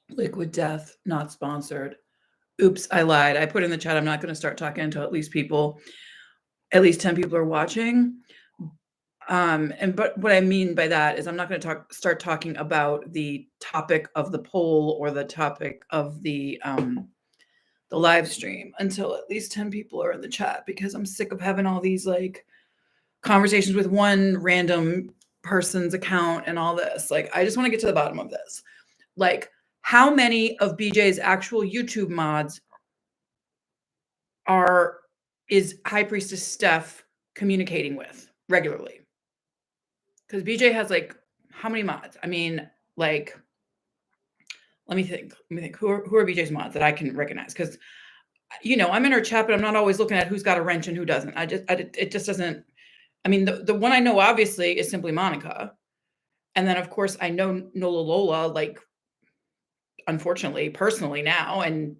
Liquid Death, not sponsored. Oops, I lied. I put in the chat, I'm not going to start talking until at least 10 people are watching. But what I mean by that is I'm not going to start talking about the topic of the poll or the topic of the live stream until at least 10 people are in the chat, because I'm sick of having all these like conversations with one random person's account and all this. Like, I just want to get to the bottom of this. Like, how many of BJ's actual YouTube mods is High Priestess Steph communicating with regularly? Because BJ has like, how many mods? I mean, like, let me think. Who are BJ's mods that I can recognize? Because, you know, I'm in her chat, but I'm not always looking at who's got a wrench and who doesn't. It just doesn't. I mean, the one I know obviously is Simply Monica. And then, of course, I know Nola Lola, like, unfortunately, personally now, and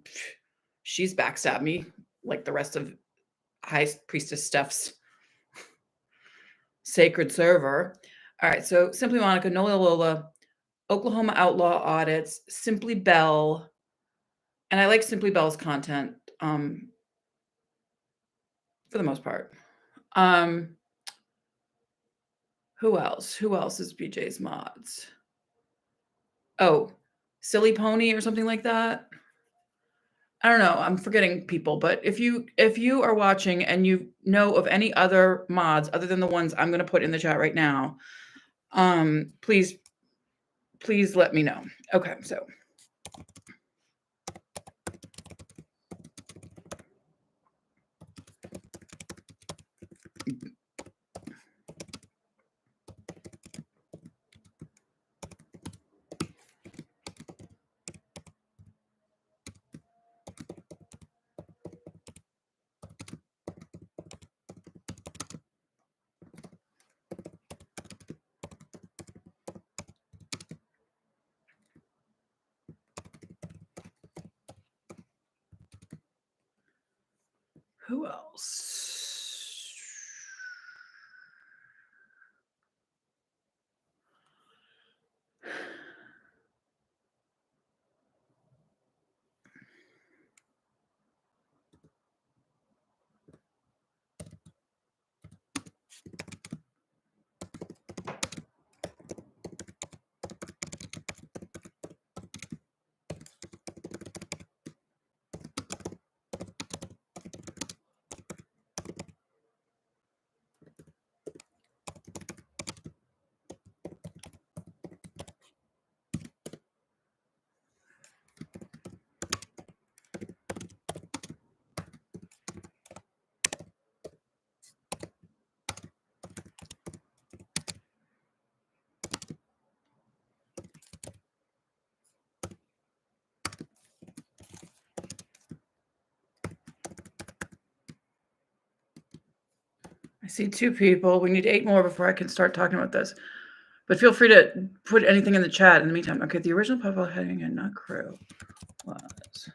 she's backstabbed me like the rest of High Priestess Steph's sacred server. All right, so Simply Monica, Nola Lola, Oklahoma Outlaw Audits, Simply Belle, and I like Simply Belle's content for the most part. Who else? Who else is BJ's mods? Oh, Silly Pony or something like that. I don't know. I'm forgetting people, but if you are watching and you know of any other mods other than the ones I'm going to put in the chat right now, please let me know. Okay, so who else? I see 2 people. We need 8 more before I can start talking about this. But feel free to put anything in the chat in the meantime. Okay, the original Puffball heading and not crew was.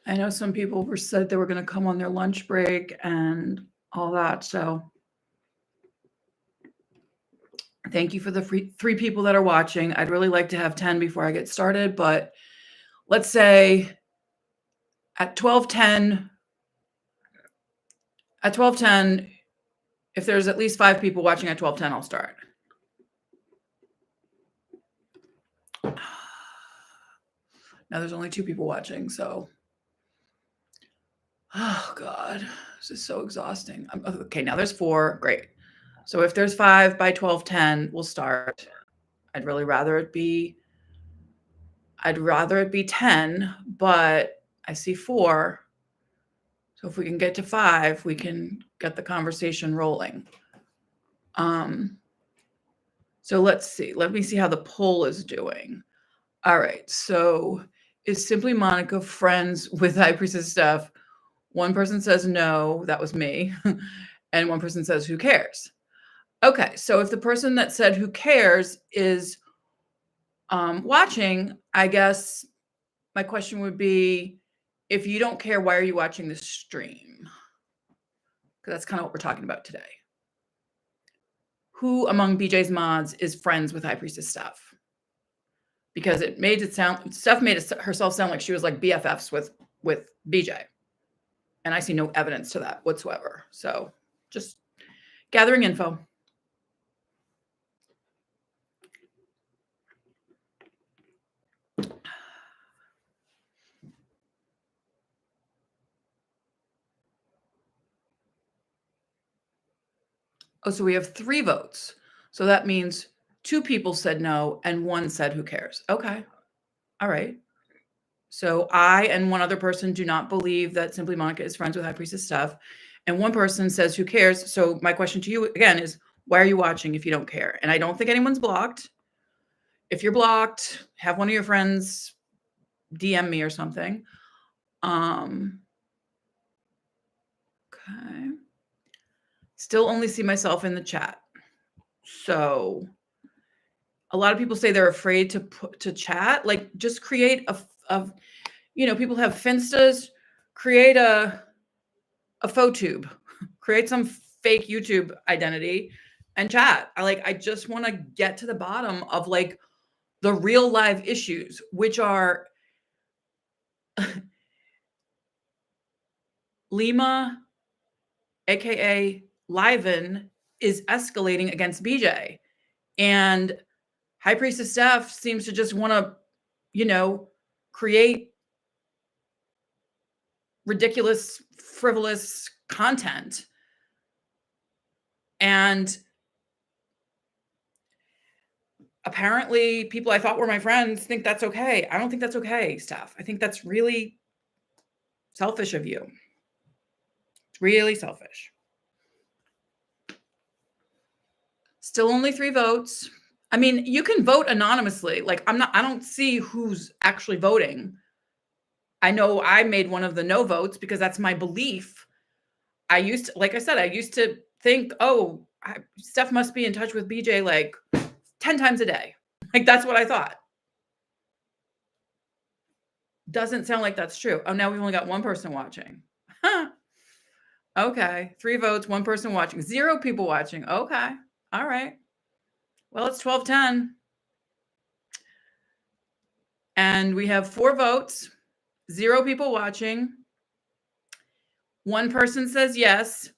I know some people said they were going to come on their lunch break and all that. So thank you for the 3 people that are watching. I'd really like to have 10 before I get started, but let's say at 12:10, if there's at least 5 people watching at 12:10, I'll start. Now there's only 2 people watching, so oh God, this is so exhausting. Okay, now there's 4. Great. So if there's 5 by 12:10, we'll start. I'd rather it be 10, but I see 4. So if we can get to 5, we can get the conversation rolling. So let's see. Let me see how the poll is doing. All right. So is Simply Monica friends with High Priestess Steph? One person says no, that was me. And one person says who cares? Okay. So if the person that said who cares is watching, I guess my question would be, if you don't care, why are you watching this stream? Because that's kind of what we're talking about today. Who among BJ's mods is friends with High Priestess Steph? Because Steph made herself sound like she was like BFFs with BJ. And I see no evidence to that whatsoever. So just gathering info. Oh, so we have 3 votes. So that means 2 people said no and 1 said who cares. Okay. All right. So I and 1 other person do not believe that Simply Monica is friends with High Priestess Steph. And 1 person says who cares. So my question to you again is, why are you watching if you don't care? And I don't think anyone's blocked. If you're blocked, have one of your friends DM me or something. Okay. Still only see myself in the chat. So a lot of people say they're afraid to chat. Like, just create a people have Finstas, create a photube, create some fake YouTube identity and chat. I just want to get to the bottom of like the real live issues, which are Lima, aka Liven, is escalating against BJ. And High Priestess Steph seems to just want to, create ridiculous, frivolous content. And apparently people I thought were my friends think that's okay. I don't think that's okay, Steph. I think that's really selfish of you. It's really selfish. Still only 3 votes. I mean, you can vote anonymously. Like, I don't see who's actually voting. I know I made one of the no votes because that's my belief. Like I said, I used to think, oh, Steph must be in touch with BJ like 10 times a day. Like, that's what I thought. Doesn't sound like that's true. Oh, now we've only got 1 person watching. Huh. Okay. 3 votes, 1 person watching, 0 people watching. Okay. All right. Well, it's 12:10. And we have 4 votes, 0 people watching. 1 person says yes.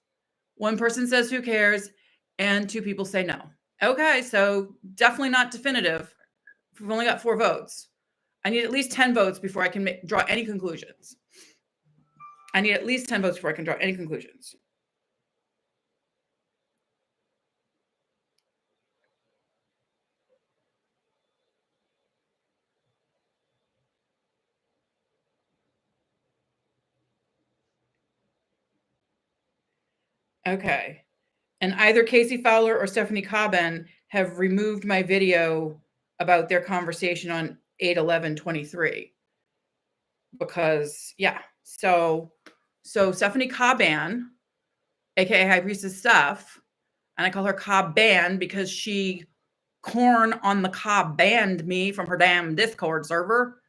1 person says who cares, and 2 people say no. Okay, so definitely not definitive. We've only got 4 votes. I need at least 10 votes before I can draw any conclusions. I need at least 10 votes before I can draw any conclusions. Okay. And either Casey Fowler or Stephanie Cobben have removed my video about their conversation on 8/11/23. Because, yeah. So Stephanie Cobban, aka High Priestess Steph, and I call her Cobban because she corn on the cob banned me from her damn Discord server.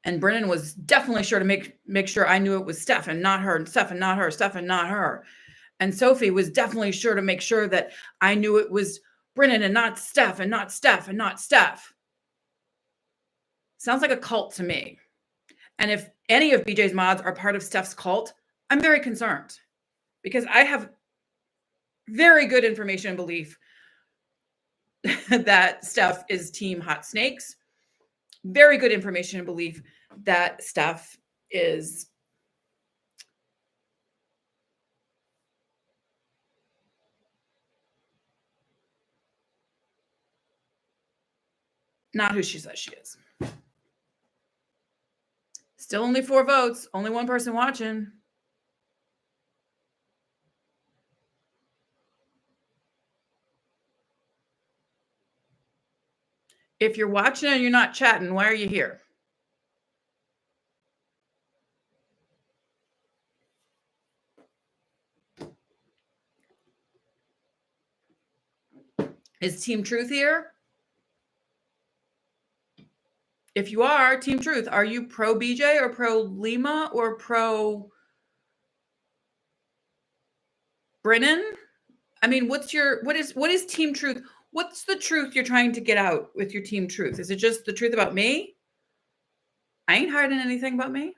And Brennan was definitely sure to make sure I knew it was Steph and not her, and Steph and not her, Steph and not her. And Sophie was definitely sure to make sure that I knew it was Brennan and not Steph and not Steph and not Steph. Sounds like a cult to me. And if any of BJ's mods are part of Steph's cult, I'm very concerned because I have very good information and belief that Steph is team hot snakes. Very good information and belief that Steph is not who she says she is. Still only 4 votes, only one person watching. If you're watching and you're not chatting, why are you here? Is Team Truth here? If you are Team Truth, are you pro BJ or pro Lima or pro Brennan? I mean, what is Team Truth? What's the truth you're trying to get out with your Team Truth? Is it just the truth about me? I ain't hiding anything about me.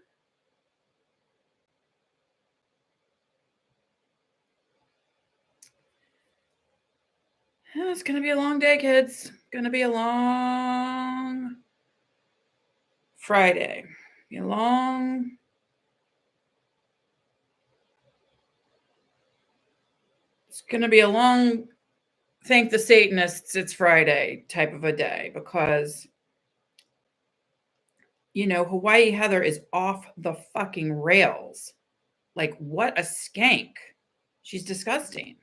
It's going to be a long day, kids. Going to be a long Friday. Be a long It's going to be a long thank the Satanists it's Friday type of a day because Hawaii Heather is off the fucking rails. Like, what a skank. She's disgusting.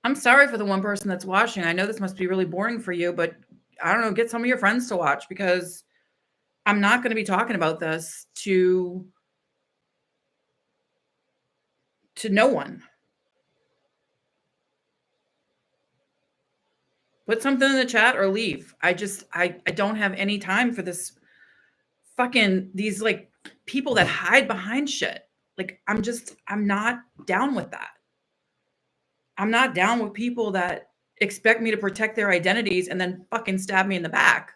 I'm sorry for the one person that's watching. I know this must be really boring for you, but I don't know, get some of your friends to watch because I'm not going to be talking about this to no one. Put something in the chat or leave. I don't have any time for this fucking these like people that hide behind shit. Like I'm not down with that. I'm not down with people that expect me to protect their identities and then fucking stab me in the back.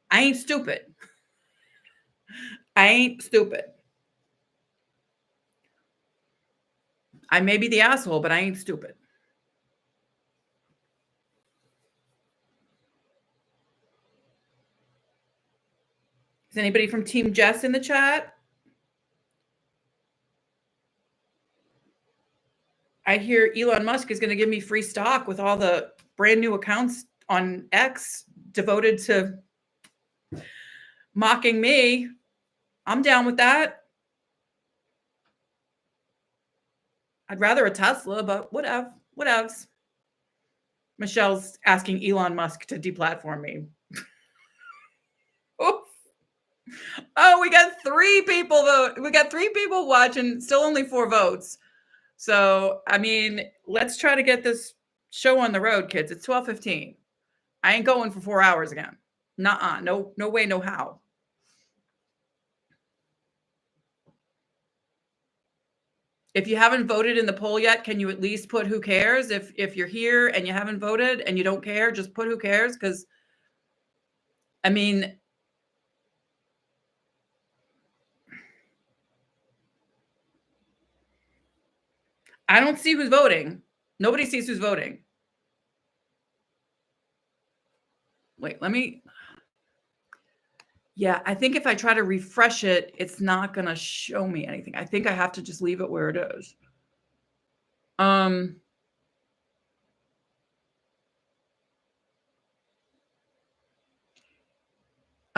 I ain't stupid. I ain't stupid. I may be the asshole, but I ain't stupid. Is anybody from Team Jess in the chat? I hear Elon Musk is going to give me free stock with all the brand new accounts on X devoted to mocking me. I'm down with that. I'd rather a Tesla, but whatevs. Michelle's asking Elon Musk to deplatform me. Oh, we got 3 people vote. We got 3 people watching, still only 4 votes. So, I mean, let's try to get this show on the road, kids. It's 12:15. I ain't going for 4 hours again. Nuh-uh. No way, no how. If you haven't voted in the poll yet, can you at least put who cares? If you're here and you haven't voted and you don't care, just put who cares. Because, I mean, I don't see who's voting. Nobody sees who's voting. Wait, let me. Yeah, I think if I try to refresh it, it's not going to show me anything. I think I have to just leave it where it is.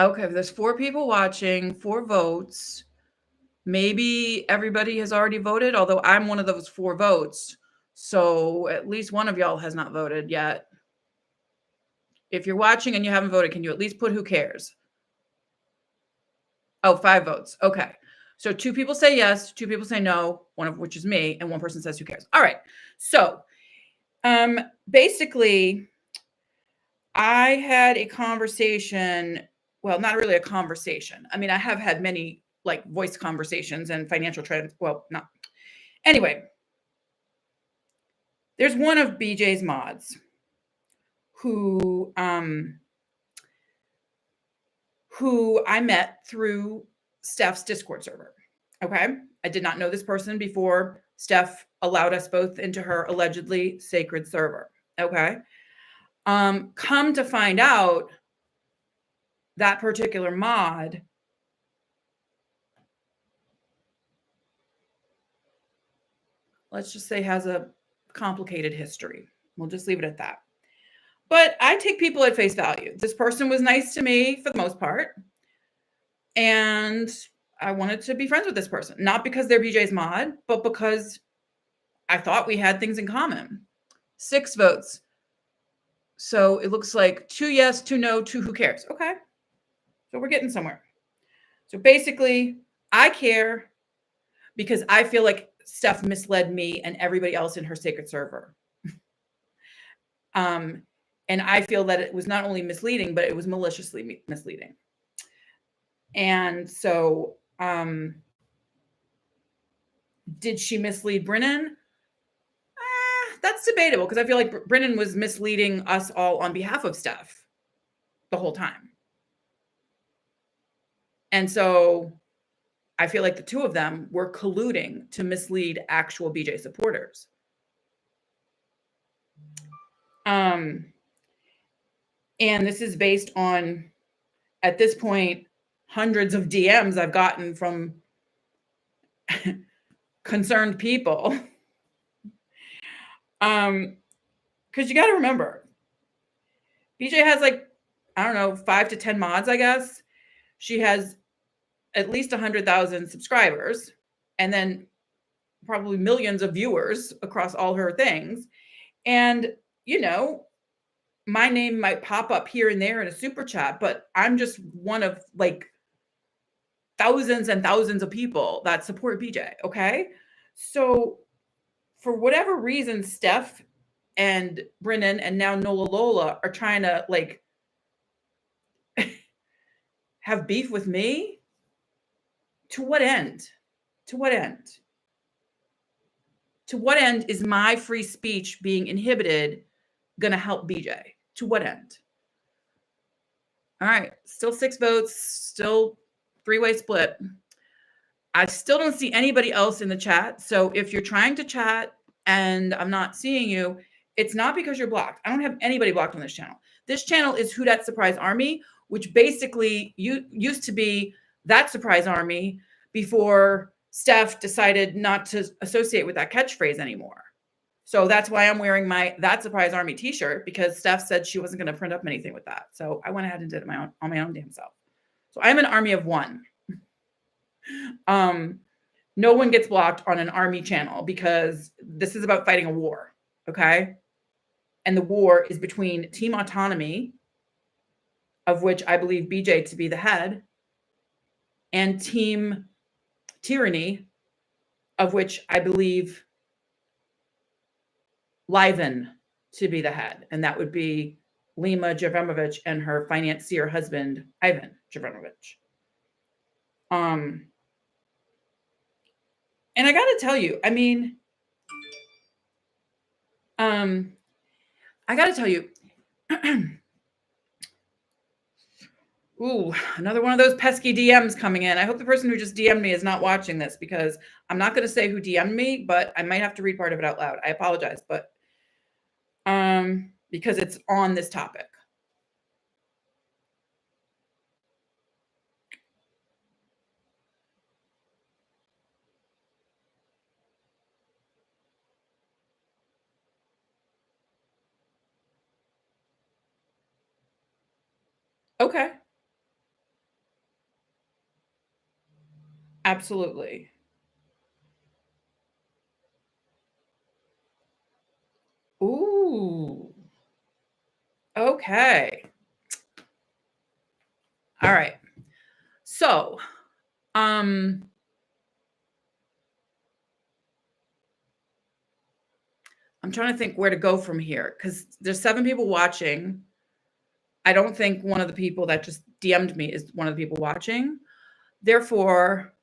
Okay, there's 4 people watching, 4 votes. Maybe everybody has already voted, although I'm one of those 4 votes. So at least one of y'all has not voted yet. If you're watching and you haven't voted, can you at least put who cares? Oh, 5 votes. Okay. So 2 people say yes, 2 people say no, one of which is me, and 1 person says who cares. All right. So, basically, I had a conversation, well, not really a conversation. I mean, I have had many like voice conversations and financial trends. Well, not anyway. There's one of BJ's mods who I met through Steph's Discord server. Okay. I did not know this person before Steph allowed us both into her allegedly sacred server. Okay. Come to find out, that particular mod let's just say has a complicated history. We'll just leave it at that. But I take people at face value. This person was nice to me for the most part. And I wanted to be friends with this person, not because they're BJ's mod, but because I thought we had things in common. 6 votes. So it looks like 2 yes, 2 no, 2 who cares. Okay. So we're getting somewhere. So basically, I care because I feel like Steph misled me and everybody else in her sacred server. And I feel that it was not only misleading, but it was maliciously misleading. And so, did she mislead Brennan? That's debatable because I feel like Brennan was misleading us all on behalf of Steph the whole time. And so I feel like the 2 of them were colluding to mislead actual BJ supporters. And this is based on, at this point, hundreds of DMs I've gotten from concerned people. Because you got to remember, BJ has like, I don't know, 5 to 10 mods, I guess. She has at least 100,000 subscribers and then probably millions of viewers across all her things. And, you know, my name might pop up here and there in a super chat, but I'm just one of like thousands and thousands of people that support BJ. Okay. So for whatever reason, Steph and Brennan and now Nola Lola are trying to like have beef with me. To what end? To what end? To what end is my free speech being inhibited going to help BJ? To what end? All right, still 6 votes, still 3-way split. I still don't see anybody else in the chat. So if you're trying to chat and I'm not seeing you, it's not because you're blocked. I don't have anybody blocked on this channel. This channel is Who Dat Surprise Army, which basically used to be That Surprise Army before Steph decided not to associate with that catchphrase anymore. So that's why I'm wearing my That Surprise Army t-shirt, because Steph said she wasn't going to print up anything with that. So I went ahead and did it on my own damn self. So I'm an army of one. No one gets blocked on an army channel because this is about fighting a war. Okay. And the war is between Team Autonomy, of which I believe BJ to be the head, and Team Tyranny, of which I believe Liven to be the head. And that would be Lima Jevremovich and her financier husband, Ivan Jevremovich. And I got to tell you, I mean, I got to tell you, ooh, another one of those pesky DMs coming in. I hope the person who just DM'd me is not watching this, because I'm not going to say who DM'd me, but I might have to read part of it out loud. I apologize, but because it's on this topic. Okay. Absolutely. Ooh. Okay. All right. So, um, I'm trying to think where to go from here because there's 7 people watching. I don't think one of the people that just DM'd me is one of the people watching. Therefore,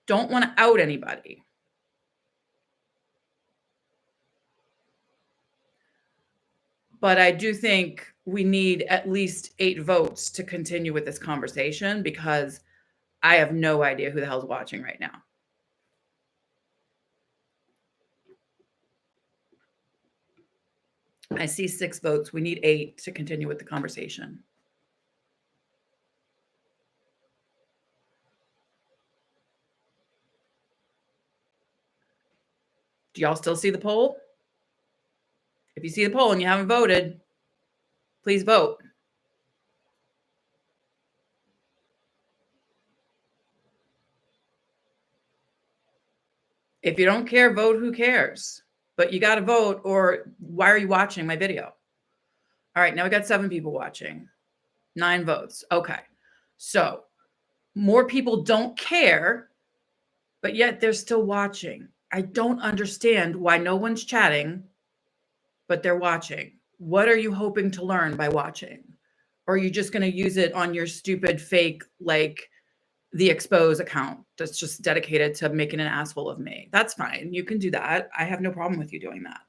don't want to out anybody. But I do think we need at least 8 votes to continue with this conversation because I have no idea who the hell's watching right now. I see 6 votes. We need 8 to continue with the conversation. Do y'all still see the poll? If you see the poll and you haven't voted, please vote. If you don't care, vote who cares. But you got to vote, or why are you watching my video? All right, now we got 7 people watching. 9 votes. Okay. So more people don't care, but yet they're still watching. I don't understand why no one's chatting, but they're watching. What are you hoping to learn by watching? Or are you just going to use it on your stupid fake, like the expose account that's just dedicated to making an asshole of me? That's fine. You can do that. I have no problem with you doing that.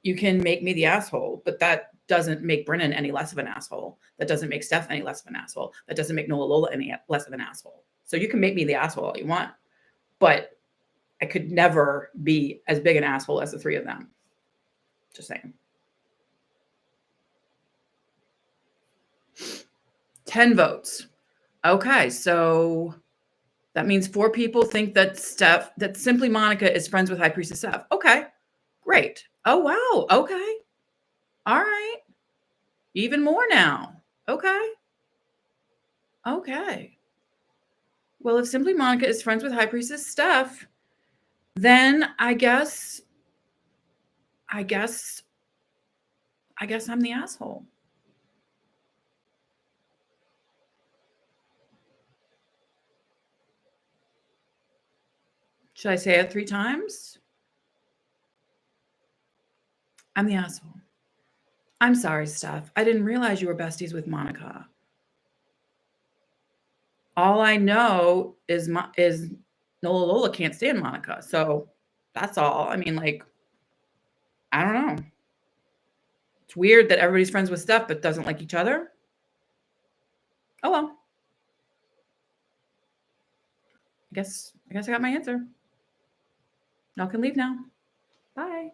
You can make me the asshole, but that doesn't make Brennan any less of an asshole. That doesn't make Steph any less of an asshole. That doesn't make Nola Lola any less of an asshole. So you can make me the asshole all you want, but I could never be as big an asshole as the 3 of them. Just saying. 10 votes. Okay, so that means 4 people think that Simply Monica is friends with High Priestess Steph. Okay, great. Oh, wow. Okay. All right. Even more now. Okay. Okay. Well, if Simply Monica is friends with High Priestess Steph, then I guess I'm the asshole. Should I say it 3 times? I'm the asshole. I'm sorry, Steph. I didn't realize you were besties with Monica. All I know is Nola Lola can't stand Monica. So that's all. I mean, like, I don't know. It's weird that everybody's friends with Steph but doesn't like each other. Oh well. I guess I got my answer. Y'all can leave now. Bye.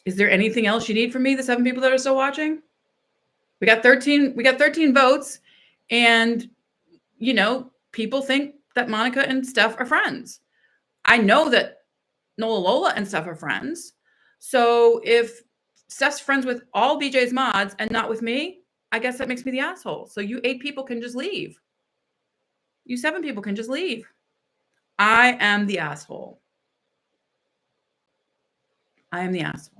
Is there anything else you need from me, the 7 people that are still watching? We got 13 votes, and people think that Monica and Steph are friends. I know that Nola Lola and Steph are friends. So if Steph's friends with all BJ's mods and not with me, I guess that makes me the asshole. So you 8 people can just leave. You 7 people can just leave. I am the asshole. I am the asshole.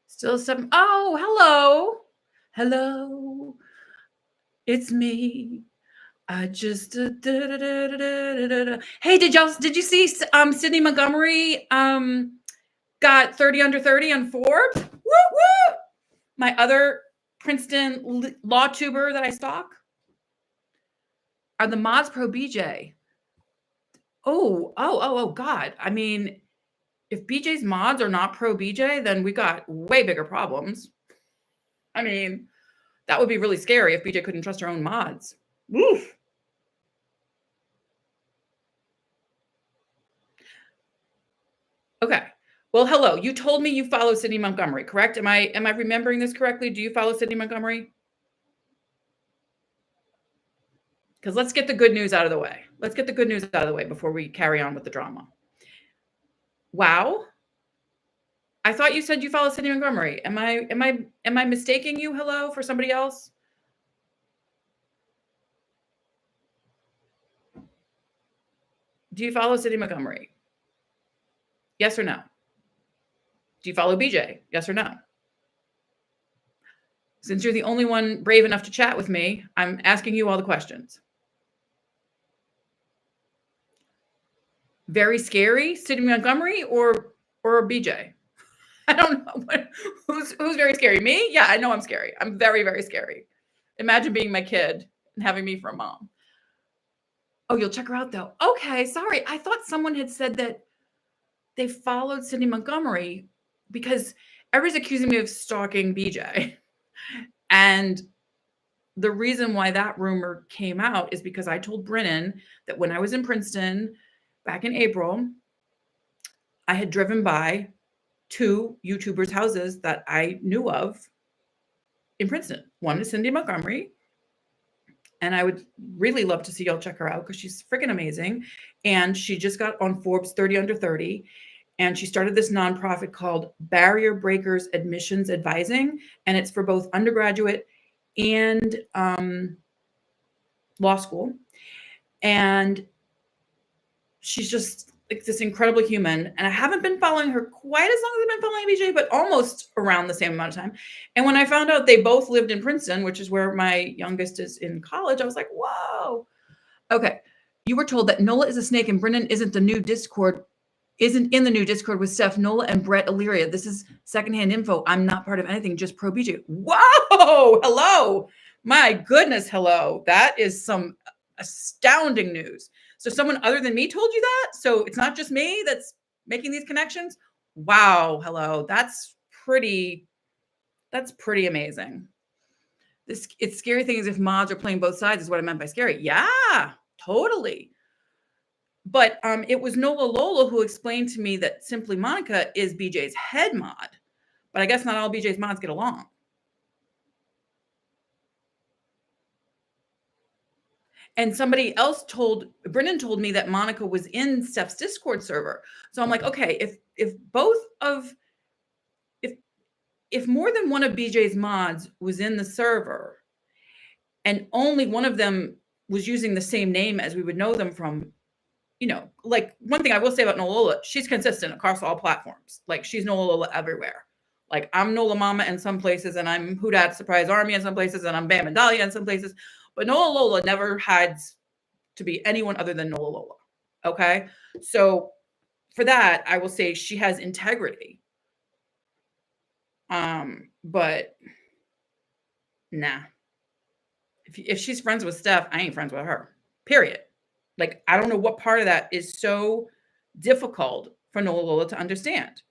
Still 7. Oh, hello. Hello. It's me. I just Hey, did you see Sydney Montgomery got 30 under 30 on Forbes? Woo woo! My other Princeton law tuber that I stalk. Are the mods pro BJ? Oh, God. I mean, if BJ's mods are not pro BJ, then we got way bigger problems. I mean, that would be really scary if BJ couldn't trust her own mods. Oof. Okay. Well, hello. You told me you follow Sydney Montgomery, correct? Am I remembering this correctly? Do you follow Sydney Montgomery? Because let's get the good news out of the way. Let's get the good news out of the way before we carry on with the drama. Wow. I thought you said you follow Sydney Montgomery. Am I mistaking you, hello, for somebody else? Do you follow Sydney Montgomery? Yes or no? Do you follow BJ? Yes or no? Since you're the only one brave enough to chat with me, I'm asking you all the questions. Very scary, Sydney Montgomery or BJ? I don't know. Who's very scary? Me? Yeah, I know I'm scary. I'm very, very scary. Imagine being my kid and having me for a mom. Oh, you'll check her out though. Okay, sorry. I thought someone had said that they followed Sydney Montgomery because everybody's accusing me of stalking BJ. And the reason why that rumor came out is because I told Brennan that when I was in Princeton back in April, I had driven by 2 YouTubers' houses that I knew of in Princeton. One is Cindy Montgomery, and I would really love to see y'all check her out because she's freaking amazing. And she just got on Forbes 30 Under 30. And she started this nonprofit called Barrier Breakers Admissions Advising. And it's for both undergraduate and law school. And she's just like this incredible human. And I haven't been following her quite as long as I've been following BJ, but almost around the same amount of time. And when I found out they both lived in Princeton, which is where my youngest is in college, I was like, whoa. Okay. You were told that Nola is a snake and Brennan isn't in the new Discord with Steph, Nola, and Brett Illyria. This is secondhand info. I'm not part of anything, just pro BJ. Whoa! Hello. My goodness, hello. That is some astounding news. So someone other than me told you that? So it's not just me that's making these connections? Wow, hello. That's pretty amazing. It's scary thing is if mods are playing both sides is what I meant by scary. Yeah, totally. But it was Nola Lola who explained to me that Simply Monica is BJ's head mod. But I guess not all BJ's mods get along. And somebody else Brennan told me that Monica was in Steph's Discord server. So I'm like, okay, if more than one of BJ's mods was in the server and only one of them was using the same name as we would know them from, like one thing I will say about Nola, she's consistent across all platforms. Like she's Nola everywhere. Like I'm Nola Mama in some places and I'm Who Dat Surprise Army in some places and I'm Bam and Dahlia in some places. But Nola Lola never had to be anyone other than Nola Lola. Okay. So for that, I will say she has integrity. But nah. If she's friends with Steph, I ain't friends with her. Period. Like, I don't know what part of that is so difficult for Nola Lola to understand.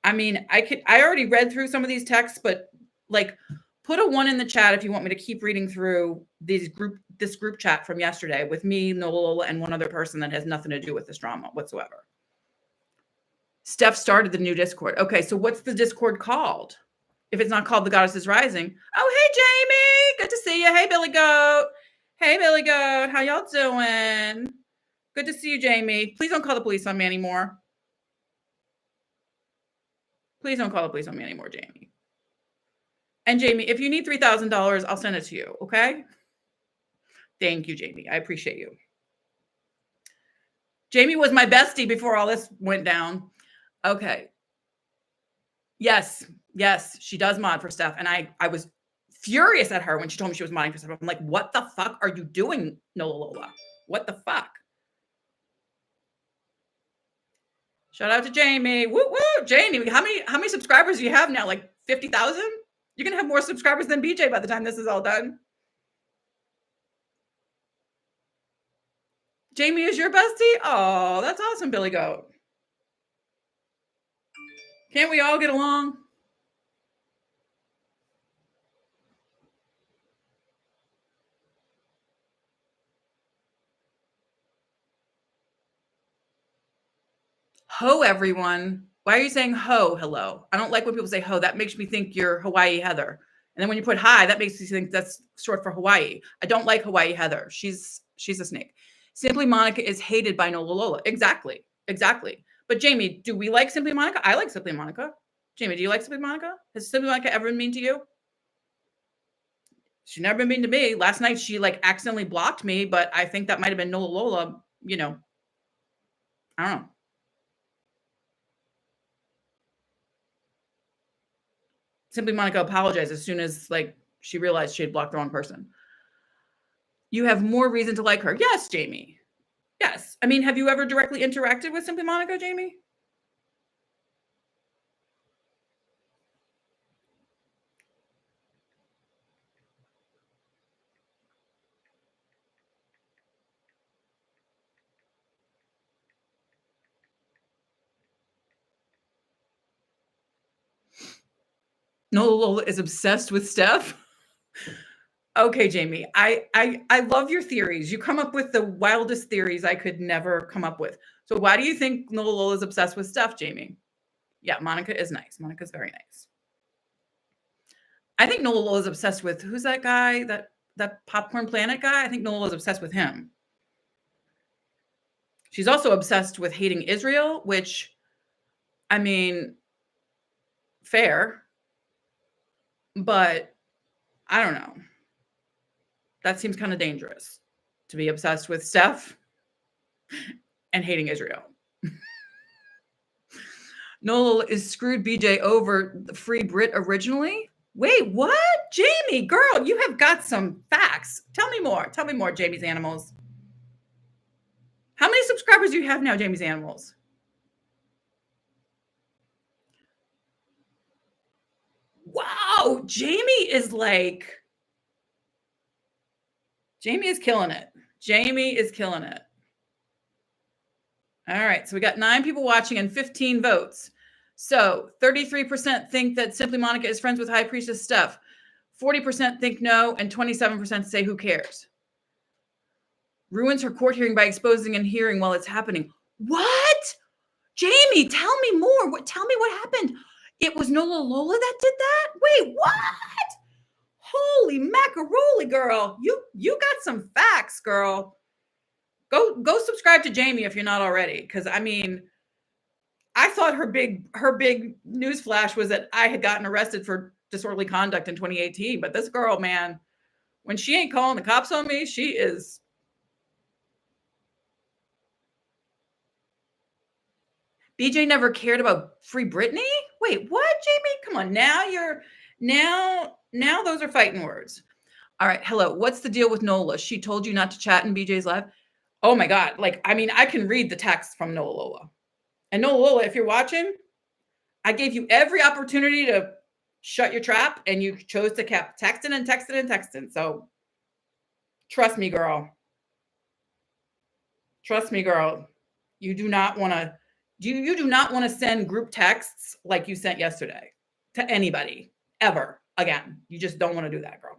I mean, I already read through some of these texts, but like put a 1 in the chat if you want me to keep reading through this group chat from yesterday with me, Nola Lola, and one other person that has nothing to do with this drama whatsoever. Steph started the new Discord. Okay, so what's the Discord called? If it's not called The Goddess is Rising. Oh, hey, Jamie. Good to see you. Hey, Billy Goat. Hey, Billy Goat. How y'all doing? Good to see you, Jamie. Please don't call the police on me anymore. Please don't call the police on me anymore, Jamie. And Jamie, if you need $3,000, I'll send it to you, okay? Thank you, Jamie. I appreciate you. Jamie was my bestie before all this went down. Okay. Yes, she does mod for Steph. And I was furious at her when she told me she was modding for Steph. I'm like, what the fuck are you doing, Nola Lola? What the fuck? Shout out to Jamie. Woo woo, Jamie. How many subscribers do you have now? Like 50,000? You're gonna have more subscribers than BJ by the time this is all done. Jamie is your bestie? Oh, that's awesome, Billy Goat. Can't we all get along? Ho, everyone. Why are you saying ho, hello? I don't like when people say ho. That makes me think you're Hawaii Heather. And then when you put hi, that makes me think that's short for Hawaii. I don't like Hawaii Heather. She's a snake. Simply Monica is hated by Nola Lola. Exactly. Exactly. But Jamie, do we like Simply Monica? I like Simply Monica. Jamie, do you like Simply Monica? Has Simply Monica ever been mean to you? She's never been mean to me. Last night she like accidentally blocked me, but I think that might have been Nola Lola, I don't know. Simply Monica apologized as soon as like she realized she had blocked the wrong person. You have more reason to like her. Yes, Jamie. Yes. I mean, have you ever directly interacted with Simply Monica, Jamie? Nola Lola is obsessed with Steph. Okay, Jamie. I love your theories. You come up with the wildest theories I could never come up with. So why do you think Nola Lola is obsessed with Steph, Jamie? Yeah, Monica is nice. Monica's very nice. I think Nola Lola is obsessed with who's that guy? That Popcorn Planet guy? I think Nola is obsessed with him. She's also obsessed with hating Israel, which I mean, fair, but I don't know. That seems kind of dangerous to be obsessed with Steph and hating Israel. Nola is screwed BJ over the Free Brit originally. Wait, what? Jamie, girl, you have got some facts. Tell me more. Tell me more, Jamie's Animals. How many subscribers do you have now, Jamie's Animals? Wow, Jamie is killing it. Jamie is killing it. All right, so we got 9 people watching and 15 votes. So 33% think that Simply Monica is friends with High Priestess Steph. 40% think no, and 27% say who cares. Ruins her court hearing by exposing and hearing while it's happening. What? Jamie, tell me more. Tell me what happened. It was Nola Lola that did that? Wait, what? Holy macaroni, girl. You got some facts, girl. Go subscribe to Jamie if you're not already. Because I mean, I thought her big news flash was that I had gotten arrested for disorderly conduct in 2018. But this girl, man, when she ain't calling the cops on me, she is. BJ never cared about Free Britney? Wait, what, Jamie? Come on, now those are fighting words. All right, hello. What's the deal with Nola? She told you not to chat in BJ's live? Oh my God. Like, I mean, I can read the text from Nola Lola. And Nola Lola, if you're watching, I gave you every opportunity to shut your trap, and you chose to keep texting and texting and texting. So trust me, girl. Trust me, girl. You do not want to you do not want to send group texts like you sent yesterday to anybody ever again. You just don't want to do that, girl.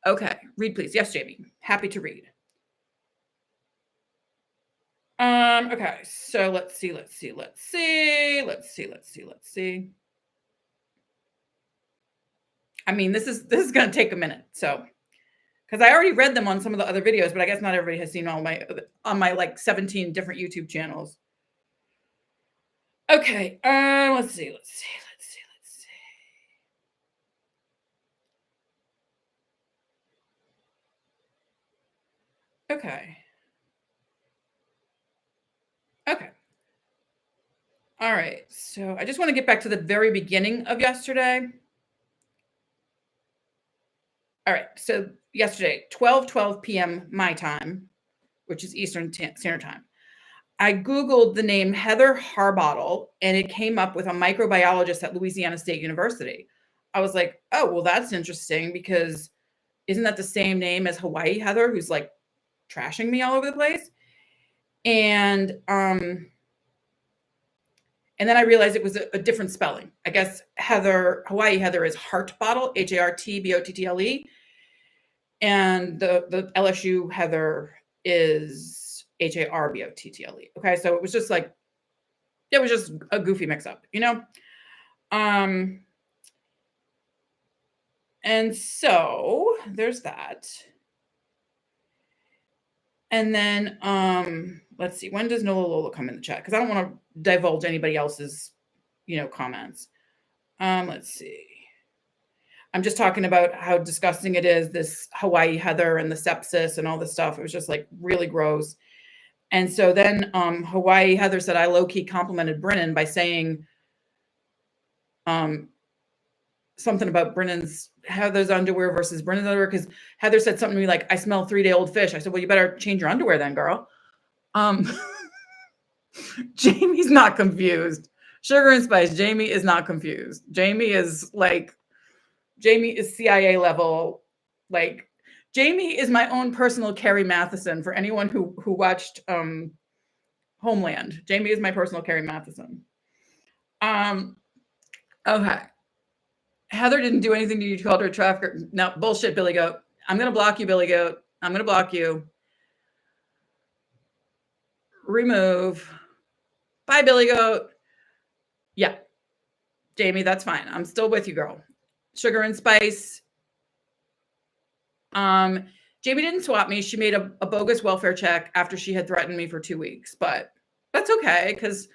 Okay, read please. Yes, Jamie. Happy to read. Okay, so let's see. I mean, this is going to take a minute. So, because I already read them on some of the other videos, but I guess not everybody has seen all on my like 17 different YouTube channels. Okay, let's see. Okay. All right. So I just want to get back to the very beginning of yesterday. All right. So yesterday, 12 p.m. my time, which is Eastern Standard Time, I Googled the name Heather Harbottle, and it came up with a microbiologist at Louisiana State University. I was like, oh, well, that's interesting because isn't that the same name as Hawaii Heather, who's like trashing me all over the place. And then I realized it was a different spelling. I guess Hawaii Heather is Heart Bottle, HARTBOTTLE. And the LSU Heather is HARBOTTLE. Okay. So it was just a goofy mix up, and so there's that. And then let's see, when does Nola Lola come in the chat? Because I don't want to divulge anybody else's, comments. Let's see. I'm just talking about how disgusting it is, this Hawaii Heather and the sepsis and all this stuff. It was just like really gross. And so then Hawaii Heather said I low-key complimented Brennan by saying something about Heather's underwear versus Brennan's underwear, because Heather said something to me like, I smell 3-day-old fish. I said, well, you better change your underwear then, girl. Jamie's not confused. Sugar and Spice, Jamie is not confused. Jamie is CIA level. Like, Jamie is my own personal Carrie Matheson for anyone who watched Homeland. Jamie is my personal Carrie Matheson. Okay. Heather didn't do anything to you. You called her a trafficker. No, bullshit, Billy Goat. I'm going to block you, Billy Goat. I'm going to block you. Remove. Bye, Billy Goat. Yeah. Jamie, that's fine. I'm still with you, girl. Sugar and Spice. Jamie didn't swap me. She made a bogus welfare check after she had threatened me for 2 weeks, but that's okay because,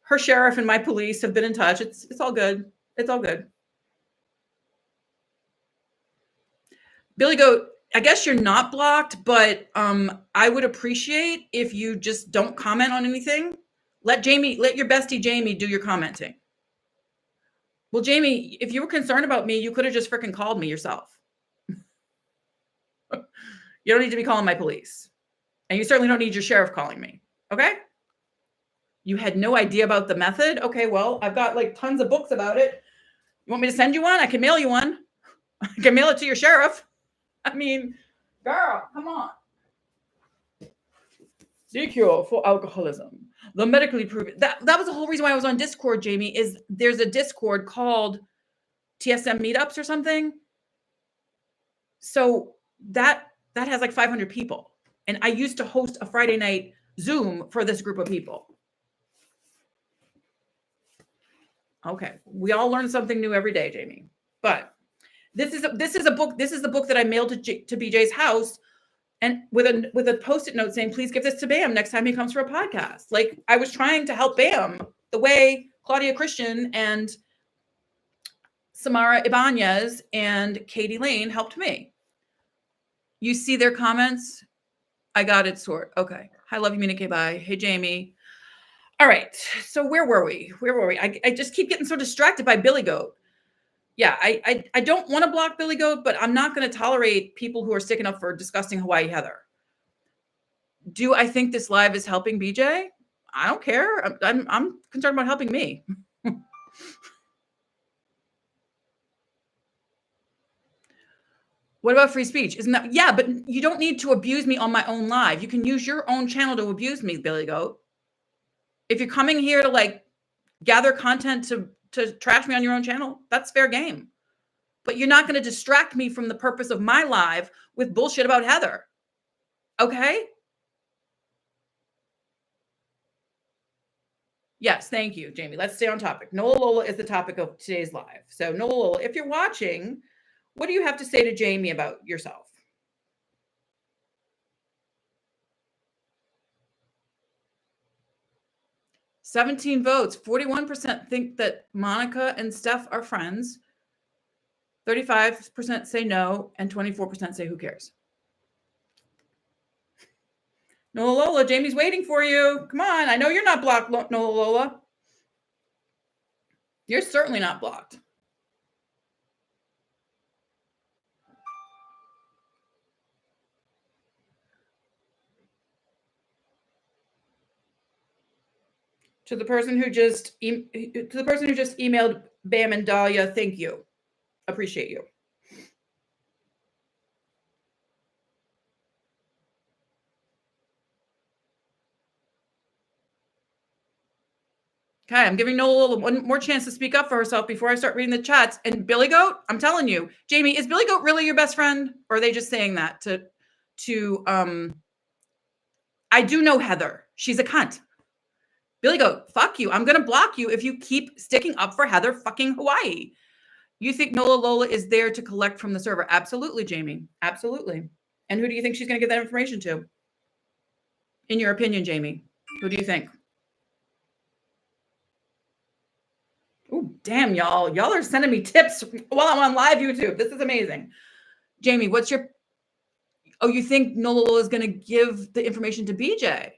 her sheriff and my police have been in touch. It's all good. It's all good. Billy Goat, I guess you're not blocked, but I would appreciate if you just don't comment on anything. Let your bestie Jamie do your commenting. Well, Jamie, if you were concerned about me, you could have just freaking called me yourself. You don't need to be calling my police. And you certainly don't need your sheriff calling me. Okay? You had no idea about the method? Okay, well, I've got like tons of books about it. You want me to send you one? I can mail you one. I can mail it to your sheriff. I mean, girl, come on. The cure for alcoholism. The medically proven. That was the whole reason why I was on Discord, Jamie, is there's a Discord called TSM Meetups or something. So that has like 500 people. And I used to host a Friday night Zoom for this group of people. Okay. We all learn something new every day, Jamie. But this is a book. This is the book that I mailed to BJ's house, and with a Post-it note saying, please give this to Bam next time he comes for a podcast. Like, I was trying to help Bam the way Claudia Christian and Samara Ibanez and Katie Lane helped me. You see their comments? I got it, sort. Okay. Hi, love you, Mina K. Bye. Hey, Jamie. All right. So where were we? I just keep getting so distracted by Billy Goat. Yeah, I don't want to block Billy Goat, but I'm not going to tolerate people who are sticking up for disgusting Hawaii Heather. Do I think this live is helping BJ? I don't care. I'm concerned about helping me. What about free speech? Isn't that? Yeah, but you don't need to abuse me on my own live. You can use your own channel to abuse me, Billy Goat. If you're coming here to like gather content to trash me on your own channel, that's fair game. But you're not going to distract me from the purpose of my live with bullshit about Heather. Okay? Yes, thank you, Jamie. Let's stay on topic. Nola Lola is the topic of today's live. So Nola Lola, if you're watching, what do you have to say to Jamie about yourself? $17 votes. 41% think that Monica and Steph are friends. 35% say no, and 24% say who cares. Nola Lola, Jamie's waiting for you. Come on. I know you're not blocked, Nola Lola. You're certainly not blocked. To the person who just emailed Bam and Dahlia, thank you. Appreciate you. Okay, I'm giving Nola one more chance to speak up for herself before I start reading the chats. And Billy Goat, I'm telling you, Jamie, is Billy Goat really your best friend? Or are they just saying that to I do know Heather. She's a cunt. Billy Goat, fuck you. I'm gonna block you if you keep sticking up for Heather fucking Hawaii. You think Nola Lola is there to collect from the server? Absolutely, Jamie. Absolutely. And who do you think she's gonna give that information to? In your opinion, Jamie, who do you think? Oh, damn, y'all. Y'all are sending me tips while I'm on live YouTube. This is amazing. Jamie, what's your... Oh, you think Nola Lola is going to give the information to BJ?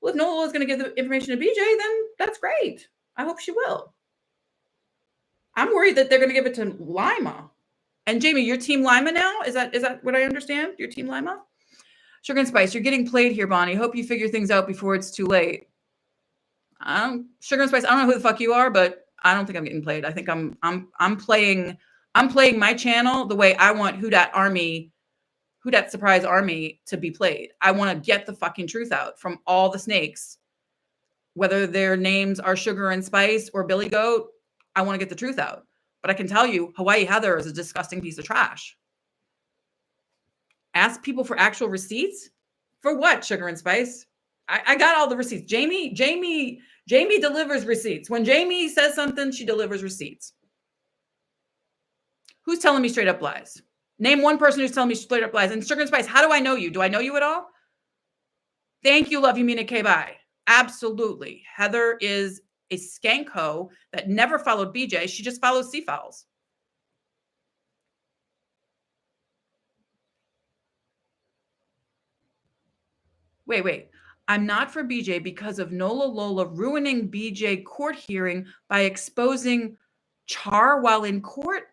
Well, if Nola Lola is going to give the information to BJ, then that's great. I hope she will. I'm worried that they're going to give it to Lima. And Jamie, you're Team Lima now? Is that what I understand? You're Team Lima? Sugar and Spice, you're getting played here, Bonnie. Hope you figure things out before it's too late. Sugar and Spice, I don't know who the fuck you are, but I don't think I'm getting played. I think I'm playing my channel the way I want Who Dat Surprise Army to be played. I want to get the fucking truth out from all the snakes, whether their names are Sugar and Spice or Billy Goat. I want to get the truth out. But I can tell you, Hawaii Heather is a disgusting piece of trash. Ask people for actual receipts? For what, Sugar and Spice? I got all the receipts. Jamie delivers receipts. When Jamie says something, she delivers receipts. Who's telling me straight up lies? Name one person who's telling me straight up lies. And Sugar and Spice, how do I know you? Do I know you at all? Thank you, love you, Mina K. Bye. Absolutely. Heather is a skank hoe that never followed BJ. She just follows Seafowls. Wait. I'm not for BJ because of Nola Lola ruining BJ court hearing by exposing Char while in court.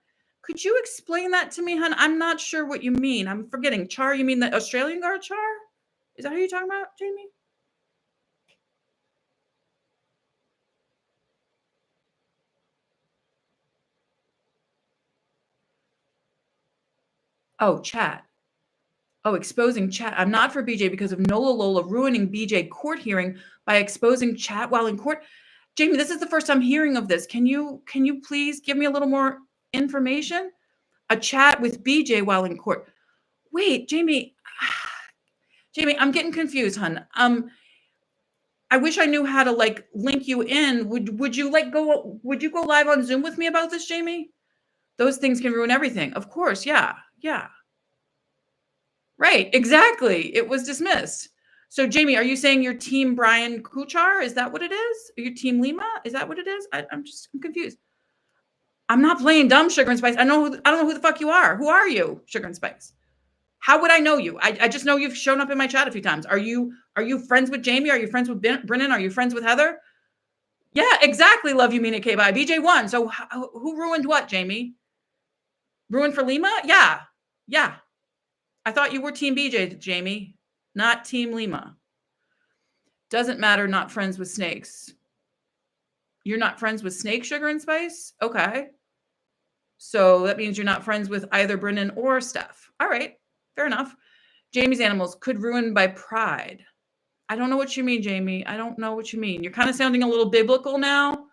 Could you explain that to me, hon? I'm not sure what you mean. I'm forgetting. Char, you mean the Australian guard Char? Is that who you're talking about, Jamie? Oh, chat. Oh, exposing chat. I'm not for BJ because of Nola Lola ruining BJ court hearing by exposing chat while in court. Jamie, this is the first I'm hearing of this. Can you please give me a little more information? A chat with BJ while in court. Wait, Jamie, I'm getting confused, hon. I wish I knew how to like link you in. Would you go live on Zoom with me about this, Jamie? Those things can ruin everything. Of course, yeah. Right, exactly. It was dismissed. So, Jamie, are you saying you're Team Brian Kuchar? Is that what it is? Are you Team Lima? Is that what it is? I'm confused. I'm not playing dumb, Sugar and Spice. I don't know who the fuck you are. Who are you, Sugar and Spice? How would I know you? I just know you've shown up in my chat a few times. Are you friends with Jamie? Are you friends with Brennan? Are you friends with Heather? Yeah, exactly. Love you, Mina K. Bye. BJ won. So who ruined what, Jamie? Ruined for Lima? Yeah. I thought you were Team BJ, Jamie, not Team Lima. Doesn't matter, not friends with snakes. You're not friends with Snake, Sugar and Spice? Okay. So that means you're not friends with either Brennan or Steph. All right, fair enough. Jamie's animals could ruin by pride. I don't know what you mean, Jamie. I don't know what you mean. You're kind of sounding a little biblical now.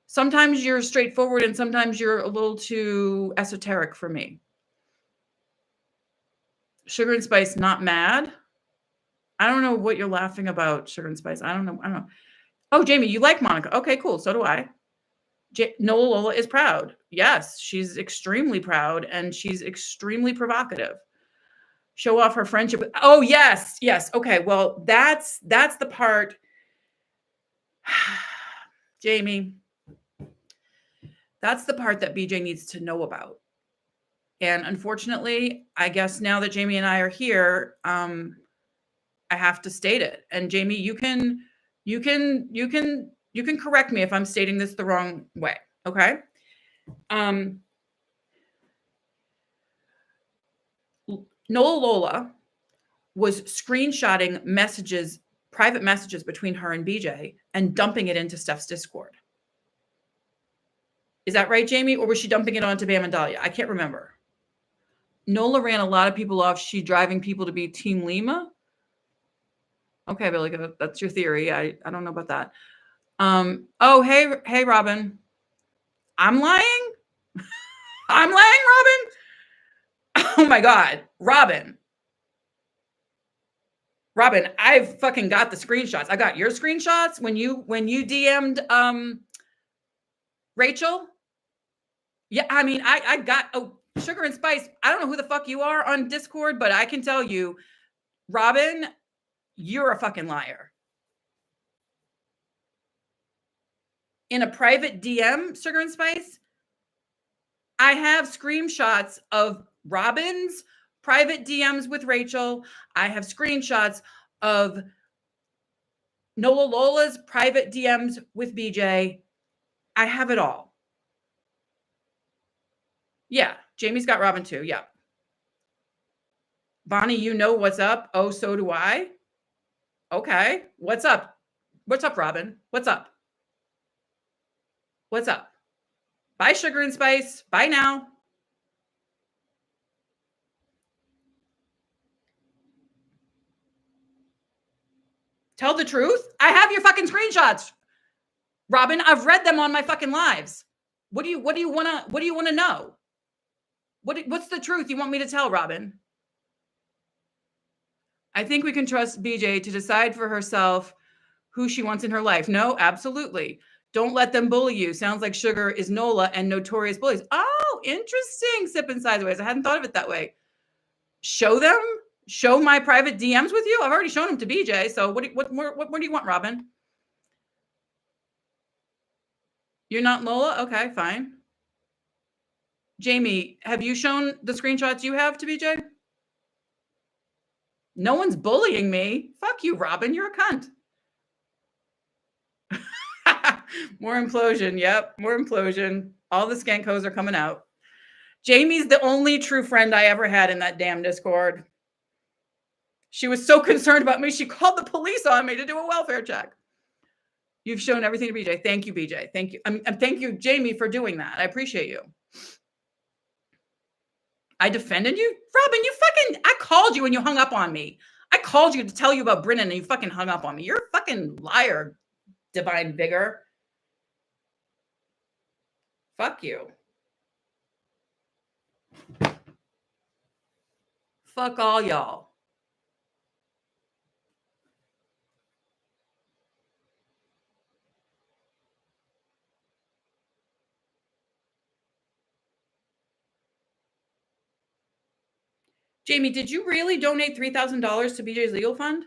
Sometimes you're straightforward and sometimes you're a little too esoteric for me. Sugar and Spice not mad? I don't know what you're laughing about, Sugar and Spice. I don't know. Oh, Jamie, you like Monica. Okay, cool. So do I. Nola Lola is proud. Yes, she's extremely proud and she's extremely provocative. Show off her friendship. Oh, yes. Okay, well, that's the part. Jamie, that's the part that BJ needs to know about. And unfortunately, I guess now that Jamie and I are here, I have to state it. And Jamie, you can correct me if I'm stating this the wrong way. Okay. Nola Lola was screenshotting messages, private messages between her and BJ and dumping it into Steph's Discord. Is that right, Jamie? Or was she dumping it onto Bam and Dahlia? I can't remember. Nola ran a lot of people off. She driving people to be Team Lima. Okay, Billy, that's your theory. I don't know about that. Oh, hey, Robin. I'm lying? I'm lying, Robin? Oh my God. Robin, I've fucking got the screenshots. I got your screenshots when you DM'd Rachel. Yeah, I mean, I got Sugar and Spice. I don't know who the fuck you are on Discord, but I can tell you, Robin, you're a fucking liar. In a private DM, Sugar and Spice, I have screenshots of Robin's private DMs with Rachel. I have screenshots of Nola Lola's private DMs with BJ. I have it all. Yeah, Jamie's got Robin too. Yeah. Bonnie, you know what's up? Oh, so do I. Okay. What's up? What's up, Robin? What's up? What's up? Bye, Sugar and Spice. Bye now. Tell the truth. I have your fucking screenshots, Robin. I've read them on my fucking lives. What do you want to know? What's the truth you want me to tell, Robin? I think we can trust BJ to decide for herself who she wants in her life. No, absolutely. Don't let them bully you. Sounds like Sugar is Nola and notorious bullies. Oh, interesting. Sipping sideways. I hadn't thought of it that way. Show them. Show my private DMs with you. I've already shown them to BJ. So what more do you want, Robin? You're not Nola? Okay, fine. Jamie, have you shown the screenshots you have to BJ? No one's bullying me. Fuck you, Robin. You're a cunt. More implosion. Yep, more implosion. All the skankos are coming out. Jamie's the only true friend I ever had in that damn Discord. She was so concerned about me, she called the police on me to do a welfare check. You've shown everything to BJ. Thank you, BJ. Thank you. Thank you, Jamie, for doing that. I appreciate you. I defended you? Robin, I called you and you hung up on me. I called you to tell you about Brennan and you fucking hung up on me. You're a fucking liar, Divine Vigor. Fuck you. Fuck all y'all. Jamie, did you really donate $3,000 to BJ's legal fund?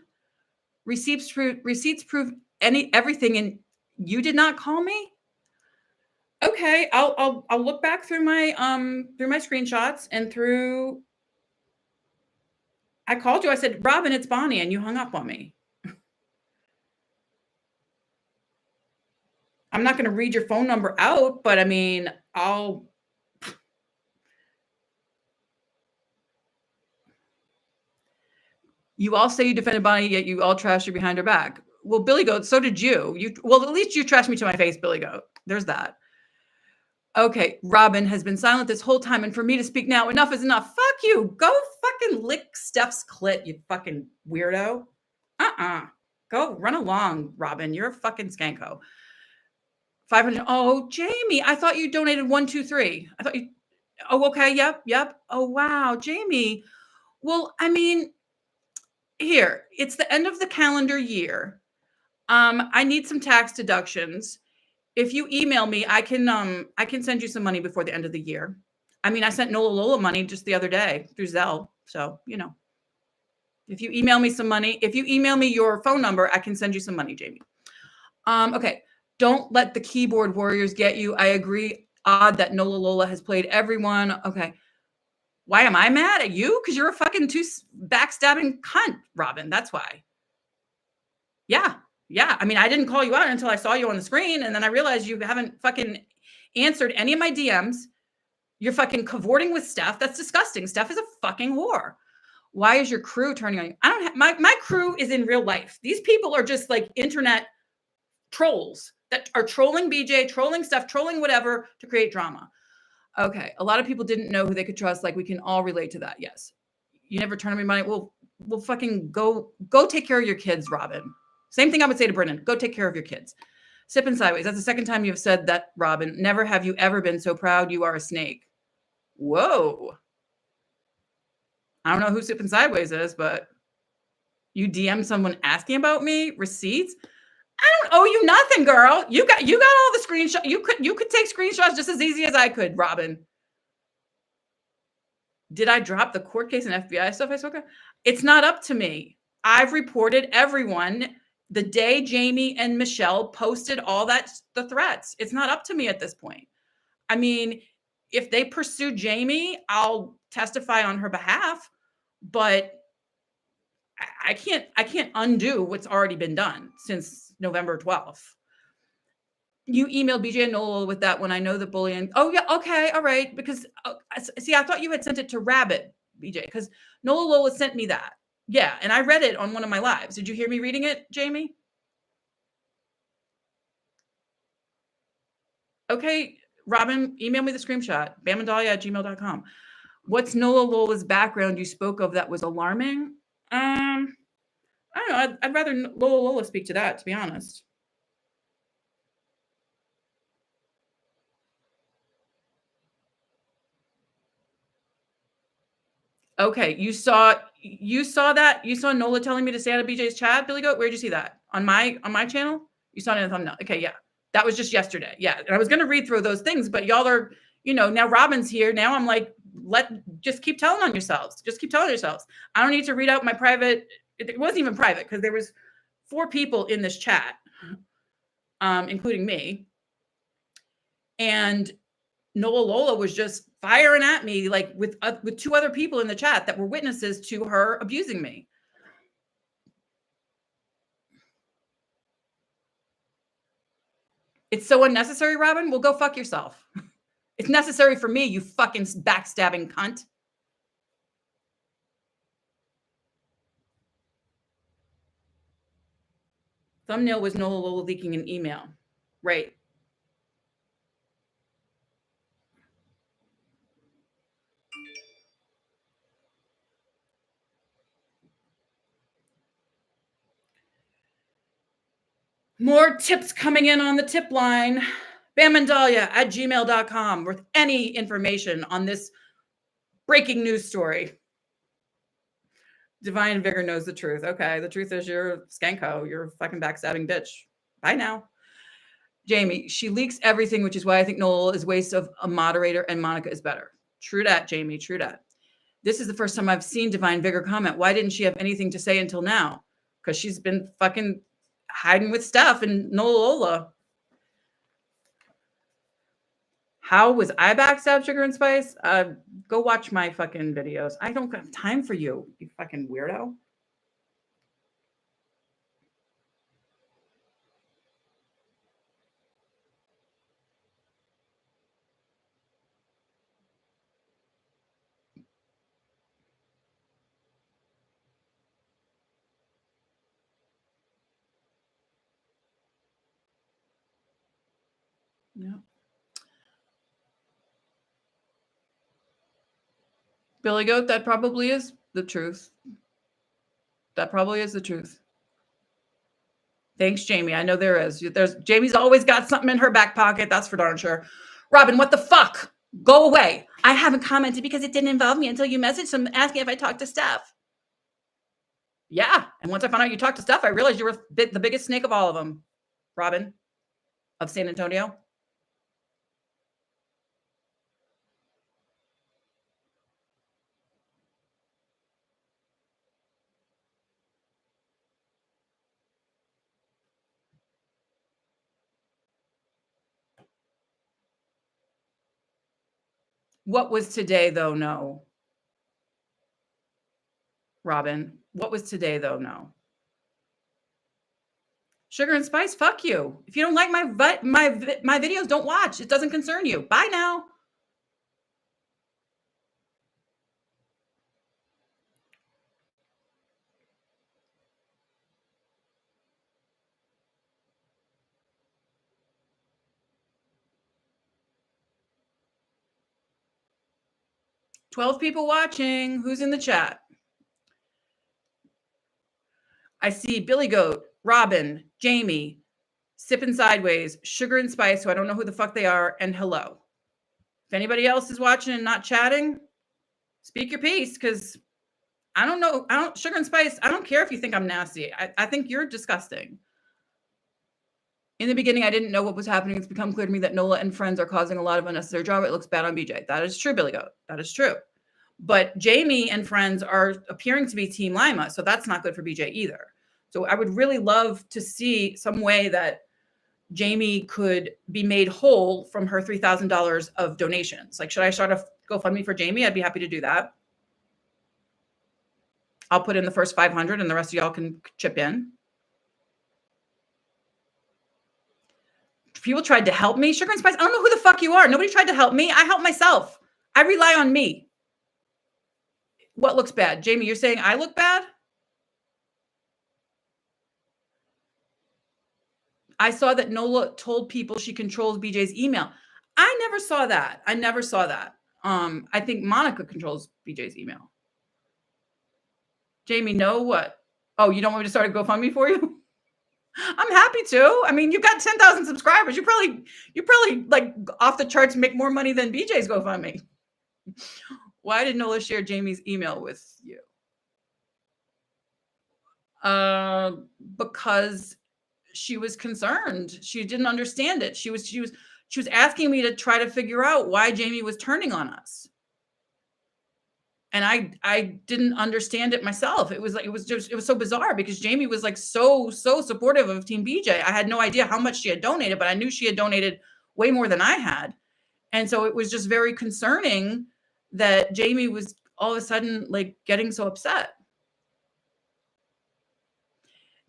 Receipts prove everything, and you did not call me? Okay, I'll look back through my screenshots and through. I called you. I said, Robin, it's Bonnie, and you hung up on me. I'm not going to read your phone number out, but I mean, You all say you defended Bonnie, yet you all trashed her behind her back. Well, Billy Goat, so did you. Well, at least you trashed me to my face, Billy Goat. There's that. Okay, Robin has been silent this whole time, and for me to speak now, enough is enough. Fuck you. Go fucking lick Steph's clit, you fucking weirdo. Go run along, Robin. You're a fucking skanko. 500. Oh, Jamie, I thought you donated 1, 2, 3. I thought you. Oh, okay. Yep. Oh, wow, Jamie. Well, I mean, here, it's the end of the calendar year. I need some tax deductions. If you email me, I can send you some money before the end of the year. I mean, I sent Nola Lola money just the other day through Zelle. So, if you email me some money, if you email me your phone number, I can send you some money, Jamie. Okay. Don't let the keyboard warriors get you. I agree. Odd that Nola Lola has played everyone. Okay. Why am I mad at you? Because you're a fucking backstabbing cunt, Robin. That's why. Yeah. I mean, I didn't call you out until I saw you on the screen. And then I realized you haven't fucking answered any of my DMs. You're fucking cavorting with Steph. That's disgusting. Steph is a fucking whore. Why is your crew turning on you? I don't have my crew is in real life. These people are just like internet trolls that are trolling BJ, trolling Steph, trolling whatever to create drama. Okay. A lot of people didn't know who they could trust. Like we can all relate to that. Yes. You never turn on me money. Well, we'll fucking go take care of your kids, Robin. Same thing I would say to Brennan. Go take care of your kids. Sipping sideways. That's the second time you've said that, Robin. Never have you ever been so proud you are a snake. Whoa. I don't know who sipping sideways is, but you DM someone asking about me, receipts. I don't owe you nothing, girl. You got all the screenshots. You could take screenshots just as easy as I could, Robin. Did I drop the court case and FBI stuff I spoke of? It's not up to me. I've reported everyone the day Jamie and Michelle posted all the threats. It's not up to me at this point. I mean, if they pursue Jamie, I'll testify on her behalf, but I can't undo what's already been done since November 12th. You emailed BJ and Nola with that one. I know the bullying. Oh yeah, okay, all right. Because see, I thought you had sent it to Rabbit, BJ, because Nola Lola sent me that. Yeah, and I read it on one of my lives. Did you hear me reading it, Jamie? Okay, Robin, email me the screenshot. bamandalia@gmail.com. What's Nola Lola's background you spoke of that was alarming? I don't know. I'd rather Lola Lola speak to that, to be honest. Okay, you saw that? You saw Nola telling me to stay out of BJ's chat, Billy Goat? Where'd you see that? On my channel? You saw it in the thumbnail. Okay, yeah. That was just yesterday. Yeah. And I was gonna read through those things, but y'all are, now Robin's here. Now I'm like, just keep telling on yourselves. Just keep telling yourselves. I don't need to read out my private. It wasn't even private because there was 4 people in this chat, including me. And Nola Lola was just firing at me like with 2 other people in the chat that were witnesses to her abusing me. It's so unnecessary, Robin. Well, go fuck yourself. It's necessary for me, you fucking backstabbing cunt. Thumbnail was Nola Lola leaking an email. Right. More tips coming in on the tip line. bamandalia@gmail.com with any information on this breaking news story. Divine Vigor knows the truth. Okay, the truth is you're skanko. You're a fucking backstabbing bitch. Bye now. Jamie, she leaks everything, which is why I think Noel is waste of a moderator and Monica is better. True that, Jamie. True that. This is the first time I've seen Divine Vigor comment. Why didn't she have anything to say until now? Because she's been fucking hiding with Steph and Nola Lola. How was I backstab Sugar and Spice? Go watch my fucking videos. I don't have time for you, you fucking weirdo. Yeah. Billy Goat, that probably is the truth. That probably is the truth. Thanks, Jamie. I know there is. Jamie's always got something in her back pocket. That's for darn sure. Robin, what the fuck? Go away. I haven't commented because it didn't involve me until you messaged them asking if I talked to Steph. Yeah. And once I found out you talked to Steph, I realized you were the biggest snake of all of them. Robin of San Antonio. What was today, though? No. Robin, what was today, though? No. Sugar and Spice, fuck you. If you don't like my videos, don't watch. It doesn't concern you. Bye now. $12 people watching. Who's in the chat? I see Billy Goat, Robin, Jamie, Sipping Sideways, Sugar and Spice, who I don't know who the fuck they are, and hello. If anybody else is watching and not chatting, speak your piece, because I don't know. Sugar and Spice, I don't care if you think I'm nasty. I think you're disgusting. In the beginning, I didn't know what was happening. It's become clear to me that Nola and friends are causing a lot of unnecessary drama. It looks bad on BJ. That is true, Billy Goat. That is true. But Jamie and friends are appearing to be Team Lima, so that's not good for BJ either. So I would really love to see some way that Jamie could be made whole from her $3,000 of donations. Like, should I start a GoFundMe for Jamie? I'd be happy to do that. I'll put in the first 500 and the rest of y'all can chip in. People tried to help me. Sugar and Spice, I don't know who the fuck you are. Nobody tried to help me. I help myself. I rely on me. What looks bad? Jamie, you're saying I look bad? I saw that Nola told people she controls BJ's email. I never saw that. I think Monica controls BJ's email. Jamie, no, what? Oh, you don't want me to start a GoFundMe for you? I'm happy to. I mean, you've got 10,000 subscribers. You probably like off the charts make more money than BJ's GoFundMe. Why did Nola share Jamie's email with you? Because she was concerned. She didn't understand it. She was asking me to try to figure out why Jamie was turning on us. And I didn't understand it myself. It was so bizarre because Jamie was like so supportive of Team BJ. I had no idea how much she had donated, but I knew she had donated way more than I had. And so it was just very concerning that Jamie was all of a sudden like getting so upset.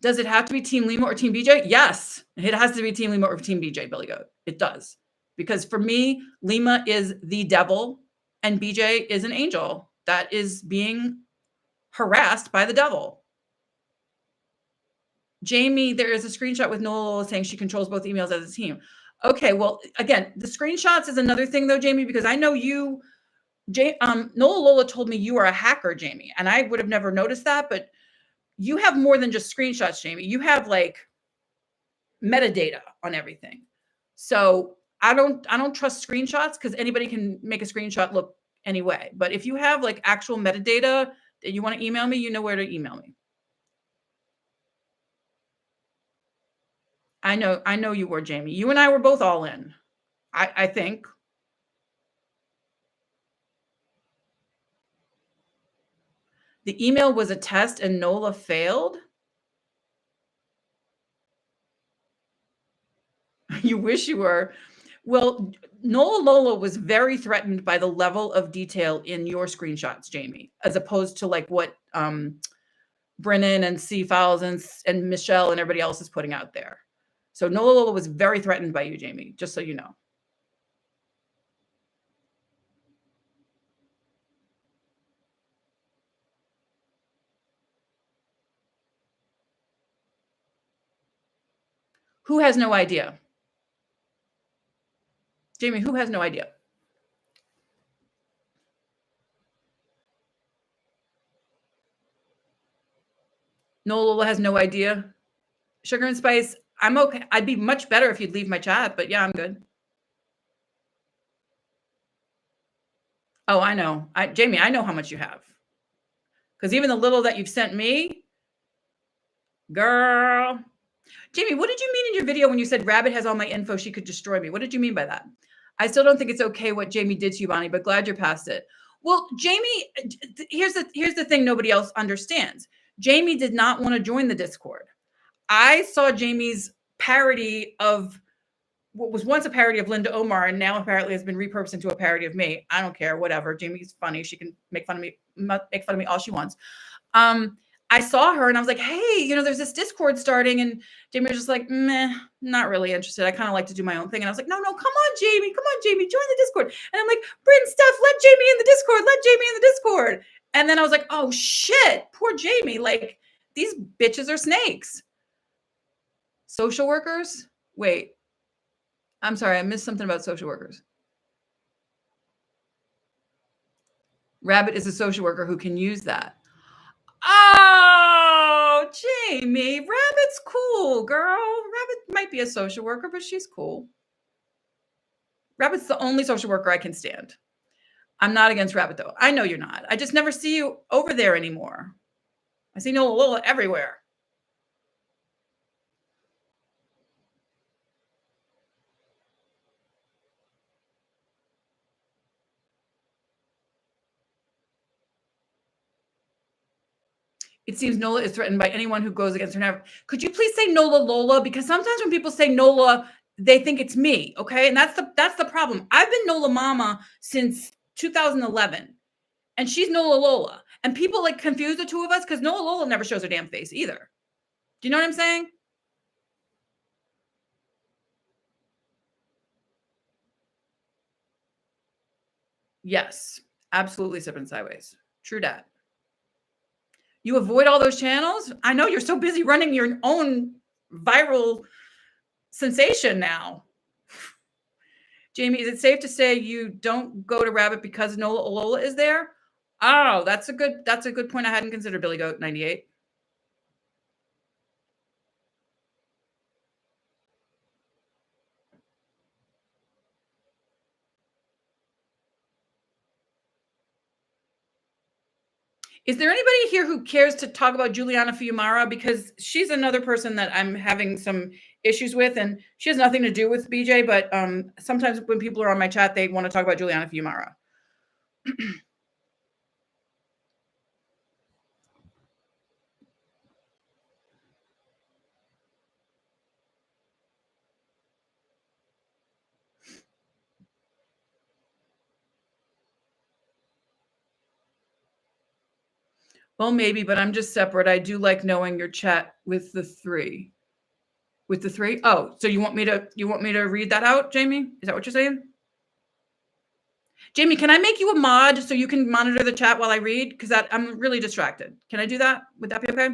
Does it have to be Team Lima or Team BJ? Yes, it has to be Team Lima or Team BJ, Billy Goat. It does. Because for me, Lima is the devil and BJ is an angel that is being harassed by the devil. Jamie, there is a screenshot with Nola saying she controls both emails as a team. Okay, well, again, the screenshots is another thing though, Jamie, because I know you, Nola Lola told me you are a hacker, Jamie, and I would have never noticed that, but you have more than just screenshots, Jamie. You have like metadata on everything. So I don't trust screenshots because anybody can make a screenshot look anyway. But if you have like actual metadata that you want to email me, you know where to email me. I know you were, Jamie. You and I were both all in, I think. The email was a test and Nola failed. You wish you were. Well, Nola Lola was very threatened by the level of detail in your screenshots, Jamie, as opposed to like what Brennan and C-Files and Michelle and everybody else is putting out there. So Nola Lola was very threatened by you, Jamie, just so you know. Who has no idea? Jamie, who has no idea? Nola Lola has no idea. Sugar and Spice, I'm okay. I'd be much better if you'd leave my chat, but yeah, I'm good. Oh, I know. Jamie, I know how much you have. Because even the little that you've sent me, girl. Jamie, what did you mean in your video when you said Rabbit has all my info, she could destroy me? What did you mean by that? I still don't think it's okay what Jamie did to you, Bonnie, but glad you're past it. Well, Jamie, here's the thing nobody else understands. Jamie did not want to join the Discord. I saw Jamie's parody of what was once a parody of Linda Omar and now apparently has been repurposed into a parody of me. I don't care, whatever. Jamie's funny. She can make fun of me all she wants. I saw her and I was like, hey, there's this Discord starting. And Jamie was just like, meh, not really interested. I kind of like to do my own thing. And I was like, no, come on, Jamie, join the Discord. And I'm like, Bryn, Steph, let Jamie in the Discord. And then I was like, oh shit, poor Jamie. Like, these bitches are snakes. Social workers? Wait, I'm sorry. I missed something about social workers. Rabbit is a social worker who can use that. Oh, Jamie, Rabbit's cool, girl. might be a social worker, but she's cool. Rabbit's the only social worker I can stand. I'm not against Rabbit, though. I know you're not. I just never see you over there anymore. I see Nola Lola everywhere. It seems Nola is threatened by anyone who goes against her narrative. Could you please say Nola Lola? Because sometimes when people say Nola, they think it's me. Okay, and that's the problem. I've been Nola Mama since 2011, and she's Nola Lola, and people like confuse the two of us because Nola Lola never shows her damn face either. Do you know what I'm saying? Yes, absolutely sipping sideways. True dat. You avoid all those channels? I know you're so busy running your own viral sensation now. Jamie, is it safe to say you don't go to Rabbit because Nola Lola is there? Oh, that's a good point. I hadn't considered Billy Goat 98. Is there anybody here who cares to talk about Juliana Fiumara? Because she's another person that I'm having some issues with, and she has nothing to do with BJ, but sometimes when people are on my chat, they want to talk about Juliana Fiumara. Well, maybe, but I'm just separate. I do like knowing your chat with the three. With the three? Oh, so you want me to read that out, Jamie? Is that what you're saying? Jamie, can I make you a mod so you can monitor the chat while I read? Because I'm really distracted. Can I do that? Would that be okay?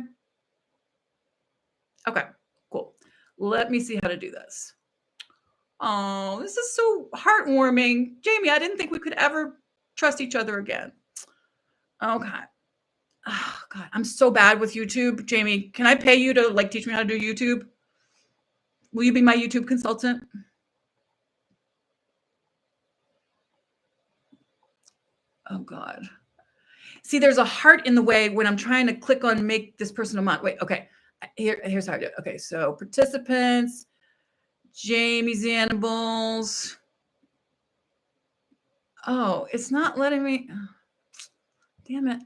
Okay, cool. Let me see how to do this. Oh, this is so heartwarming. Jamie, I didn't think we could ever trust each other again. Okay. Oh, God, I'm so bad with YouTube. Jamie, can I pay you to like teach me how to do YouTube? Will you be my YouTube consultant? Oh, God. See, there's a heart in the way when I'm trying to click on make this person a mod. Wait, okay. Here's how I do it. Okay, so participants, Jamie Zanables. Oh, it's not letting me. Damn it.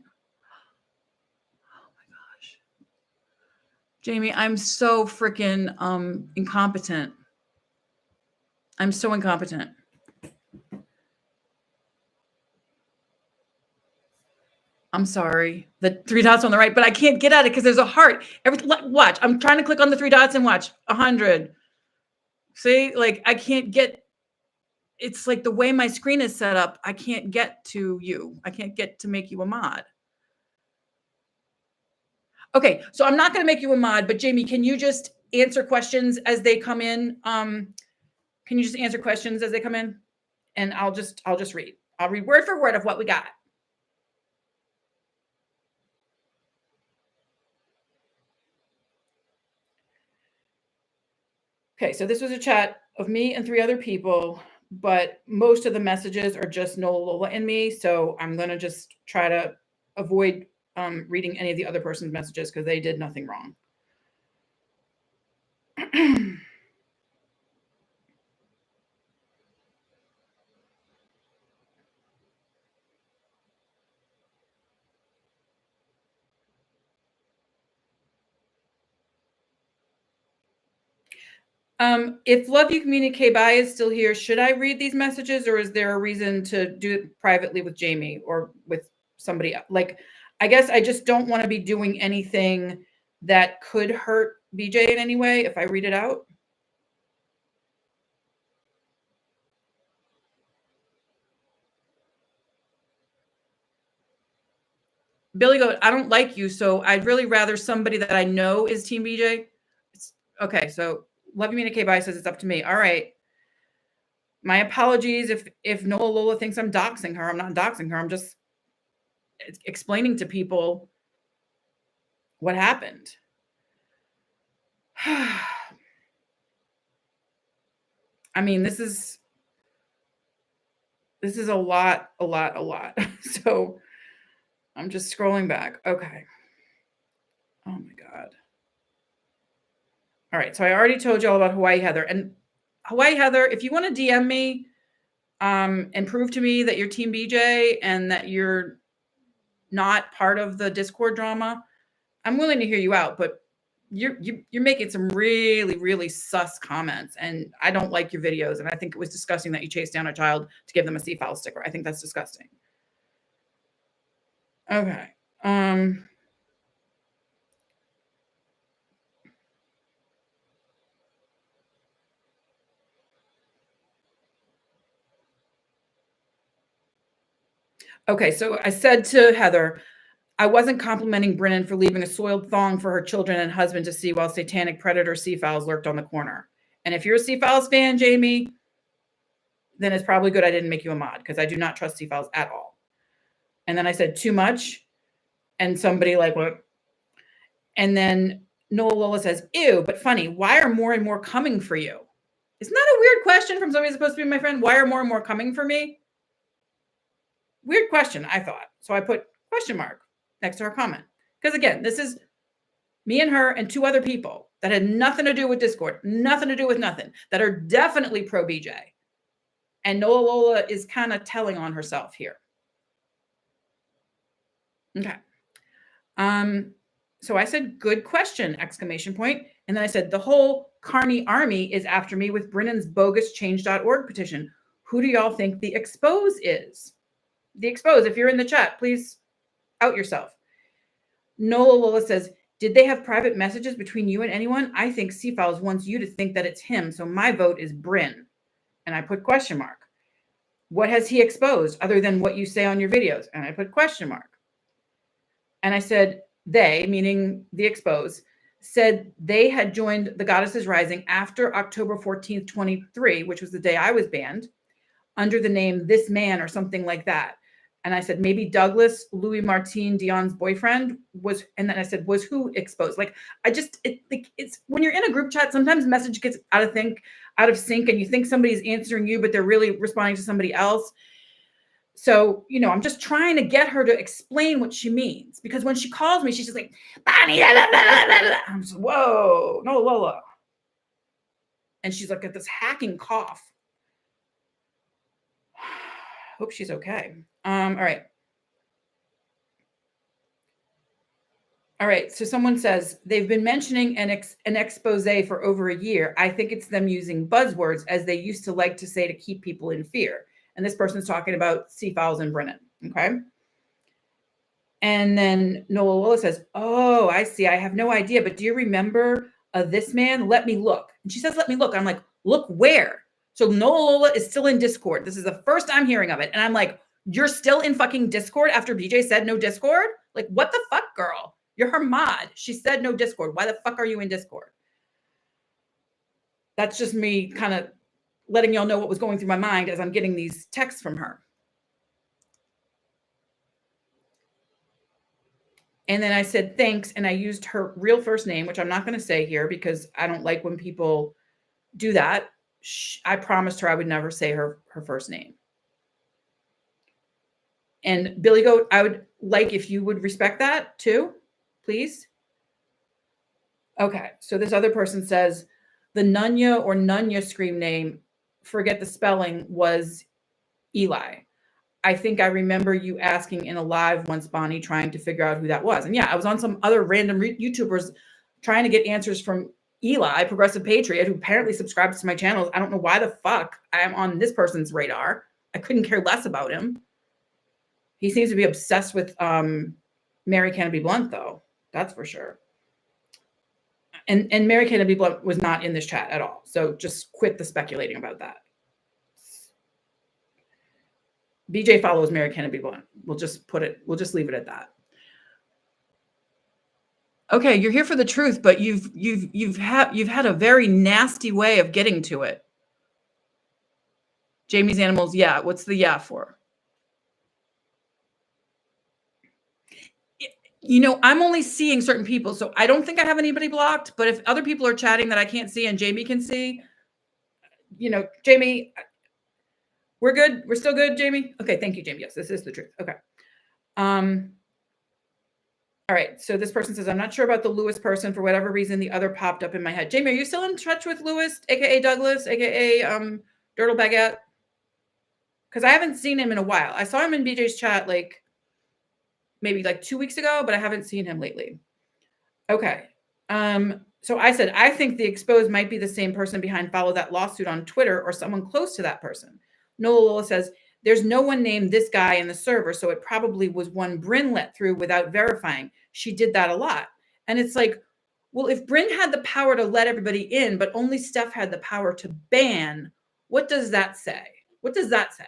Oh my gosh. Jamie, I'm so freaking incompetent. I'm so incompetent. I'm sorry. The three dots on the right, but I can't get at it because there's a heart. Watch. I'm trying to click on the three dots and watch. 100. See, like I can't get. It's like the way my screen is set up. I can't get to you. I can't get to make you a mod. Okay, so I'm not going to make you a mod, but Jamie, can you just answer questions as they come in? Can you just answer questions as they come in? And I'll just read. I'll read word for word of what we got. Okay, so this was a chat of me and three other people, but most of the messages are just Nola Lola and me. So I'm going to just try to avoid reading any of the other person's messages because they did nothing wrong. If Love You Communicate By is still here, should I read these messages or is there a reason to do it privately with Jamie or with somebody else? Like, I guess I just don't want to be doing anything that could hurt BJ in any way if I read it out. Billy Goat, I don't like you, so I'd really rather somebody that I know is Team BJ. Okay, so Love You Communicate By says it's up to me. All right. My apologies if Nola Lola thinks I'm doxing her. I'm not doxing her. I'm just explaining to people what happened. I mean, this is a lot. So I'm just scrolling back. Okay. Oh my God. All right. So I already told you all about Hawaii Heather. And Hawaii Heather, if you want to DM me and prove to me that you're Team BJ and that you're not part of the Discord drama, I'm willing to hear you out. But you're making some really sus comments, and I don't like your videos. And I think it was disgusting that you chased down a child to give them a C-file sticker. I think that's disgusting. Okay. Okay, so I said to Heather, I wasn't complimenting Brennan for leaving a soiled thong for her children and husband to see while satanic predator C-files lurked on the corner. And if you're a C-files fan, Jamie, then it's probably good I didn't make you a mod, because I do not trust C-files at all. And then I said too much, and somebody like, what? And then Noah Lola says, ew, but funny, why are more and more coming for you? Isn't that a weird question from somebody supposed to be my friend? Why are more and more coming for me? Weird question, I thought. So I put question mark next to her comment. Because again, this is me and her and two other people that had nothing to do with Discord, nothing to do with nothing, that are definitely pro BJ. And Noah Lola is kind of telling on herself here. Okay. So I said, good question, exclamation point. And then I said, the whole Carney army is after me with Brennan's bogus change.org petition. Who do y'all think the expose is? The expose, if you're in the chat, please out yourself. Nola Lola says, did they have private messages between you and anyone? I think C-Files wants you to think that it's him. So my vote is Bryn. And I put question mark. What has he exposed other than what you say on your videos? And I put question mark. And I said, they, meaning the expose, said they had joined the Goddesses Rising after October 14th, 23, which was the day I was banned, under the name This Man or something like that. And I said, maybe Douglas, Louis Martin, Dion's boyfriend was, and then I said, was who exposed? Like, it's when you're in a group chat, sometimes message gets out of sync, and you think somebody's answering you, but they're really responding to somebody else. So, I'm just trying to get her to explain what she means, because when she calls me, she's just like, Bonnie, blah, blah, blah, blah, blah. I'm just, whoa, no, Lola. And she's like, got this hacking cough. Hope she's okay. All right. All right. So someone says they've been mentioning an expose for over a year. I think it's them using buzzwords as they used to like to say to keep people in fear. And this person's talking about C-Files and Brennan. Okay. And then Nola Lola says, oh, I see. I have no idea. But do you remember This Man? Let me look. And she says, let me look. I'm like, look where? So Nola Lola is still in Discord. This is the first I'm hearing of it. And I'm like, you're still in fucking Discord after BJ said no Discord? Like, what the fuck, girl? You're her mod. She said no Discord. Why the fuck are you in Discord? That's just me kind of letting y'all know what was going through my mind as I'm getting these texts from her. And then I said, thanks. And I used her real first name, which I'm not going to say here because I don't like when people do that. I promised her I would never say her first name. And Billy Goat, I would like if you would respect that too, please. Okay. So this other person says the Nunya or Nunya scream name, forget the spelling, was Eli. I think I remember you asking in a live once, Bonnie, trying to figure out who that was. And yeah, I was on some other random YouTubers trying to get answers from Eli, Progressive Patriot, who apparently subscribes to my channels. I don't know why the fuck I'm on this person's radar. I couldn't care less about him. He seems to be obsessed with Mary Canopy Blunt, though. That's for sure. And Mary Canopy Blunt was not in this chat at all. So just quit the speculating about that. BJ follows Mary Canopy Blunt. We'll just leave it at that. Okay, you're here for the truth, but you've had a very nasty way of getting to it. Jamie's Animals, yeah. What's the yeah for? I'm only seeing certain people, so I don't think I have anybody blocked, but if other people are chatting that I can't see and Jamie can see, Jamie, we're good. We're still good, Jamie. Okay. Thank you, Jamie. Yes, this is the truth. Okay. All right. So this person says, I'm not sure about the Lewis person. For whatever reason, the other popped up in my head. Jamie, are you still in touch with Lewis, aka Douglas, aka Dirtle Baguette? Because I haven't seen him in a while. I saw him in BJ's chat maybe 2 weeks ago, but I haven't seen him lately. Okay. So I said, I think the exposed might be the same person behind Follow That lawsuit on Twitter or someone close to that person. Nola Lola says, there's no one named this guy in the server, so it probably was one Brynn let through without verifying. She did that a lot. And it's like, well, if Brynn had the power to let everybody in, but only Steph had the power to ban, what does that say? What does that say?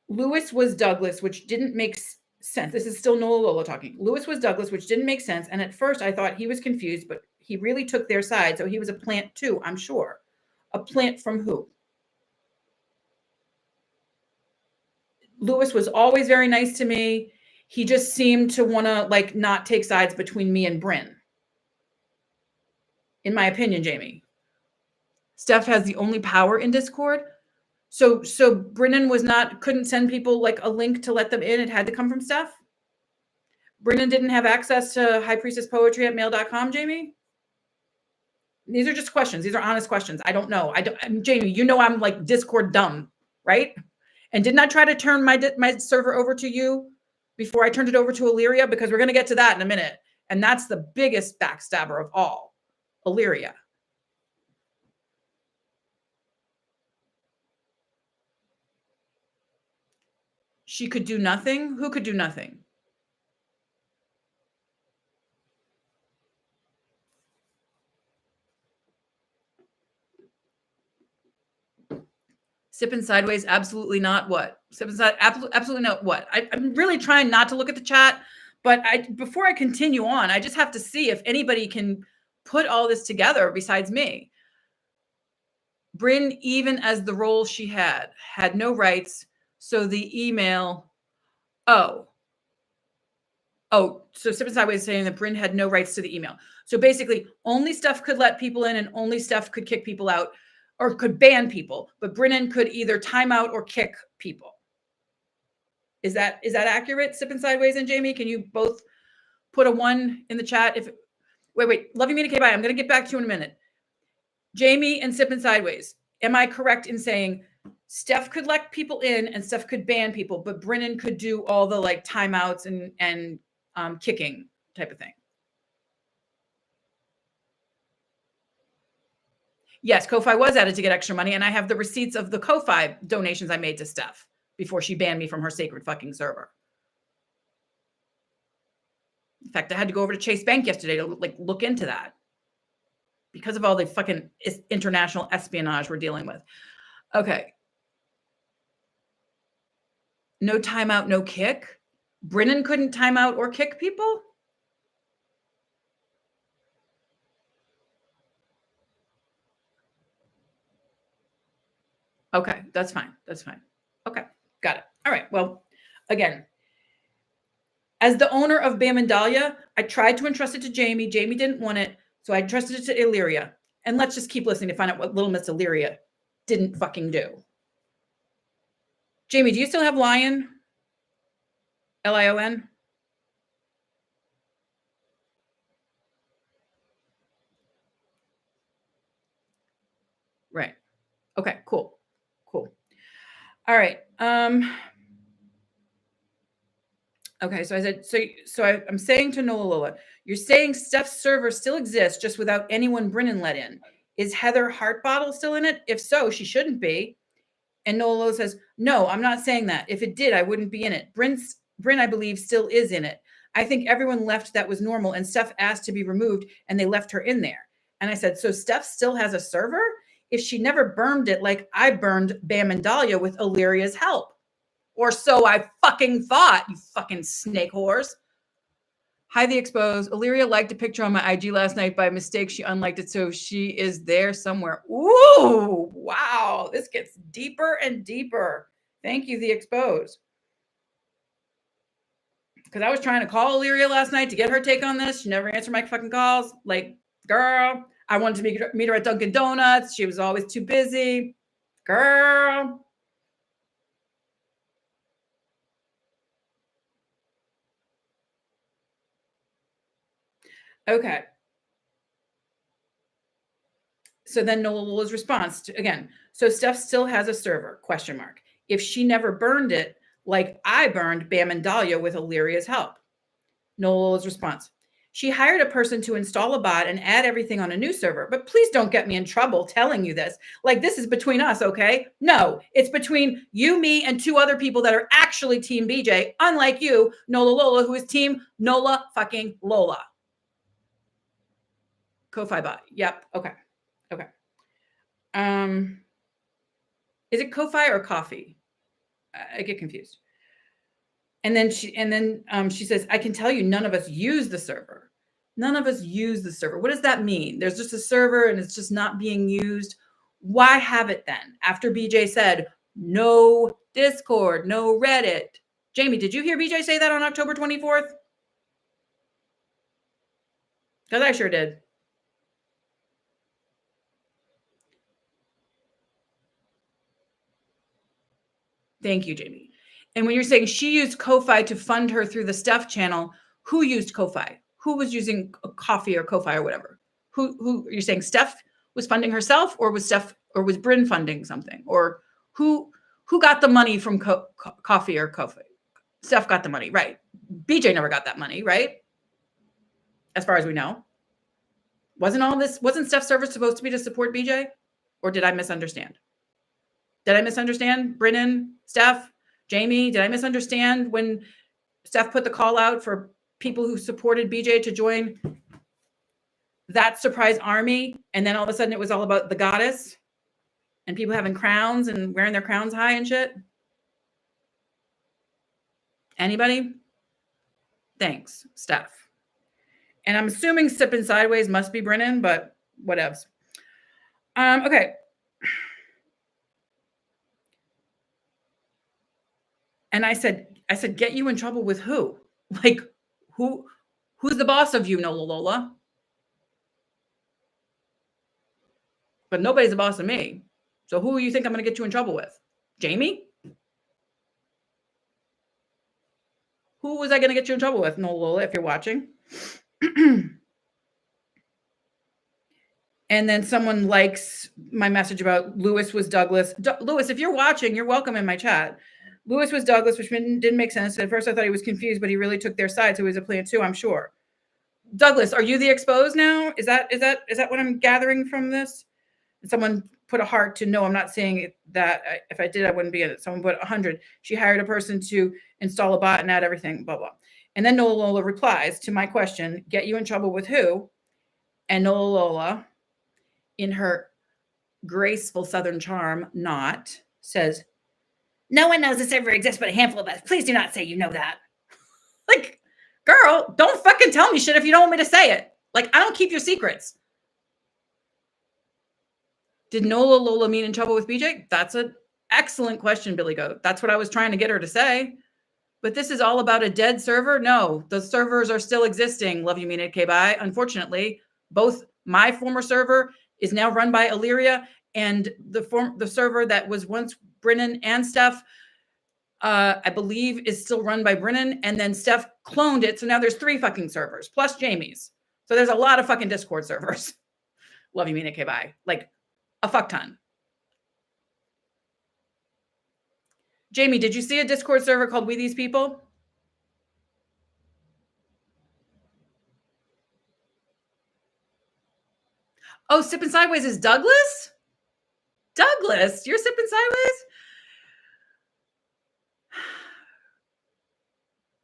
Lewis was Douglas, which didn't make sense. This is still Nola Lola talking. Lewis was Douglas, which didn't make sense. And at first I thought he was confused, but he really took their side. So he was a plant too, I'm sure. A plant from who? Lewis was always very nice to me. He just seemed to want to not take sides between me and Brynn. In my opinion, Jamie. Steph has the only power in Discord. So Brennan couldn't send people a link to let them in. It had to come from Steph. Brennan didn't have access to highpriestesspoetry@mail.com, Jamie. These are just questions. These are honest questions. I don't know. Jamie, I'm Discord dumb, right? And didn't I try to turn my server over to you before I turned it over to Illyria? Because we're going to get to that in a minute. And that's the biggest backstabber of all, Illyria. She could do nothing? Who could do nothing? Sipping sideways, absolutely not. What? Sipping side, absolutely not. What? I'm really trying not to look at the chat, but before I continue on, I just have to see if anybody can put all this together besides me. Brynn, even as the role she had no rights. So the email, so Sipping Sideways is saying that Brynn had no rights to the email. So basically, only Steph could let people in and only Steph could kick people out or could ban people. But Brennan could either time out or kick people. Is that accurate, Sipping Sideways and Jamie? Can you both put a 1 in the chat? Wait. Love you, Mina K. Bye. I'm going to get back to you in a minute. Jamie and Sipping Sideways, am I correct in saying Steph could let people in and Steph could ban people, but Brennan could do all the timeouts and kicking type of thing? Yes, Ko-Fi was added to get extra money, and I have the receipts of the Ko-Fi donations I made to Steph before she banned me from her sacred fucking server. In fact, I had to go over to Chase Bank yesterday to look into that because of all the fucking international espionage we're dealing with. Okay. No timeout, no kick. Brennan couldn't time out or kick people? Okay, that's fine. That's fine. Okay, got it. All right. Well, again, as the owner of Bam and Dahlia, I tried to entrust it to Jamie. Jamie didn't want it, so I entrusted it to Illyria. And let's just keep listening to find out what Little Miss Illyria didn't fucking do. Jamie, do you still have Lion? Lion? Right. Okay, cool. All right. Okay, so I said, I'm saying to Nola Lola, you're saying Steph's server still exists just without anyone Brennan let in. Is Heather Heartbottle still in it? If so, she shouldn't be. And Nola Lola says, no, I'm not saying that. If it did, I wouldn't be in it. Brynn, I believe, still is in it. I think everyone left that was normal, and Steph asked to be removed, and they left her in there. And I said, so Steph still has a server? If she never burned it like I burned Bam and Dahlia with Illyria's help. Or so I fucking thought, you fucking snake whores. Hi, The Exposed. Illyria liked a picture on my IG last night. By mistake, she unliked it, so she is there somewhere. Ooh, wow. This gets deeper and deeper. Thank you, The Exposed. because I was trying to call Illyria last night to get her take on this. She never answered my fucking calls. Like, girl, I wanted to meet her at Dunkin' Donuts. She was always too busy. Girl. Okay. So then Nola's response to, again, so Steph still has a server, question mark. If she never burned it, like I burned Bam and Dahlia with Illyria's help. Nola's response. She hired a person to install a bot and add everything on a new server. But please don't get me in trouble telling you this. Like, this is between us, okay? No, it's between you, me, and 2 other people that are actually Team BJ, unlike you, Nola Lola, who is Team Nola fucking Lola. Ko-Fi bot. Yep. Okay. Okay. Is it Ko-Fi or coffee? I get confused. And then she says, I can tell you none of us use the server. None of us use the server. What does that mean? There's just a server and it's just not being used. Why have it then? After BJ said, no Discord, no Reddit. Jamie, did you hear BJ say that on October 24th? Because I sure did. Thank you, Jamie. And when you're saying she used Ko-Fi to fund her through the Steph channel, who used Ko-Fi? Who was using Coffee or Ko-Fi or whatever? Who you're saying Steph was funding herself, or was Bryn funding something? Or who got the money from Coffee or Ko-Fi? Steph got the money, right? BJ never got that money, right? As far as we know. Wasn't Steph's service supposed to be to support BJ? Or did I misunderstand? Did I misunderstand? Brennan, Steph, Jamie, did I misunderstand when Steph put the call out for people who supported BJ to join that surprise army? And then all of a sudden it was all about the goddess and people having crowns and wearing their crowns high and shit? Anybody? Thanks, Steph. And I'm assuming Sipping Sideways must be Brennan, but whatevs. Okay. And I said, get you in trouble with who? Like, who's the boss of you, Nola Lola? But nobody's the boss of me. So who do you think I'm going to get you in trouble with? Jamie? Who was I going to get you in trouble with, Nola Lola, if you're watching? And then someone likes my message about Lewis was Douglas. Lewis, if you're watching, you're welcome in my chat. Lewis was Douglas, which didn't make sense. At first, I thought he was confused, but he really took their side, so he was a plan too, I'm sure. Douglas, are you the exposed now? Is that what I'm gathering from this? And someone put a heart to no, I'm not saying that. If I did, I wouldn't be in it. Someone put 100. She hired a person to install a bot and add everything, blah, blah. And then Nola Lola replies to my question, get you in trouble with who? And Nola Lola, in her graceful Southern charm, says, no one knows this server exists but a handful of us. Please do not say you know that. Like, girl, don't fucking tell me shit if you don't want me to say it. Like, I don't keep your secrets. Did Nola Lola mean in trouble with BJ? That's an excellent question, Billy Goat. That's what I was trying to get her to say. But this is all about a dead server? No, the servers are still existing. Love you, Mina K-Bye. Unfortunately, both my former server is now run by Illyria, and the server that was once Brennan and Steph, I believe, is still run by Brennan, and then Steph cloned it, so now there's 3 fucking servers plus Jamie's. So there's a lot of fucking Discord servers. Love you, Mina K-Bye. Like a fuck ton. Jamie, did you see a Discord server called We These People? Oh, Sipping Sideways is Douglas? Douglas, you're Sipping Sideways?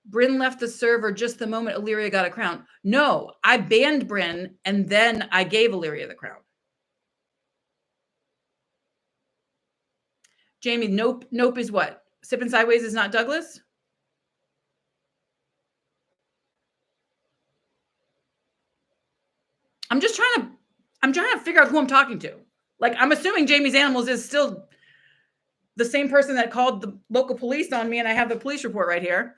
Bryn left the server just the moment Illyria got a crown. No, I banned Bryn and then I gave Illyria the crown. Jamie, nope is what? Sipping Sideways is not Douglas? I'm trying to figure out who I'm talking to. Like, I'm assuming Jamie's Animals is still the same person that called the local police on me, and I have the police report right here.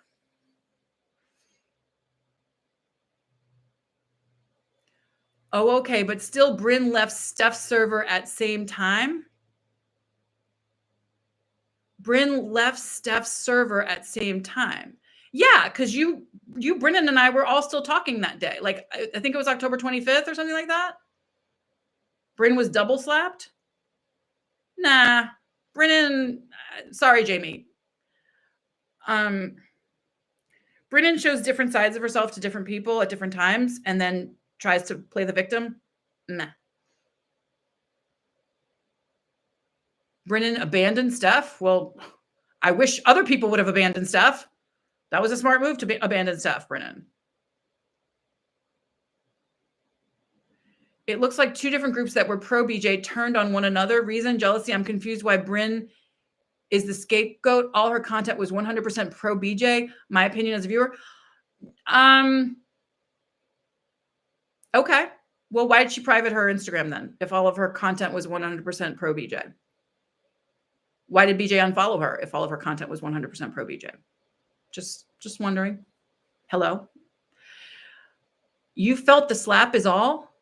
Oh, okay. But still Brynn left Steph's server at same time. Brynn left Steph's server at same time. Yeah, because you, Brennan, and I were all still talking that day. Like, I think it was October 25th or something like that. Brynn was double slapped. Nah, Brennan. Sorry, Jamie. Brennan shows different sides of herself to different people at different times, and then tries to play the victim. Nah. Brennan abandoned Steph. Well, I wish other people would have abandoned Steph. That was a smart move to abandon Steph, Brennan. It looks like two different groups that were pro BJ turned on one another. Reason, jealousy. I'm confused why Brynn is the scapegoat. All her content was 100% pro BJ. My opinion as a viewer. Okay. Well, why did she private her Instagram then? If all of her content was 100% pro BJ? Why did BJ unfollow her if all of her content was 100% pro BJ? Just wondering. Hello? You felt the slap is all?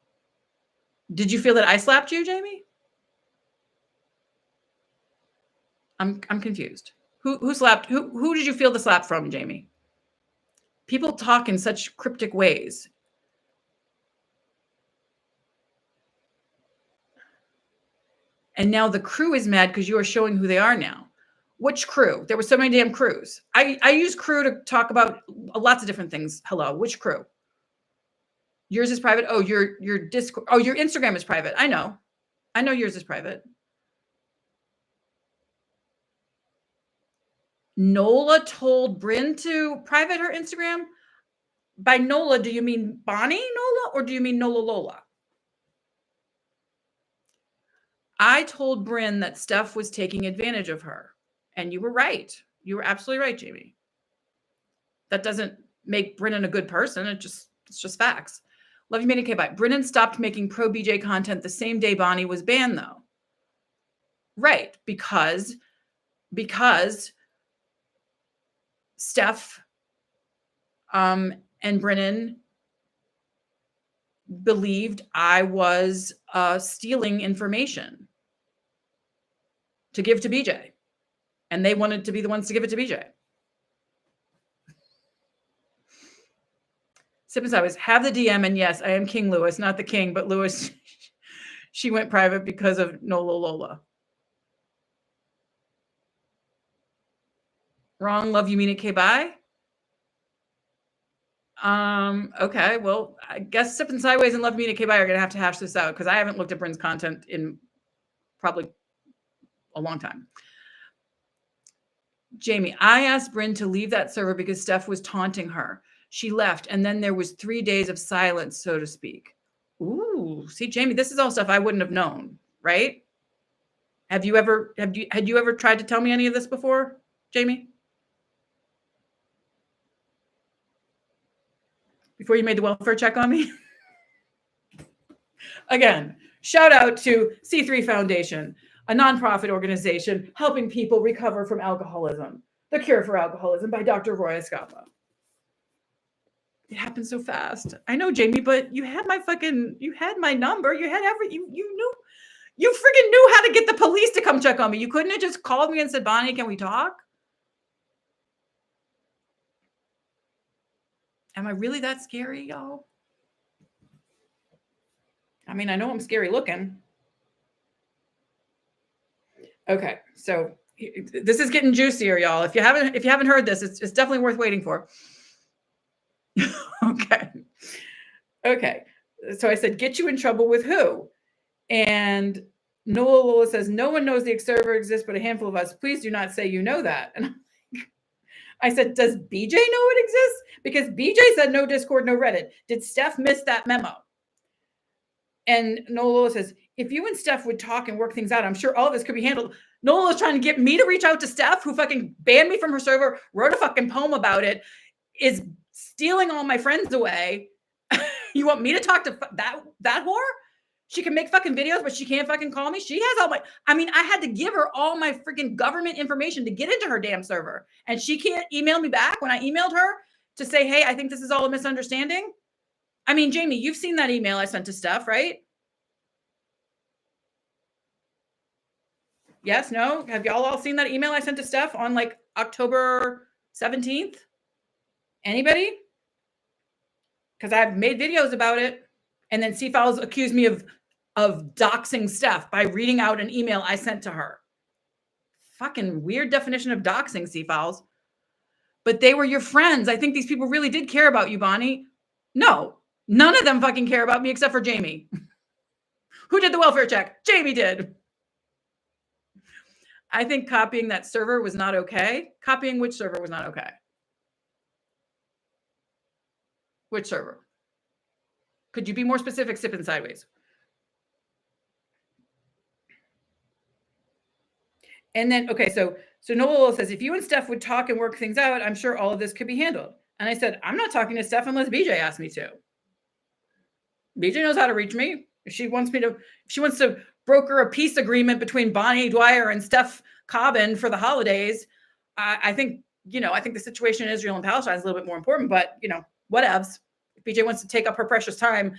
Did you feel that I slapped you, Jamie? I'm confused. Who slapped? Who did you feel the slap from, Jamie? People talk in such cryptic ways. And now the crew is mad because you are showing who they are now. Which crew? There were so many damn crews. I use crew to talk about lots of different things. Hello, which crew? Yours is private. Oh, your Discord. Oh, your Instagram is private. I know yours is private. Nola told Brynn to private her Instagram. By Nola, do you mean Bonnie Nola or do you mean Nola Lola? I told Brynn that Steph was taking advantage of her. And you were right. You were absolutely right, Jamie. That doesn't make Brennan a good person. It's just facts. Love you, Manny K. Bye. Brennan stopped making pro BJ content the same day Bonnie was banned, though. Right, because Steph and Brennan believed I was stealing information to give to BJ. And they wanted to be the ones to give it to BJ. Sip and Sideways, have the DM, and yes, I am King Lewis, not the king, but Lewis, she went private because of Nola Lola. Wrong, love you, mean it, K, bye. Okay, well, I guess Sip and Sideways and Love Me to K, bye are going to have to hash this out because I haven't looked at Brynn's content in probably a long time. Jamie, I asked Brynn to leave that server because Steph was taunting her. She left, and then there was 3 days of silence, so to speak. Ooh, see, Jamie, this is all stuff I wouldn't have known, right? Had you ever tried to tell me any of this before, Jamie? Before you made the welfare check on me? Again, shout out to C3 Foundation, a nonprofit organization helping people recover from alcoholism. The Cure for Alcoholism by Dr. Roy Escapa. It happened so fast. I know, Jamie, but you had my number. You had you knew, you freaking knew how to get the police to come check on me. You couldn't have just called me and said, Bonnie, can we talk? Am I really that scary, y'all? I mean, I know I'm scary looking. Okay, so this is getting juicier, y'all. If you haven't heard this, it's definitely worth waiting for. Okay. So I said, get you in trouble with who? And Nola Lola says, no one knows the server exists, but a handful of us. Please do not say you know that. And I said, does BJ know it exists? Because BJ said no Discord, no Reddit. Did Steph miss that memo? And Nola says, if you and Steph would talk and work things out, I'm sure all of this could be handled. Nola's trying to get me to reach out to Steph, who fucking banned me from her server, wrote a fucking poem about it, is stealing all my friends away. You want me to talk to that whore? She can make fucking videos, but she can't fucking call me. She has all my, I had to give her all my freaking government information to get into her damn server. And she can't email me back when I emailed her to say, hey, I think this is all a misunderstanding. I mean, Jamie, you've seen that email I sent to Steph, right? Yes, no? Have y'all all seen that email I sent to Steph on like October 17th? Anybody? Because I've made videos about it. And then C-Files accused me of doxing Steph by reading out an email I sent to her. Fucking weird definition of doxing, C-Files. But they were your friends. I think these people really did care about you, Bonnie. No, none of them fucking care about me except for Jamie. Who did the welfare check? Jamie did. I think copying that server was not okay. Copying which server was not okay? Which server? Could you be more specific, Sipping Sideways? And then, okay, so Nola says, if you and Steph would talk and work things out, I'm sure all of this could be handled. And I said, I'm not talking to Steph unless BJ asks me to. BJ knows how to reach me. If she wants to broker a peace agreement between Bonnie Dwyer and Steph Cobbin for the holidays, I think the situation in Israel and Palestine is a little bit more important, but whatevs. If BJ wants to take up her precious time,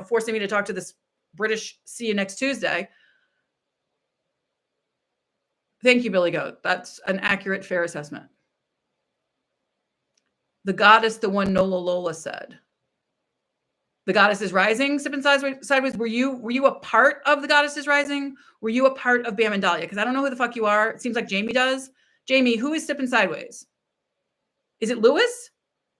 forcing me to talk to this British see you next Tuesday. Thank you, Billy Goat. That's an accurate, fair assessment. The goddess, the one Nola Lola said. The Goddess is Rising, Sipping Sideways. Were you a part of the Goddess is Rising? Were you a part of Bam and Dahlia? Because I don't know who the fuck you are. It seems like Jamie does. Jamie, who is Sipping Sideways? Is it Lewis?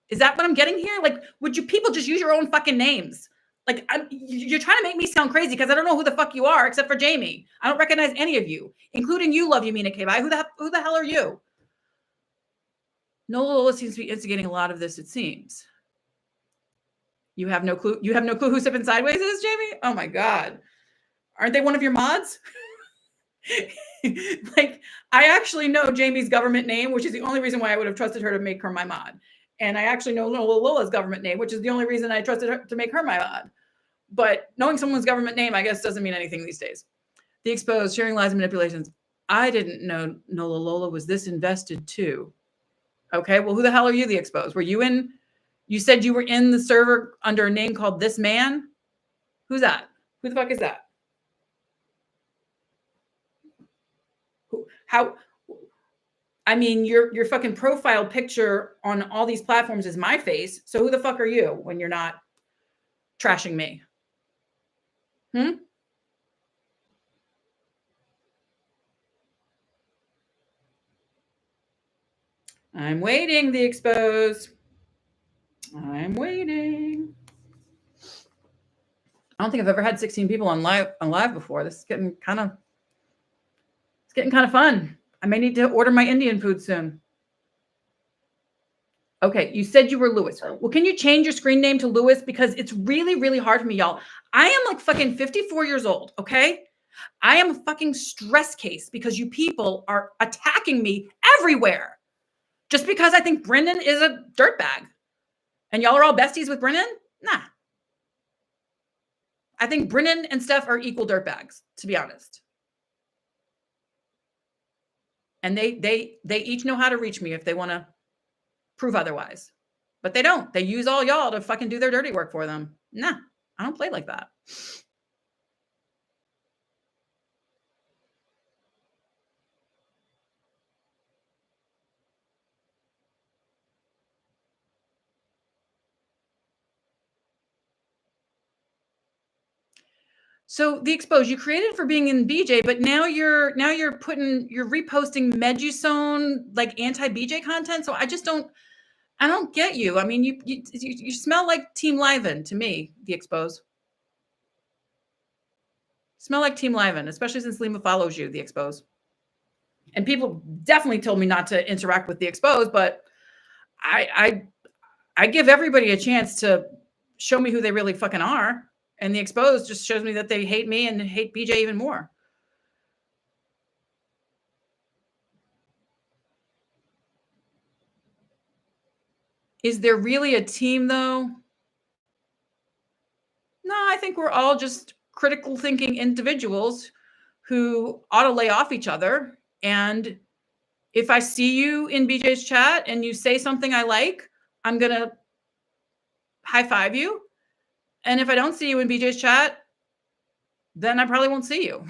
Is that what I'm getting here? Like, would you people just use your own fucking names? Like, you're trying to make me sound crazy because I don't know who the fuck you are except for Jamie. I don't recognize any of you, including you, Love Yamina K-Bai. Who the hell are you? Nola Lola seems to be instigating a lot of this, it seems. You have no clue. You have no clue who Sipping Sideways is, Jamie? Oh my God. Aren't they one of your mods? Like, I actually know Jamie's government name, which is the only reason why I would have trusted her to make her my mod. And I actually know Lola's government name, which is the only reason I trusted her to make her my mod. But knowing someone's government name, I guess, doesn't mean anything these days. The Exposed, sharing lies and manipulations. I didn't know Nola Lola was this invested too. Okay, well, who the hell are you, The Exposed? Were you in? You said you were in the server under a name called This Man? Who's that? Who the fuck is that? How? I mean, your fucking profile picture on all these platforms is my face. So who the fuck are you when you're not trashing me? I'm waiting, The Exposed. I'm waiting. I don't think I've ever had 16 people on live before. This is getting kind of fun. I may need to order my Indian food soon. Okay, you said you were Lewis. Well, can you change your screen name to Lewis? Because it's really, really hard for me, y'all. I am like fucking 54 years old, okay? I am a fucking stress case because you people are attacking me everywhere. Just because I think Brendan is a dirtbag. And y'all are all besties with Brendan? Nah. I think Brennan and Steph are equal dirtbags, to be honest. And they each know how to reach me if they want to prove otherwise. But they don't. They use all y'all to fucking do their dirty work for them. Nah, I don't play like that. So The Exposed, you created for being in BJ, but now you're reposting Medusone like anti-BJ content. So I don't get you. I mean, you smell like Team Liven to me, The Exposed. Smell like Team Liven, especially since Lima follows you, The Exposed. And people definitely told me not to interact with The Exposed, but I give everybody a chance to show me who they really fucking are. And The Exposed just shows me that they hate me and hate BJ even more. Is there really a team, though? No, I think we're all just critical thinking individuals who ought to lay off each other. And if I see you in BJ's chat and you say something I like, I'm going to high five you. And if I don't see you in BJ's chat, then I probably won't see you.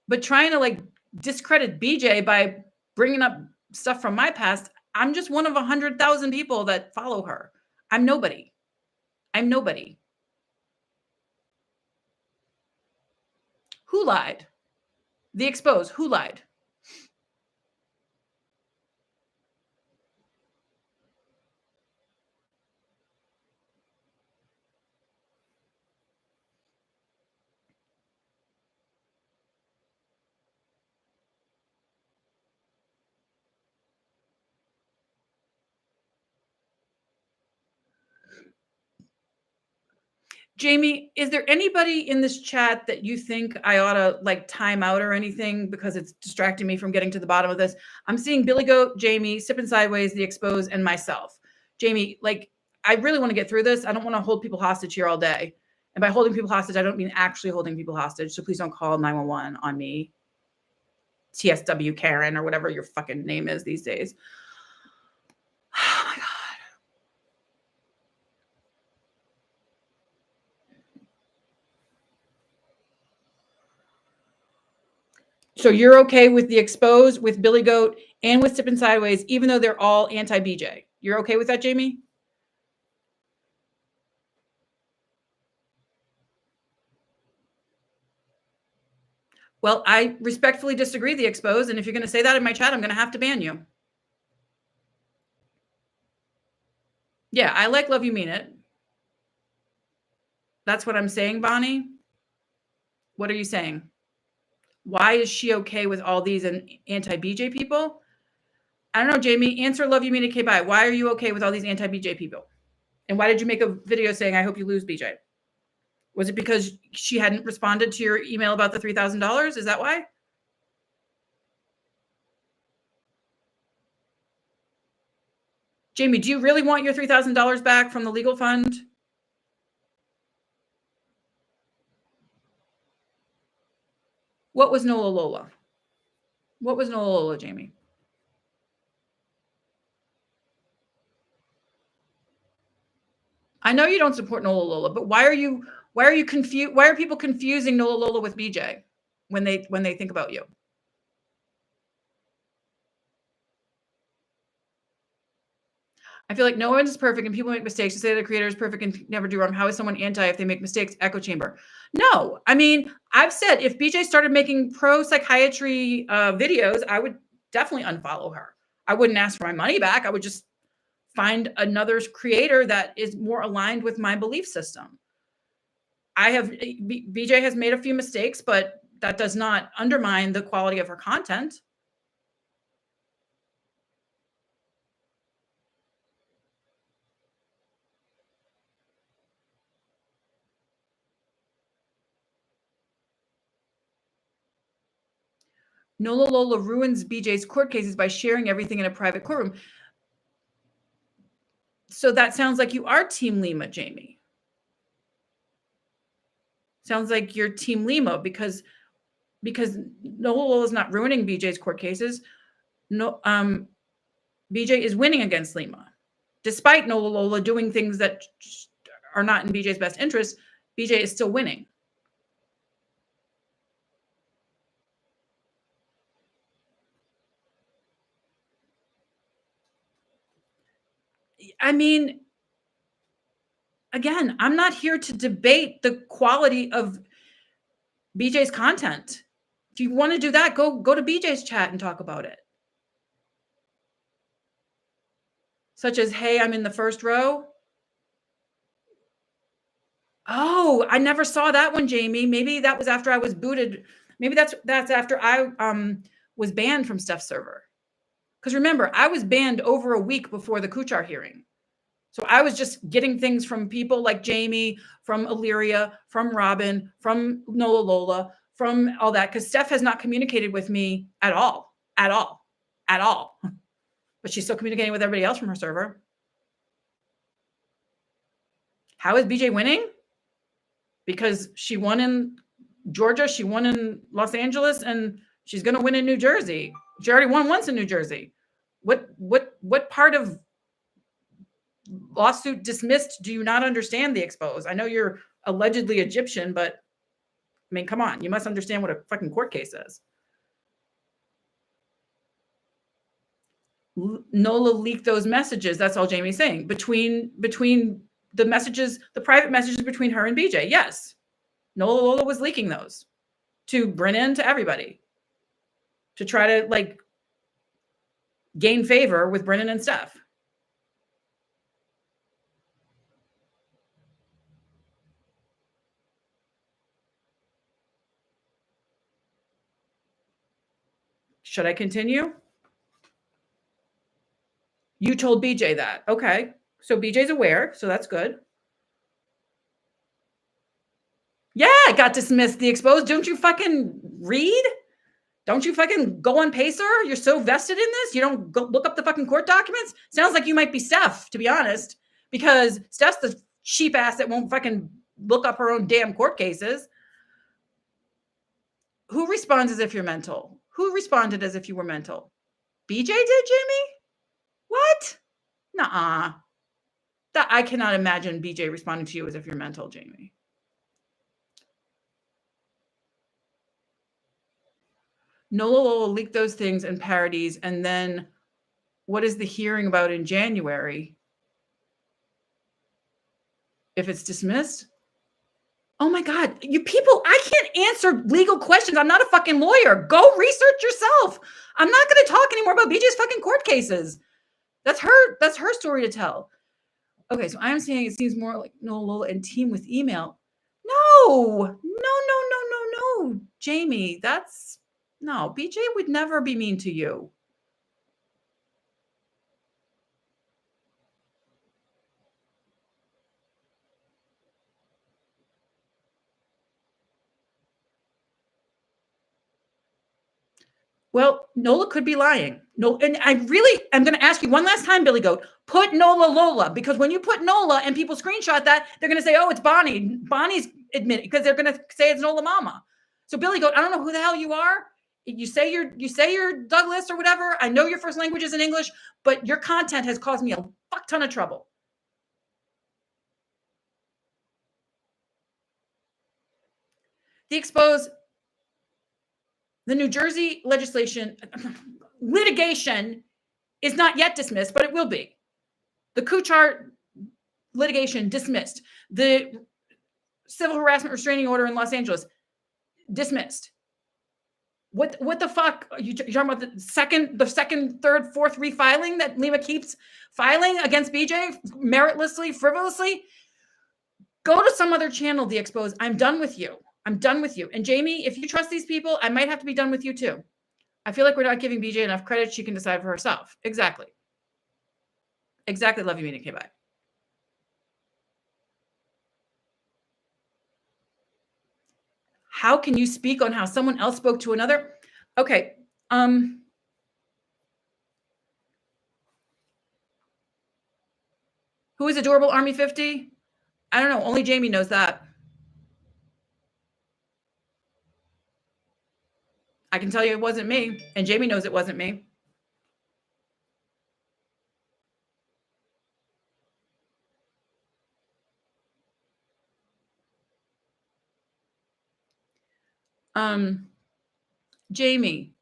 But trying to like discredit BJ by bringing up stuff from my past, I'm just one of 100,000 people that follow her. I'm nobody. I'm nobody. Who lied? The Exposed. Who lied? Jamie, is there anybody in this chat that you think I ought to like time out or anything because it's distracting me from getting to the bottom of this? I'm seeing Billy Goat, Jamie, Sipping Sideways, The Exposed, and myself. Jamie, like, I really want to get through this. I don't want to hold people hostage here all day. And by holding people hostage, I don't mean actually holding people hostage. So please don't call 911 on me. TSW Karen or whatever your fucking name is these days. Oh my God. So you're okay with The Exposed, with Billy Goat, and with Sipping Sideways, even though they're all anti-BJ. You're okay with that, Jamie? Well, I respectfully disagree, The Exposed, and if you're going to say that in my chat, I'm going to have to ban you. Yeah, I like Love You Mean It. That's what I'm saying, Bonnie. What are you saying? Why is she okay with all these anti-BJ people? I don't know, Jamie. Answer Love You Mean It, K-Bye. Why are you okay with all these anti-BJ people? And why did you make a video saying, I hope you lose, BJ? Was it because she hadn't responded to your email about the $3,000? Is that why? Jamie, do you really want your $3,000 back from the legal fund? What was Nola Lola? What was Nola Lola, Jamie? I know you don't support Nola Lola, but why are you confused? Why are people confusing Nola Lola with BJ when they think about you? I feel like no one is perfect and people make mistakes. To say the creator is perfect and never do wrong. How is someone anti if they make mistakes? Echo chamber. No, I mean, I've said if BJ started making pro psychiatry videos, I would definitely unfollow her. I wouldn't ask for my money back. I would just find another creator that is more aligned with my belief system. BJ has made a few mistakes, but that does not undermine the quality of her content. Nola Lola ruins BJ's court cases by sharing everything in a private courtroom. So that sounds like you are Team Lima, Jamie. Sounds like you're Team Lima because Nola Lola is not ruining BJ's court cases. No, BJ is winning against Lima, despite Nola Lola doing things that are not in BJ's best interest. BJ is still winning. I mean, again, I'm not here to debate the quality of BJ's content. If you want to do that, go to BJ's chat and talk about it. Such as, hey, I'm in the first row. Oh, I never saw that one, Jamie. Maybe that was after I was booted. Maybe that's after I was banned from Steph's server. Because remember, I was banned over a week before the Kuchar hearing. So I was just getting things from people like Jamie, from Illyria, from Robin, from Nola Lola, from all that. Because Steph has not communicated with me at all. But she's still communicating with everybody else from her server. How is BJ winning? Because she won in Georgia, she won in Los Angeles, and she's going to win in New Jersey. She already won once in New Jersey. What part of lawsuit dismissed. Do you not understand the expose? I know you're allegedly Egyptian, but I mean, come on, you must understand what a fucking court case is. Nola leaked those messages. That's all Jamie's saying. Between the messages, the private messages between her and BJ. Yes. Nola was leaking those to Brennan, to everybody, to try to like gain favor with Brennan and Steph. Should I continue? You told BJ that. Okay. So BJ's aware. So that's good. Yeah, it got dismissed. The exposed. Don't you fucking read? Don't you fucking go on Pacer? You're so vested in this. You don't go look up the fucking court documents? Sounds like you might be Steph, to be honest, because Steph's the cheap ass that won't fucking look up her own damn court cases. Who responds as if you're mental? Who responded as if you were mental? BJ did, Jamie? What? Nuh-uh. I cannot imagine BJ responding to you as if you're mental, Jamie. Nola will leak those things and parodies, and then what is the hearing about in January? If it's dismissed? Oh my God, you people, I can't answer legal questions. I'm not a fucking lawyer. Go research yourself. I'm not going to talk anymore about BJ's fucking court cases. That's her story to tell. Okay, so I'm saying it seems more like Nola and team with email. No, Jamie, no, BJ would never be mean to you. Well, Nola could be lying. No, and I'm going to ask you one last time, Billy Goat, put Nola Lola, because when you put Nola and people screenshot that, they're going to say, oh, it's Bonnie. Bonnie's admitting, because they're going to say it's Nola Mama. So Billy Goat, I don't know who the hell you are. You say you're Douglas or whatever. I know your first language is in English, but your content has caused me a fuck ton of trouble. The expose, the New Jersey litigation is not yet dismissed, but it will be. The Kuchar litigation dismissed. The civil harassment restraining order in Los Angeles dismissed. What the fuck? You're talking about the second, third, fourth refiling that Lima keeps filing against BJ meritlessly, frivolously? Go to some other channel, The Exposed. I'm done with you. And Jamie, if you trust these people, I might have to be done with you too. I feel like we're not giving BJ enough credit. She can decide for herself. Exactly. Love you, Mina. Okay, bye. How can you speak on how someone else spoke to another? Okay. Who is Adorable Army 50? I don't know. Only Jamie knows that. I can tell you it wasn't me, and Jamie knows it wasn't me. Jamie,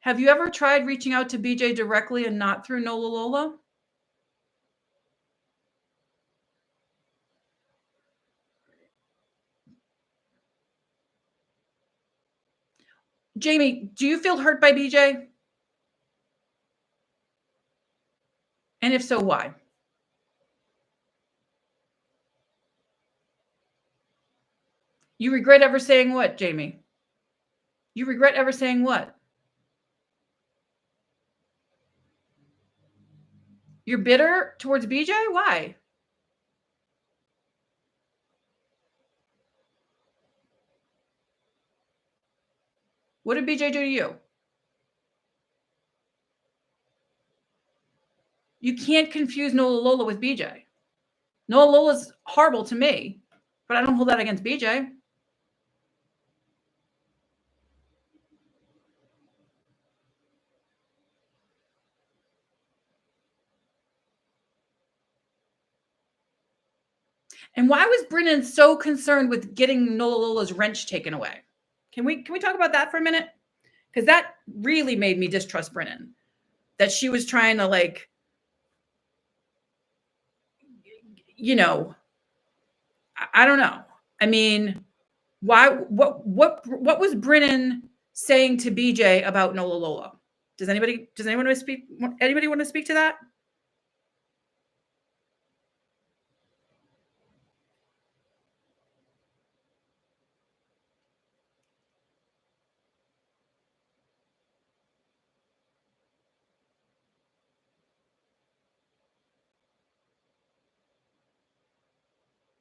have you ever tried reaching out to BJ directly and not through Nola Lola? Jamie, do you feel hurt by BJ? And if so, why? You regret ever saying what, Jamie? You regret ever saying what? You're bitter towards BJ? Why? What did BJ do to you? You can't confuse Nola Lola with BJ. Nola Lola's horrible to me, but I don't hold that against BJ. And why was Brennan so concerned with getting Nola Lola's wrench taken away? Can we talk about that for a minute? Because that really made me distrust Brennan. That she was trying to, like, you know, I don't know. I mean, why? What was Brennan saying to BJ about Nola Lola? Does anyone want to speak? Anybody want to speak to that?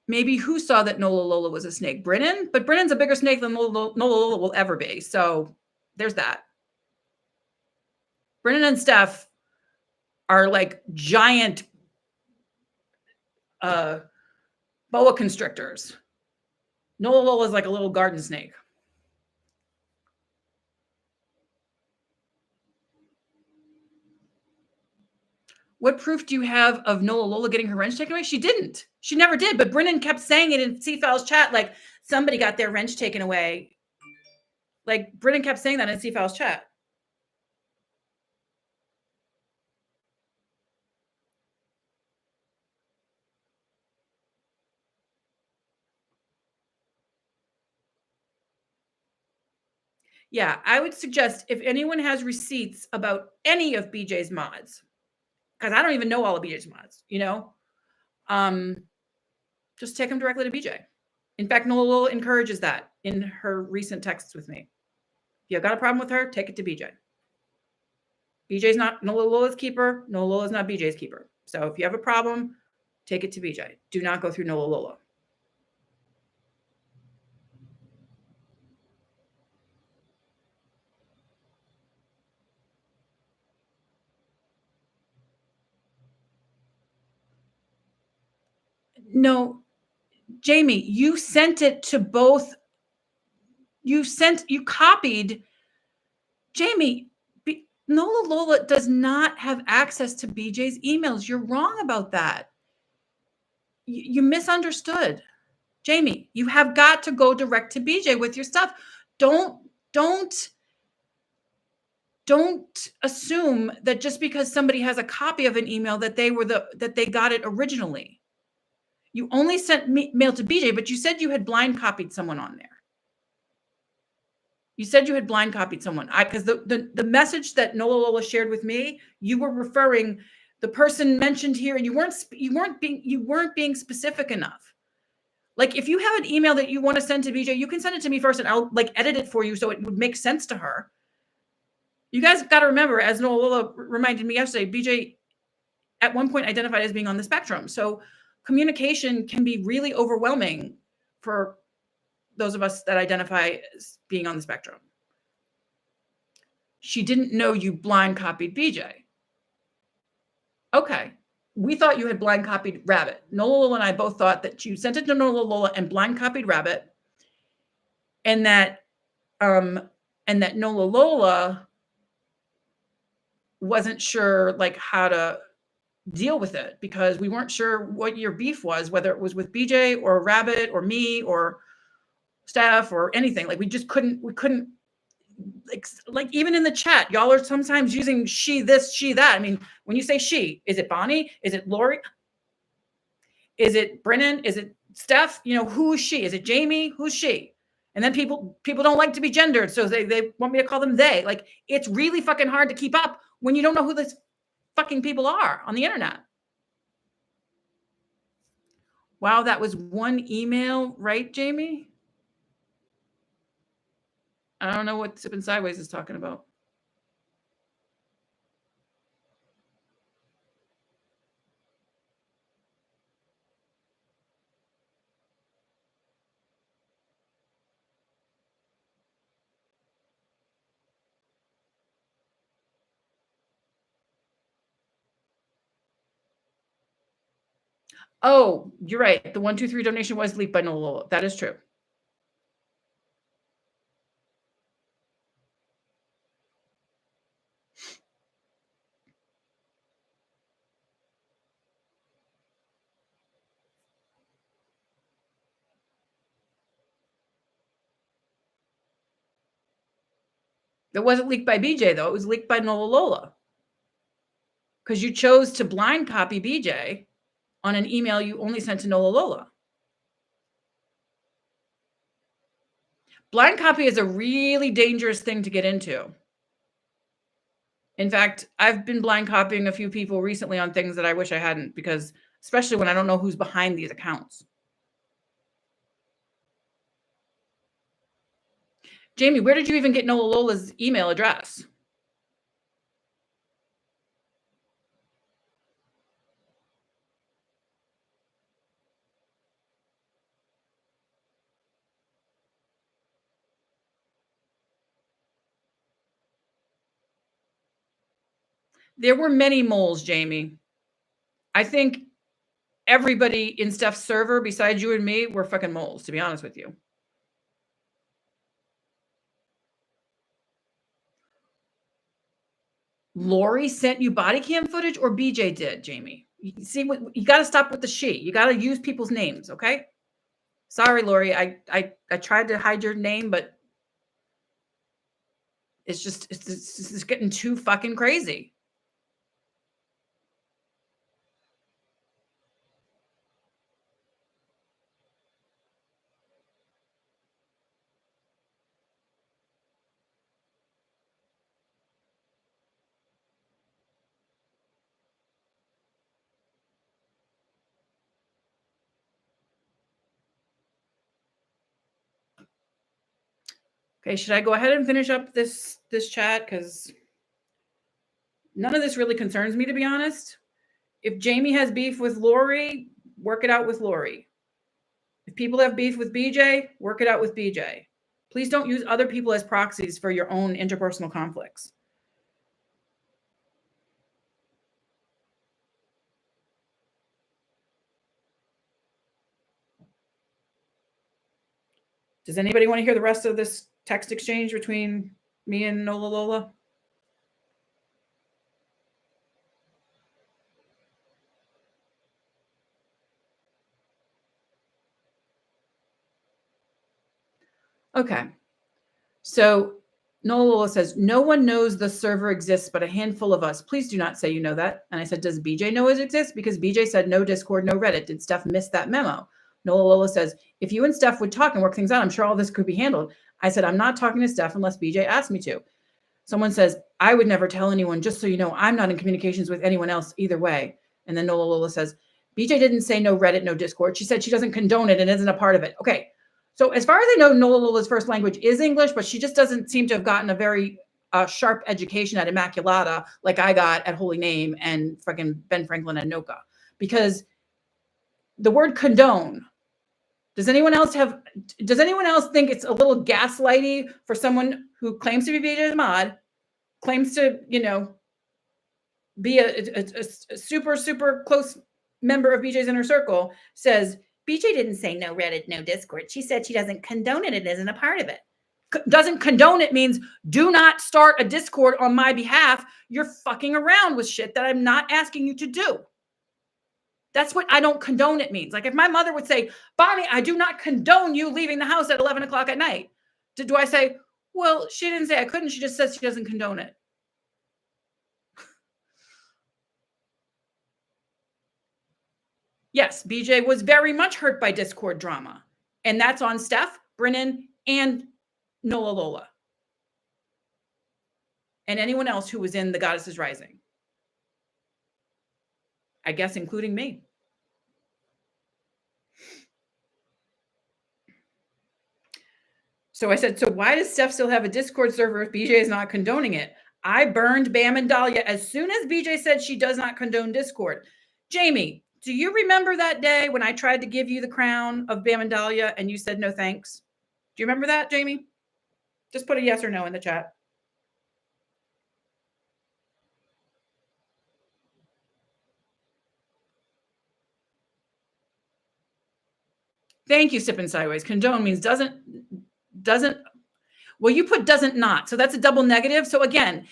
Maybe who saw that Nola Lola was a snake? Brennan? But Brennan's a bigger snake than Nola Lola will ever be. So there's that. Brennan and Steph are like giant boa constrictors. Nola Lola is like a little garden snake. What proof do you have of Nola Lola getting her wrench taken away? She didn't. She never did. But Brennan kept saying it in CFAL's chat, like somebody got their wrench taken away. Like Brennan kept saying that in CFAL's chat. Yeah, I would suggest if anyone has receipts about any of BJ's mods, because I don't even know all of BJ's mods, just take them directly to BJ. In fact, Nola Lola encourages that in her recent texts with me. If you've got a problem with her, take it to BJ. BJ's not Nola Lola's keeper. Nola Lola's not BJ's keeper. So if you have a problem, take it to BJ. Do not go through Nola Lola. No, Jamie, you sent it to both. You copied. Jamie, Nola Lola does not have access to BJ's emails. You're wrong about that. You misunderstood. Jamie, you have got to go direct to BJ with your stuff. Don't assume that just because somebody has a copy of an email that they got it originally. You only sent mail to BJ, but you said you had blind copied someone on there. You said you had blind copied someone. Because the message that Nola Lola shared with me, you were referring the person mentioned here, and you weren't being specific enough. Like if you have an email that you want to send to BJ, you can send it to me first, and I'll like edit it for you so it would make sense to her. You guys got to remember, as Nola Lola reminded me yesterday, BJ at one point identified as being on the spectrum. So communication can be really overwhelming for those of us that identify as being on the spectrum. She didn't know you blind copied BJ. Okay. We thought you had blind copied Rabbit. Nola Lola and I both thought that you sent it to Nola Lola and blind copied Rabbit, and that Nola Lola wasn't sure like how to deal with it because we weren't sure what your beef was, whether it was with BJ or Rabbit or me or Steph or anything. Like we couldn't like even in the chat, y'all are sometimes using she this, she that. I mean, when you say she, is it Bonnie? Is it Lori? Is it Brennan? Is it Steph? Who is she? Is it Jamie? Who's she? And then people don't like to be gendered, so they want me to call them they. Like it's really fucking hard to keep up when you don't know who this fucking people are on the internet. Wow, that was one email, right, Jamie? I don't know what Sipping Sideways is talking about. Oh, you're right. The 123 donation was leaked by Nola Lola. That is true. It wasn't leaked by BJ, though. It was leaked by Nola Lola. Because you chose to blind copy BJ on an email you only sent to Nola Lola. Blind copy is a really dangerous thing to get into. In fact, I've been blind copying a few people recently on things that I wish I hadn't, because especially when I don't know who's behind these accounts. Jamie, where did you even get Nola Lola's email address? There were many moles, Jamie. I think everybody in Steph's server besides you and me were fucking moles, to be honest with you. Lori sent you body cam footage, or BJ did, Jamie? You see, you got to stop with the she. You got to use people's names, okay? Sorry, Lori. I tried to hide your name, but it's just getting too fucking crazy. Okay, should I go ahead and finish up this chat? Because none of this really concerns me, to be honest. If Jamie has beef with Lori, work it out with Lori. If people have beef with BJ, work it out with BJ. Please don't use other people as proxies for your own interpersonal conflicts. Does anybody want to hear the rest of this text exchange between me and Nola Lola? Okay. So Nola Lola says, no one knows the server exists but a handful of us. Please do not say you know that. And I said, does BJ know it exists? Because BJ said no Discord, no Reddit. Did Steph miss that memo? Nola Lola says, if you and Steph would talk and work things out, I'm sure all this could be handled. I said, I'm not talking to Steph unless BJ asked me to. Someone says, I would never tell anyone, just so you know, I'm not in communications with anyone else either way. And then Nola Lola says, BJ didn't say no Reddit, no Discord. She said she doesn't condone it and isn't a part of it. Okay. So as far as I know, Nola Lola's first language is English, but she just doesn't seem to have gotten a very sharp education at Immaculata like I got at Holy Name and fucking Ben Franklin and Noka. Because the word condone, does anyone else think it's a little gaslighty for someone who claims to be BJ's mod, claims to, be a super, super close member of BJ's inner circle, says, BJ didn't say no Reddit, no Discord. She said she doesn't condone it and isn't a part of it. Doesn't condone it means do not start a Discord on my behalf. You're fucking around with shit that I'm not asking you to do. That's what I don't condone it means. Like if my mother would say, Bonnie, I do not condone you leaving the house at 11 o'clock at night. Do I say, well, she didn't say I couldn't. She just says she doesn't condone it. Yes, BJ was very much hurt by Discord drama. And that's on Steph, Brennan, and Nola Lola. And anyone else who was in the Goddesses Rising. I guess including me. So I said, so why does Steph still have a Discord server if BJ is not condoning it? I burned Bam and Dahlia as soon as BJ said she does not condone Discord. Jamie, do you remember that day when I tried to give you the crown of Bam and Dahlia and you said no thanks? Do you remember that, Jamie? Just put a yes or no in the chat. Thank you, Sipping Sideways. Condone means doesn't. Well, you put doesn't not. So that's a double negative. So again,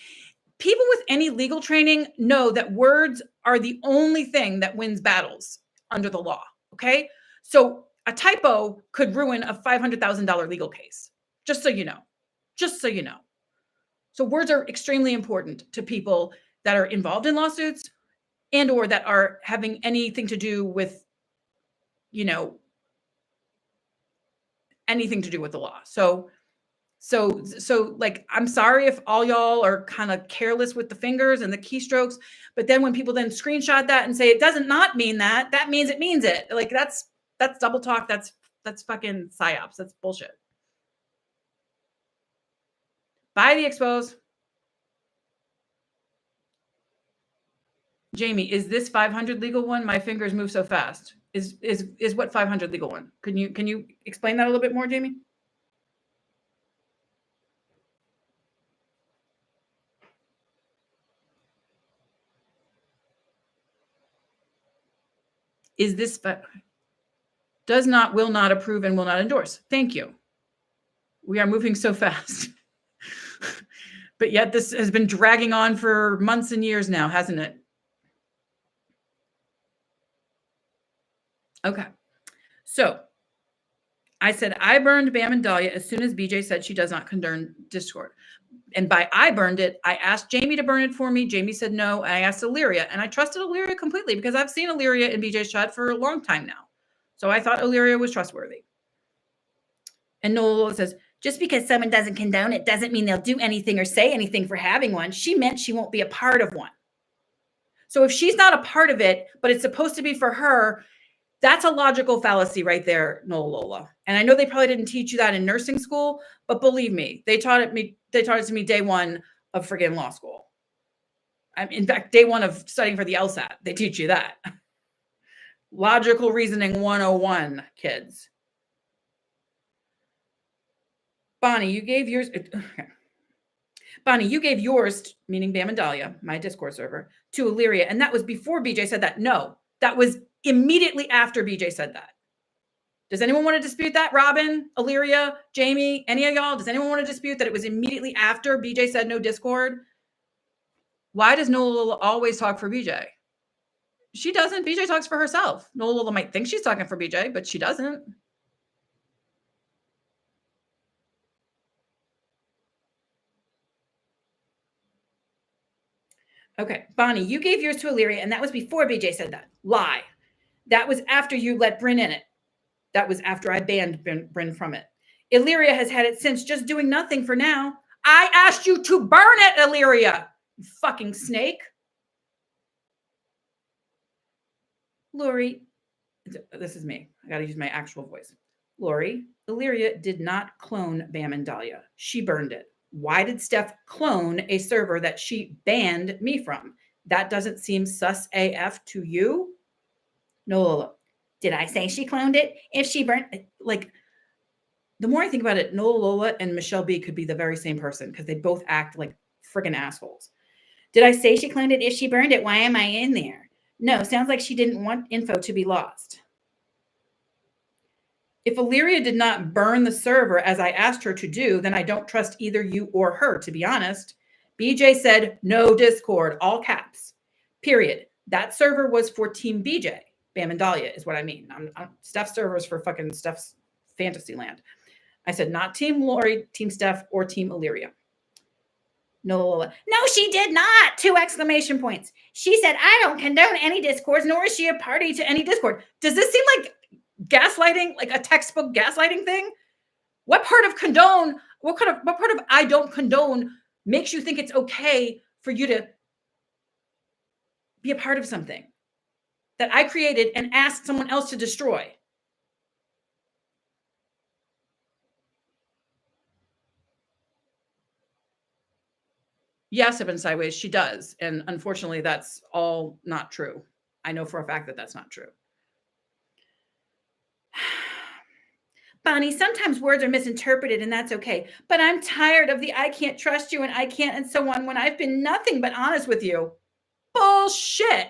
people with any legal training know that words are the only thing that wins battles under the law. Okay. So a typo could ruin a $500,000 legal case. Just so you know. So words are extremely important to people that are involved in lawsuits and or that are having anything to do with, you know, anything to do with the law. So like, I'm sorry if all y'all are kind of careless with the fingers and the keystrokes, but then when people then screenshot that and say it doesn't not mean that, that means it means it. Like that's double talk. That's fucking psyops. That's bullshit. Buy the expose. Jamie, is this 500 legal one? My fingers move so fast. Is what 500 legal one? Can you explain that a little bit more, Jamie? Is this does not, will not approve, and will not endorse? Thank you. We are moving so fast. But yet this has been dragging on for months and years now, hasn't it? Okay. So I said, I burned Bam and Dahlia as soon as BJ said she does not condone Discord. And by I burned it, I asked Jamie to burn it for me. Jamie said no. I asked Illyria, and I trusted Illyria completely because I've seen Illyria in BJ's chat for a long time now. So I thought Illyria was trustworthy. And Nola says, just because someone doesn't condone it doesn't mean they'll do anything or say anything for having one. She meant she won't be a part of one. So if she's not a part of it, but it's supposed to be for her, that's a logical fallacy right there, Lola. And I know they probably didn't teach you that in nursing school, but believe me, they taught it to me day one of friggin' law school. In fact, day one of studying for the LSAT, they teach you that. Logical reasoning 101, kids. Bonnie, you gave yours. Bonnie, you gave yours, meaning Bam and Dahlia, my Discord server, to Illyria, and that was before BJ said that. No, that was immediately after BJ said that. Does anyone want to dispute that? Robin, Illyria, Jamie, any of y'all? Does anyone want to dispute that it was immediately after BJ said no Discord? Why does Nola always talk for BJ? She doesn't. BJ talks for herself. Nola might think she's talking for BJ, but she doesn't. Okay, Bonnie, you gave yours to Illyria, and that was before BJ said that. Lie. That was after you let Bryn in it. That was after I banned Bryn from it. Illyria has had it since, just doing nothing for now. I asked you to burn it, Illyria, you fucking snake. Lori, this is me. I got to use my actual voice. Lori, Illyria did not clone Bam and Dahlia. She burned it. Why did Steph clone a server that she banned me from? That doesn't seem sus AF to you? No, Lola. Did I say she cloned it? If she burnt, like, the more I think about it, Nola Lola and Michelle B could be the very same person because they both act like friggin' assholes. Did I say she cloned it? If she burned it, why am I in there? No, sounds like she didn't want info to be lost. If Illyria did not burn the server as I asked her to do, then I don't trust either you or her, to be honest. BJ said no Discord, all caps, period. That server was for Team BJ. Bam and Dahlia is what I mean. Steph servers for fucking Steph's fantasy land. I said not Team Lori, Team Steph, or Team Illyria. No, she did not. 2 exclamation points. She said, I don't condone any Discords, nor is she a party to any Discord. Does this seem like gaslighting, like a textbook gaslighting thing? What part of condone, what part of I don't condone makes you think it's okay for you to be a part of something that I created and asked someone else to destroy? Yes, I've been sideways. She does. And unfortunately, that's all not true. I know for a fact that that's not true. Bonnie, sometimes words are misinterpreted and that's okay. But I'm tired of the I can't trust you and I can't and so on when I've been nothing but honest with you. Bullshit.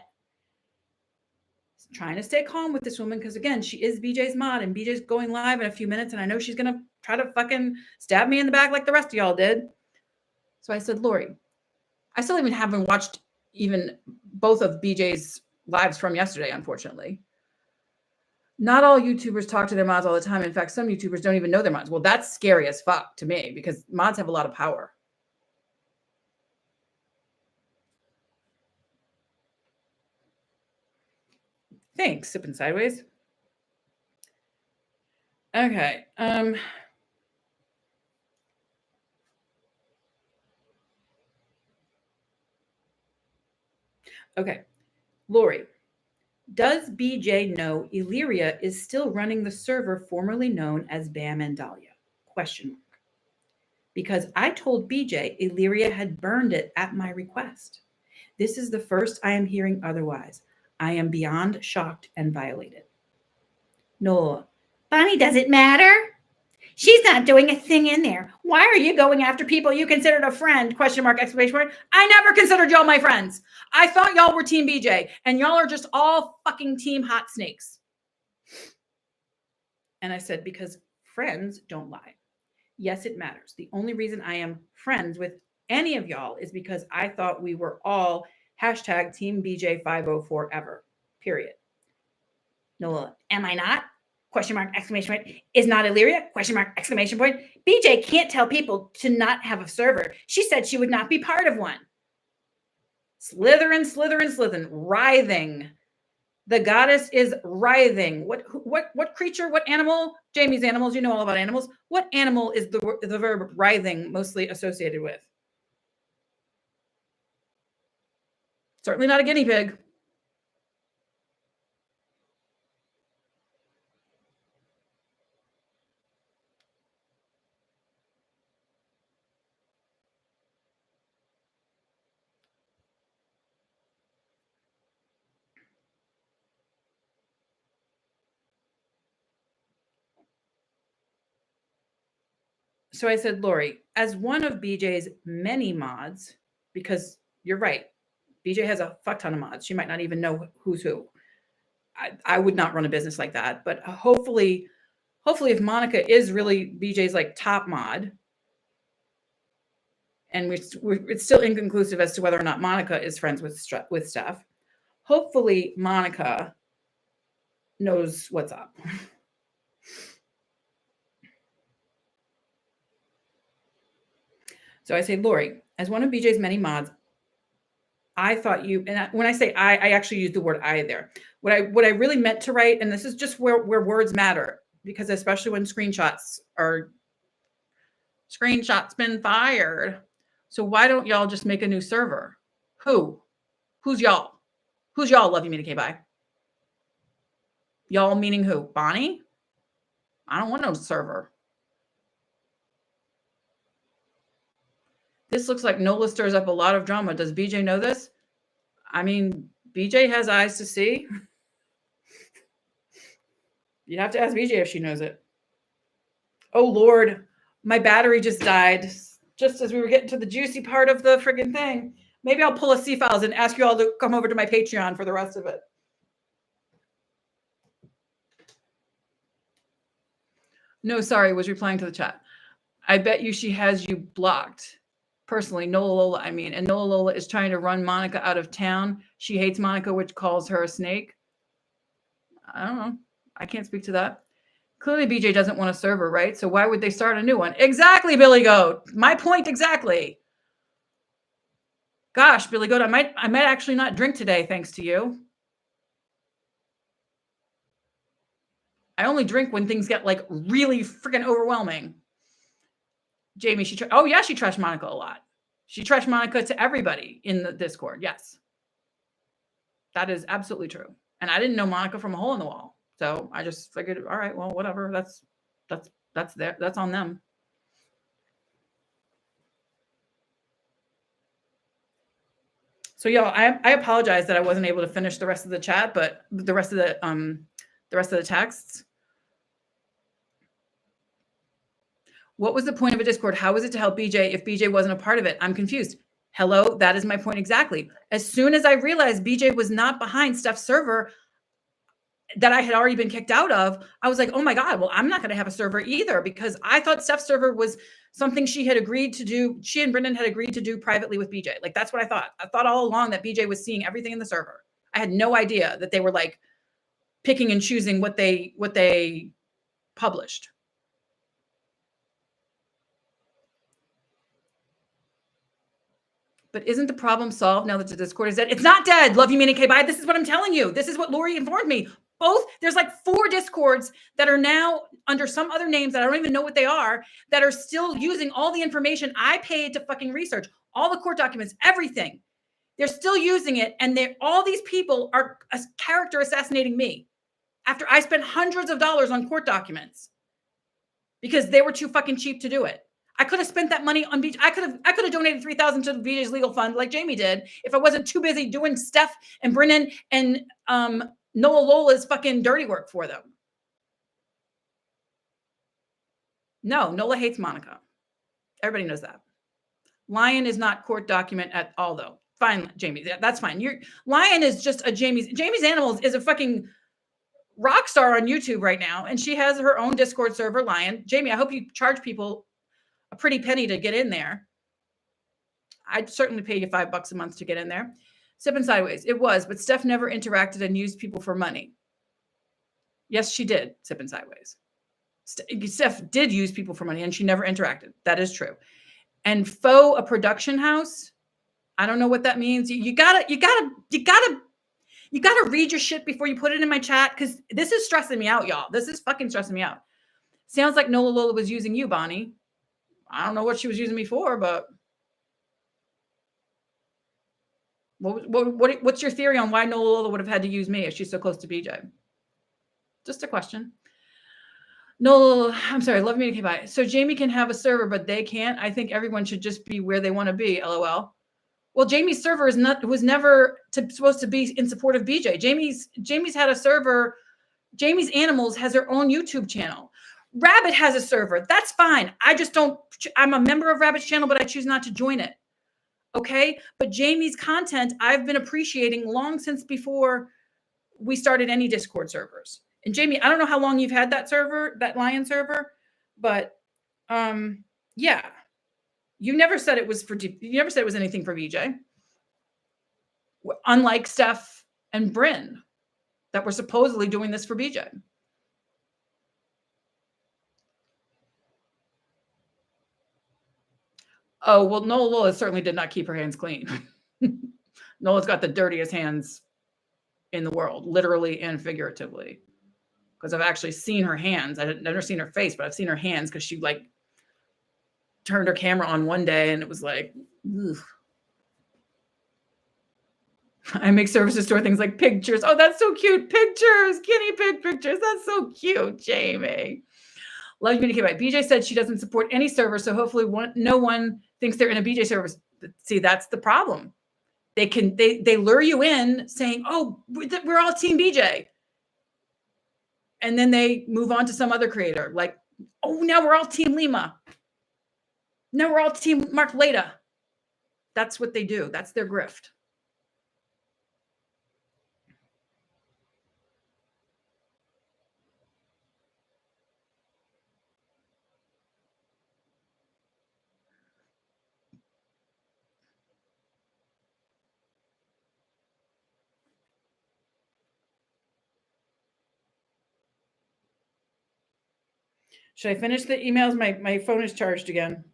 Trying to stay calm with this woman because, again, she is BJ's mod and BJ's going live in a few minutes and I know she's going to try to fucking stab me in the back like the rest of y'all did. So I said, Lori, I still even haven't watched even both of BJ's lives from yesterday, unfortunately. Not all YouTubers talk to their mods all the time. In fact, some YouTubers don't even know their mods. Well, that's scary as fuck to me because mods have a lot of power. Thanks, sipping sideways. Okay. Okay. Lori, does BJ know Illyria is still running the server formerly known as Bam and Dahlia? Question mark. Because I told BJ Illyria had burned it at my request. This is the first I am hearing otherwise. I am beyond shocked and violated. Nola, Bonnie, does it matter? She's not doing a thing in there. Why are you going after people you considered a friend? Question mark, exclamation mark. I never considered y'all my friends. I thought y'all were Team BJ, and y'all are just all fucking Team Hot Snakes. And I said, because friends don't lie. Yes, it matters. The only reason I am friends with any of y'all is because I thought we were all hashtag Team BJ 504 ever. Period. Nola, am I not? Question mark, exclamation point. Is not Illyria? Question mark, exclamation point. BJ can't tell people to not have a server. She said she would not be part of one. Slytherin, Slytherin, Slytherin, writhing. The goddess is writhing. What creature, what animal? Jamie's animals, you know all about animals. What animal is the verb writhing mostly associated with? Certainly not a guinea pig. So I said, Lori, as one of BJ's many mods, because you're right, BJ has a fuck ton of mods. She might not even know who's who. I would not run a business like that. But hopefully, if Monica is really BJ's like top mod, and it's still inconclusive as to whether or not Monica is friends with Steph. Hopefully, Monica knows what's up. So I say, Lori, as one of BJ's many mods, I thought you, and when I say I actually use the word I there. What I really meant to write, and this is just where words matter, because especially when screenshots been fired. So why don't y'all just make a new server? Who's y'all? Who's y'all? Love you, Mina K. Bye. Y'all meaning who? Bonnie? I don't want no server. This looks like Nola stirs up a lot of drama. Does BJ know this? I mean, BJ has eyes to see. You have to ask BJ if she knows it. Oh, Lord. My battery just died just as we were getting to the juicy part of the friggin' thing. Maybe I'll pull a C-Files and ask you all to come over to my Patreon for the rest of it. No, sorry, was replying to the chat. I bet you she has you blocked. Personally, Nola Lola, I mean. And Nola Lola is trying to run Monica out of town. She hates Monica, which calls her a snake. I don't know. I can't speak to that. Clearly, BJ doesn't want a server, right? So why would they start a new one? Exactly, Billy Goat. My point exactly. Gosh, Billy Goat, I might actually not drink today, thanks to you. I only drink when things get like really freaking overwhelming. Jamie, she trashed Monica a lot. She trashed Monica to everybody in the Discord. Yes, that is absolutely true. And I didn't know Monica from a hole in the wall, so I just figured, all right, well, whatever. That's on them. So y'all, I apologize that I wasn't able to finish the rest of the chat, but the rest of the texts. What was the point of a Discord? How was it to help BJ if BJ wasn't a part of it? I'm confused. Hello, that is my point exactly. As soon as I realized BJ was not behind Steph's server that I had already been kicked out of, I was like, oh my God, well, I'm not going to have a server either, because I thought Steph's server was something she had agreed to do. She and Brendan had agreed to do privately with BJ. Like, that's what I thought. I thought all along that BJ was seeing everything in the server. I had no idea that they were like picking and choosing what they published. But isn't the problem solved now that the Discord is dead? It's not dead. Love you, meaning K-Bye. This is what I'm telling you. This is what Lori informed me. There's like 4 Discords that are now under some other names that I don't even know what they are, that are still using all the information I paid to fucking research, all the court documents, everything. They're still using it. And all these people are character assassinating me after I spent hundreds of dollars on court documents because they were too fucking cheap to do it. I could have spent that money on BJ. I could have donated $3,000 to BJ's legal fund like Jamie did if I wasn't too busy doing Steph and Brennan and Nola Lola's fucking dirty work for them. No, Nola hates Monica. Everybody knows that. Lion is not court document at all, though. Fine, Jamie. That's fine. Lion is just a Jamie's Animals is a fucking rock star on YouTube right now, and she has her own Discord server, Lion. Jamie, I hope you charge people a pretty penny to get in there. I'd certainly pay you $5 a month to get in there. Sipping Sideways. It was, but Steph never interacted and used people for money. Yes, she did. Sipping Sideways. Steph did use people for money and she never interacted. That is true. And faux a production house. I don't know what that means. You gotta read your shit before you put it in my chat, because this is stressing me out, y'all. This is fucking stressing me out. Sounds like Nola Lola was using you, Bonnie. I don't know what she was using me for, but what's your theory on why Nola Lola would have had to use me if she's so close to BJ? Just a question. Nola, I'm sorry, love me to by. So Jamie can have a server, but they can't. I think everyone should just be where they want to be. LOL. Well, Jamie's server was never supposed to be in support of BJ. Jamie's had a server. Jamie's Animals has her own YouTube channel. Rabbit has a server. That's fine. I'm a member of Rabbit's channel, but I choose not to join it. Okay. But Jamie's content, I've been appreciating long since before we started any Discord servers. And Jamie, I don't know how long you've had that server, that Lion server, but yeah. You never said it was anything for BJ. Unlike Steph and Bryn that were supposedly doing this for BJ. Oh, well, Nola certainly did not keep her hands clean. Nola's got the dirtiest hands in the world, literally and figuratively. Because I've actually seen her hands. I've never seen her face, but I've seen her hands because she like turned her camera on one day and it was like, ugh. I make services store things like pictures. Oh, that's so cute. Pictures, guinea pig pictures. That's so cute, Jamie. Love you, K-Bye. BJ said she doesn't support any server, so hopefully no one thinks they're in a BJ server. See, that's the problem. They lure you in saying, oh, we're all team BJ. And then they move on to some other creator. Like, oh, now we're all team Lima. Now we're all team Mark Leda. That's what they do. That's their grift. Should I finish the emails? My phone is charged again.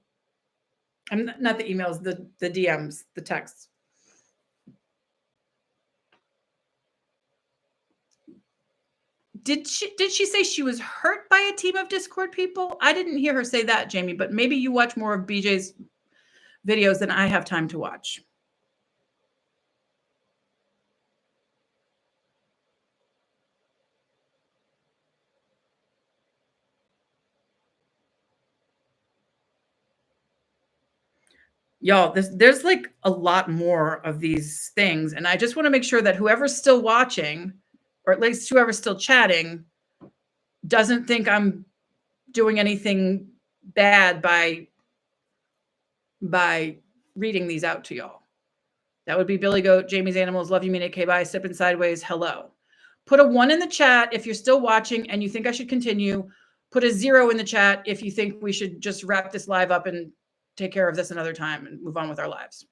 I'm not the emails, the DMs, the texts. Did she say she was hurt by a team of Discord people? I didn't hear her say that, Jamie, but maybe you watch more of BJ's videos than I have time to watch. Y'all, there's like a lot more of these things. And I just want to make sure that whoever's still watching, or at least whoever's still chatting, doesn't think I'm doing anything bad by reading these out to y'all. That would be Billy Goat, Jamie's Animals, Love You Mean It, K-Bye, Sipping Sideways, hello. Put a 1 in the chat if you're still watching and you think I should continue. Put a 0 in the chat if you think we should just wrap this live up and take care of this another time and move on with our lives.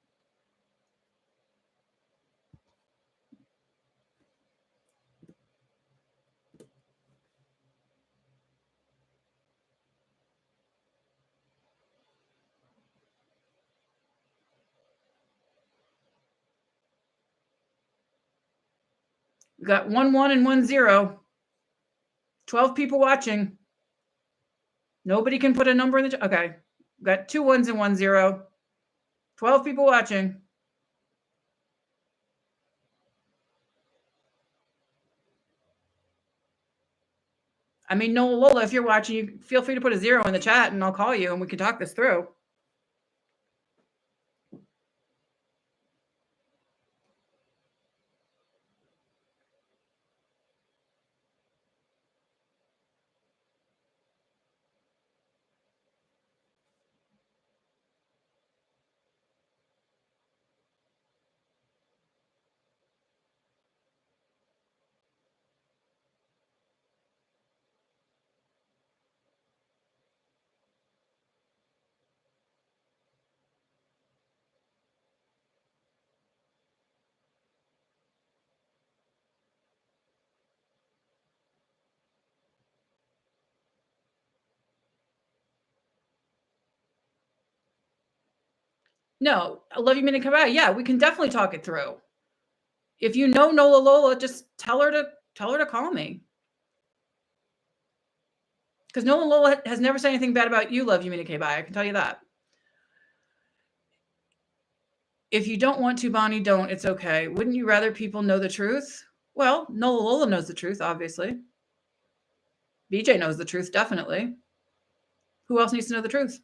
We got 1 1 and 1 0. 12 people watching. Nobody can put a number in the chat. Okay. We got 2 1s and 1 0. 12 people watching. I mean, Nola Lola, if you're watching, you feel free to put a 0 in the chat and I'll call you and we can talk this through. No, I love you, Mina Kabaya. Yeah, we can definitely talk it through. If you know Nola Lola, just tell her to call me. Because Nola Lola has never said anything bad about you, love you, Mina Kabaya. I can tell you that. If you don't want to, Bonnie, don't. It's okay. Wouldn't you rather people know the truth? Well, Nola Lola knows the truth, obviously. BJ knows the truth, definitely. Who else needs to know the truth?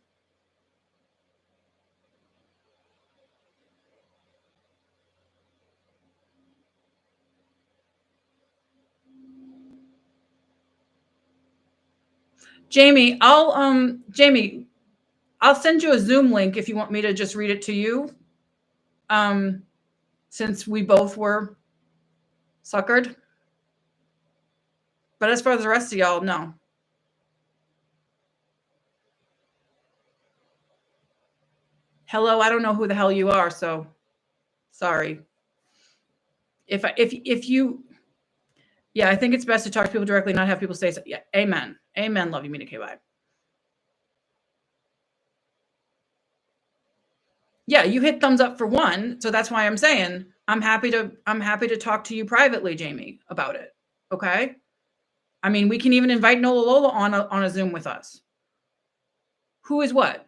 Jamie, I'll send you a Zoom link if you want me to just read it to you. Since we both were suckered. But as far as the rest of y'all, no. Hello, I don't know who the hell you are, so sorry. If you, yeah, I think it's best to talk to people directly, not have people say so. Yeah, amen. Amen, love you, Mina KY. Yeah, you hit thumbs up for one, so that's why I'm saying I'm happy to talk to you privately, Jamie, about it. Okay? I mean, we can even invite Nola Lola on a Zoom with us. Who is what?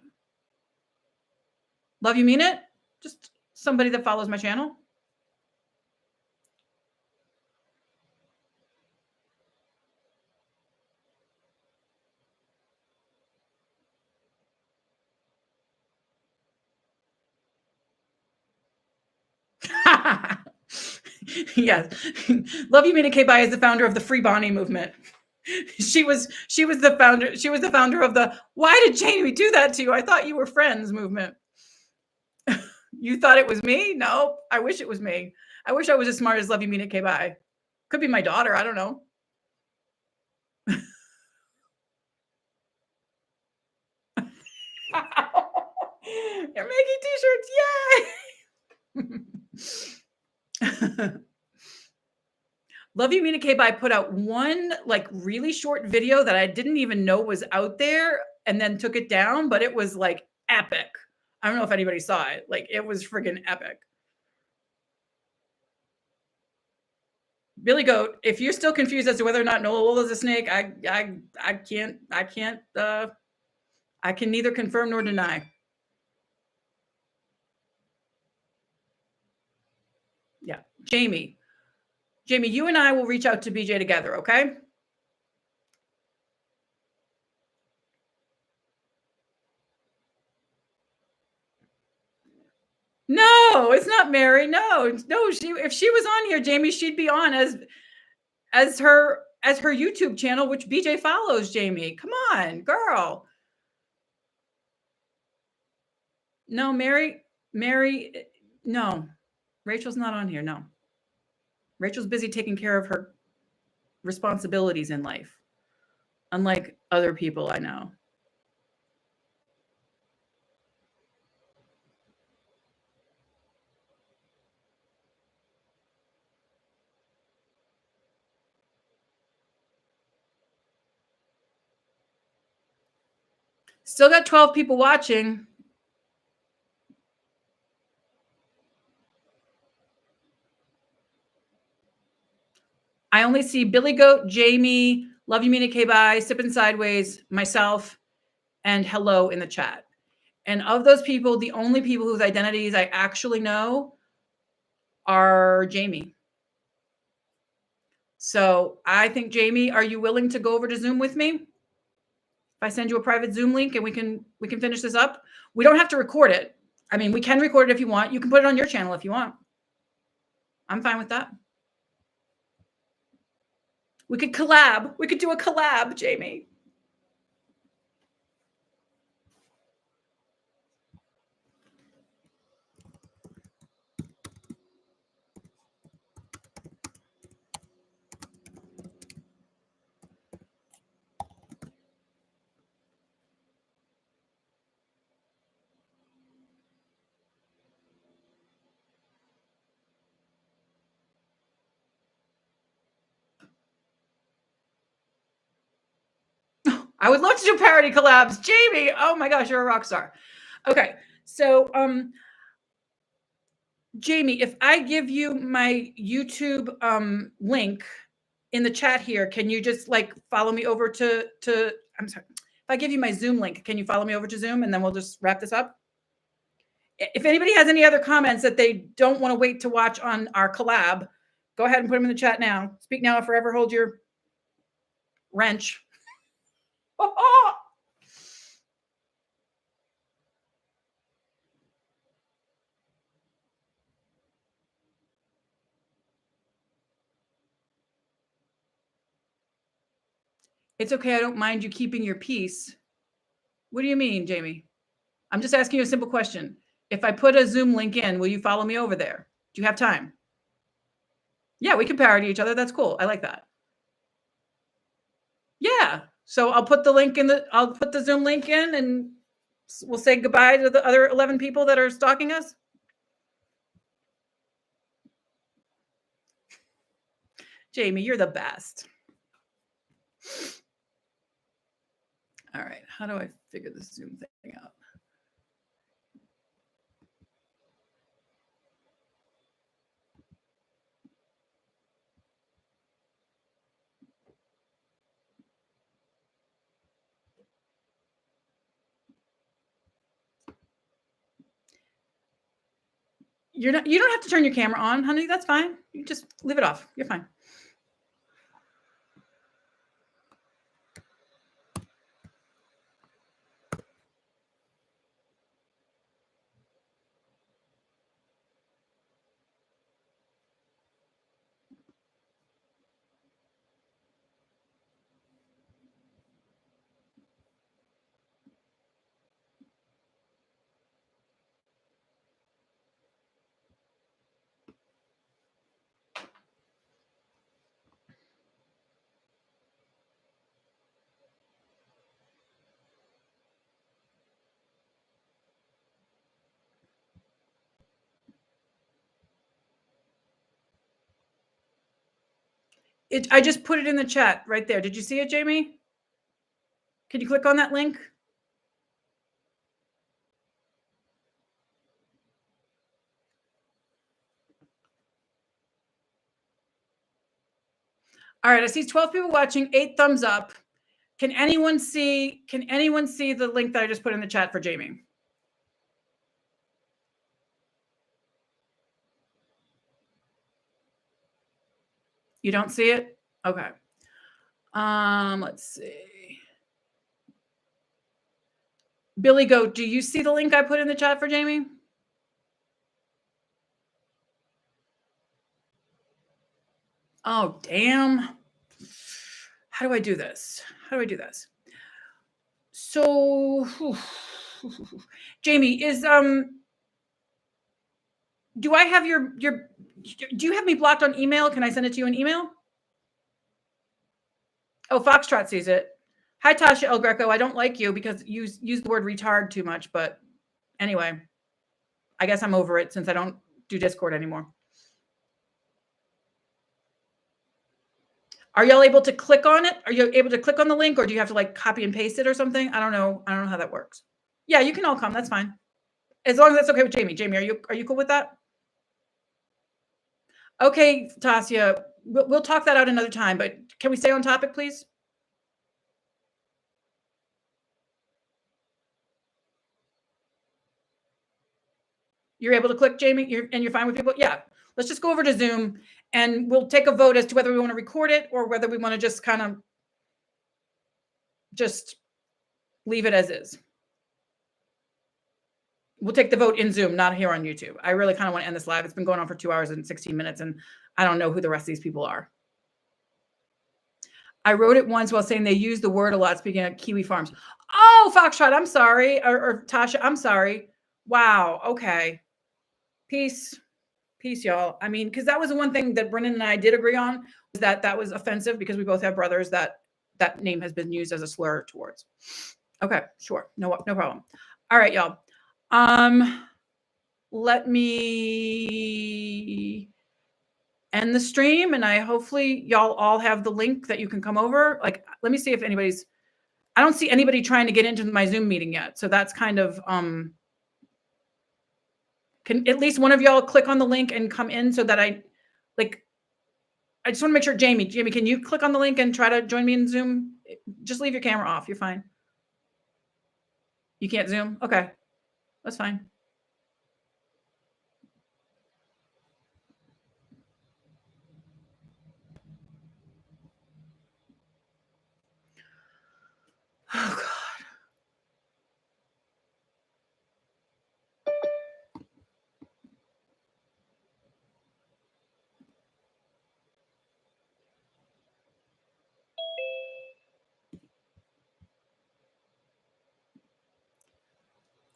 Love you, mean it? Just somebody that follows my channel. Yes. Love You Mina K-Bai is the founder of the Free Bonnie movement. She was the founder of the "Why did Jamie do that to you? I thought you were friends" movement. You thought it was me? No, I wish it was me. I wish I was as smart as Love You Mina K-Bai. Could be my daughter, I don't know. You're making t-shirts, yay! Love You Mina K-Bai put out one like really short video that I didn't even know was out there and then took it down, but it was like epic. I don't know if anybody saw it. Like it was freaking epic. Billy Goat, if you're still confused as to whether or not Nola Lola is a snake, I can neither confirm nor deny. Yeah. Jamie, you and I will reach out to BJ together, okay? No, it's not Mary. No. If she was on here, Jamie, she'd be on as her YouTube channel, which BJ follows. Jamie, come on, girl. No, Mary, no. Rachel's not on here. No. Rachel's busy taking care of her responsibilities in life, unlike other people I know. Still got 12 people watching. I only see Billy Goat, Jamie, Love You Mina K Bye, Sipping Sideways, myself, and hello in the chat. And of those people, the only people whose identities I actually know are Jamie. So I think, Jamie, are you willing to go over to Zoom with me? If I send you a private Zoom link and we can finish this up. We don't have to record it. I mean, we can record it if you want. You can put it on your channel if you want. I'm fine with that. We could collab. We could do a collab, Jamie. I would love to do parody collabs. Jamie, oh my gosh, you're a rock star. Okay, so Jamie, if I give you my YouTube link in the chat here, can you just like follow me over to I'm sorry. If I give you my Zoom link, can you follow me over to Zoom and then we'll just wrap this up? If anybody has any other comments that they don't want to wait to watch on our collab, go ahead and put them in the chat now. Speak now or forever hold your wrench. It's okay. I don't mind you keeping your peace. What do you mean, Jamie? I'm just asking you a simple question. If I put a Zoom link in, will you follow me over there? Do you have time? Yeah, we can parody each other. That's cool. I like that. Yeah. So I'll put the link in I'll put the Zoom link in and we'll say goodbye to the other 11 people that are stalking us. Jamie, you're the best. All right. How do I figure this Zoom thing out? You don't have to turn your camera on, honey. That's fine. You just leave it off. You're fine. I just put it in the chat right there. Did you see it, Jamie? Can you click on that link? All right, I see 12 people watching, 8 thumbs up. Can anyone see the link that I just put in the chat for Jamie? You don't see it? Okay. Let's see. Billy Goat, do you see the link I put in the chat for Jamie? Oh, damn. How do I do this? So, Jamie, do I have do you have me blocked on email? Can I send it to you in email? Oh, Foxtrot sees it. Hi, Tasha El Greco. I don't like you because you use the word retard too much, but anyway, I guess I'm over it since I don't do Discord anymore. Are y'all able to click on it? Are you able to click on the link or do you have to like copy and paste it or something? I don't know how that works. Yeah, you can all come. That's fine. As long as that's okay with Jamie. Jamie, are you cool with that? Okay, Tasia, we'll talk that out another time, but can we stay on topic, please? You're able to click, Jamie, you're fine with people? Yeah. Let's just go over to Zoom and we'll take a vote as to whether we want to record it or whether we want to just kind of just leave it as is. We'll take the vote in Zoom, not here on YouTube. I really kind of want to end this live. It's been going on for 2 hours and 16 minutes, and I don't know who the rest of these people are. I wrote it once while saying they use the word a lot, speaking of Kiwi Farms. Oh, Foxtrot, I'm sorry. Or Tasha, I'm sorry. Wow. Okay. Peace. Peace, y'all. I mean, because that was the one thing that Brennan and I did agree on, was that that was offensive because we both have brothers that that name has been used as a slur towards. Okay, sure. No problem. All right, y'all. Let me end the stream, and I hopefully y'all all have the link that you can come over. Like, let me see if anybody's, I don't see anybody trying to get into my Zoom meeting yet. So that's kind of, can at least one of y'all click on the link and come in so that I just want to make sure, Jamie, can you click on the link and try to join me in Zoom? Just leave your camera off. You're fine. You can't Zoom? Okay, that's fine. Oh, God.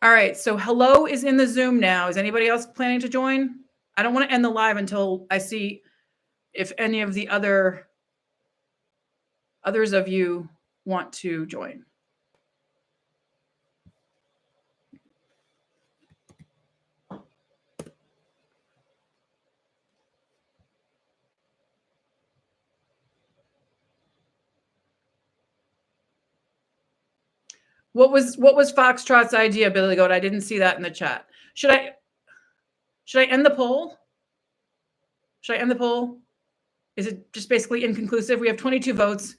All right, so hello is in the Zoom now. Is anybody else planning to join? I don't want to end the live until I see if any of the others of you want to join. What was Foxtrot's idea, Billy Goat? I didn't see that in the chat. Should I end the poll? Should I end the poll? Is it just basically inconclusive? We have 22 votes.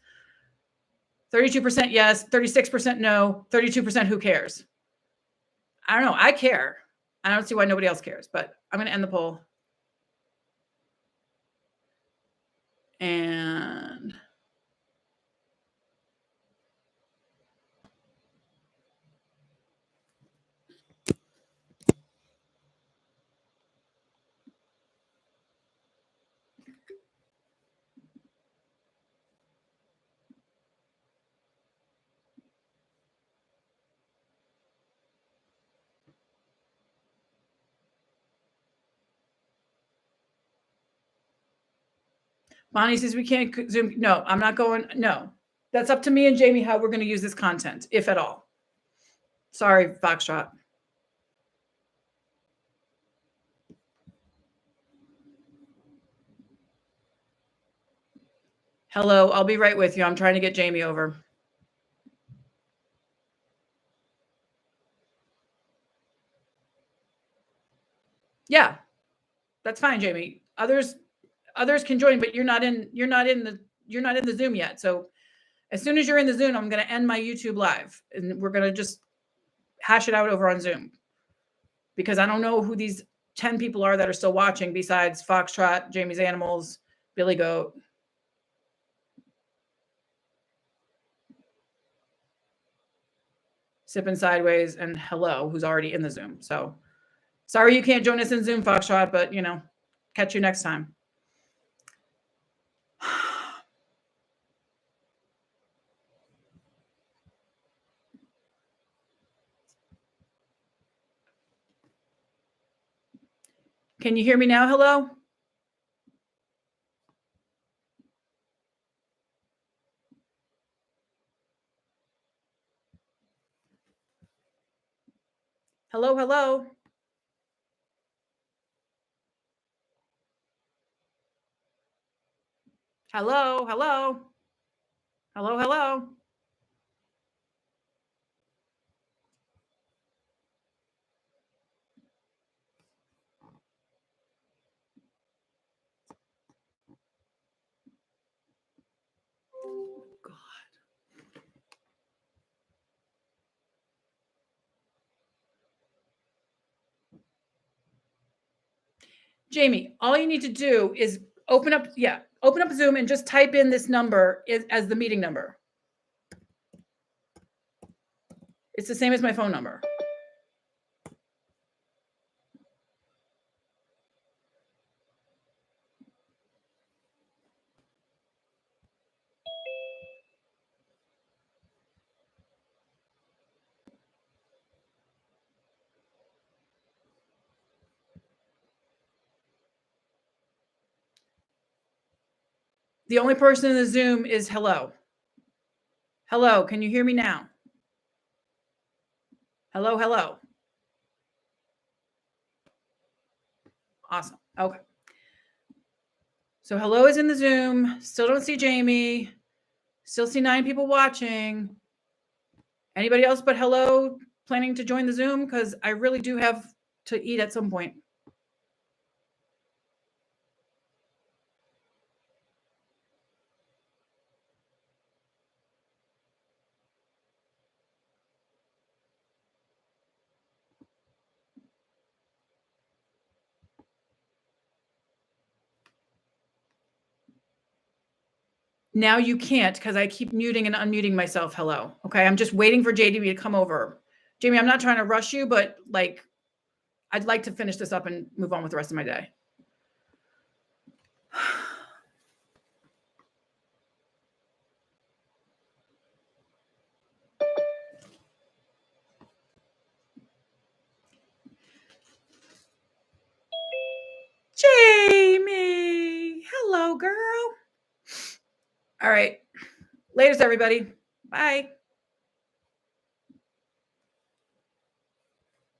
32% yes, 36% no, 32% who cares? I don't know. I care. I don't see why nobody else cares, but I'm going to end the poll. And Bonnie says we can't Zoom. No, I'm not going. No, that's up to me and Jamie how we're going to use this content, if at all. Sorry, Foxtrot. Hello, I'll be right with you. I'm trying to get Jamie over. Yeah, that's fine, Jamie. Others can join, but you're not in the Zoom yet. So as soon as you're in the Zoom, I'm going to end my YouTube live, and we're going to just hash it out over on Zoom, because I don't know who these 10 people are that are still watching besides Foxtrot, Jamie's Animals, Billy Goat. Sipping Sideways, and hello, who's already in the Zoom. So sorry you can't join us in Zoom, Foxtrot, but catch you next time. Can you hear me now? Hello? Hello, hello. Hello, hello. Hello, hello. Jamie, all you need to do is open up Zoom and just type in this number as the meeting number. It's the same as my phone number. The only person in the Zoom is hello. Hello, can you hear me now? Hello, hello. Awesome. Okay. So hello is in the Zoom. Still don't see Jamie. Still see 9 people watching. Anybody else but hello planning to join the Zoom? Because I really do have to eat at some point. Now you can't because I keep muting and unmuting myself. Hello. Okay. I'm just waiting for JDB to come over. Jamie, I'm not trying to rush you, but like, I'd like to finish this up and move on with the rest of my day. Jamie, hello, girl. All right. Laters, everybody. Bye.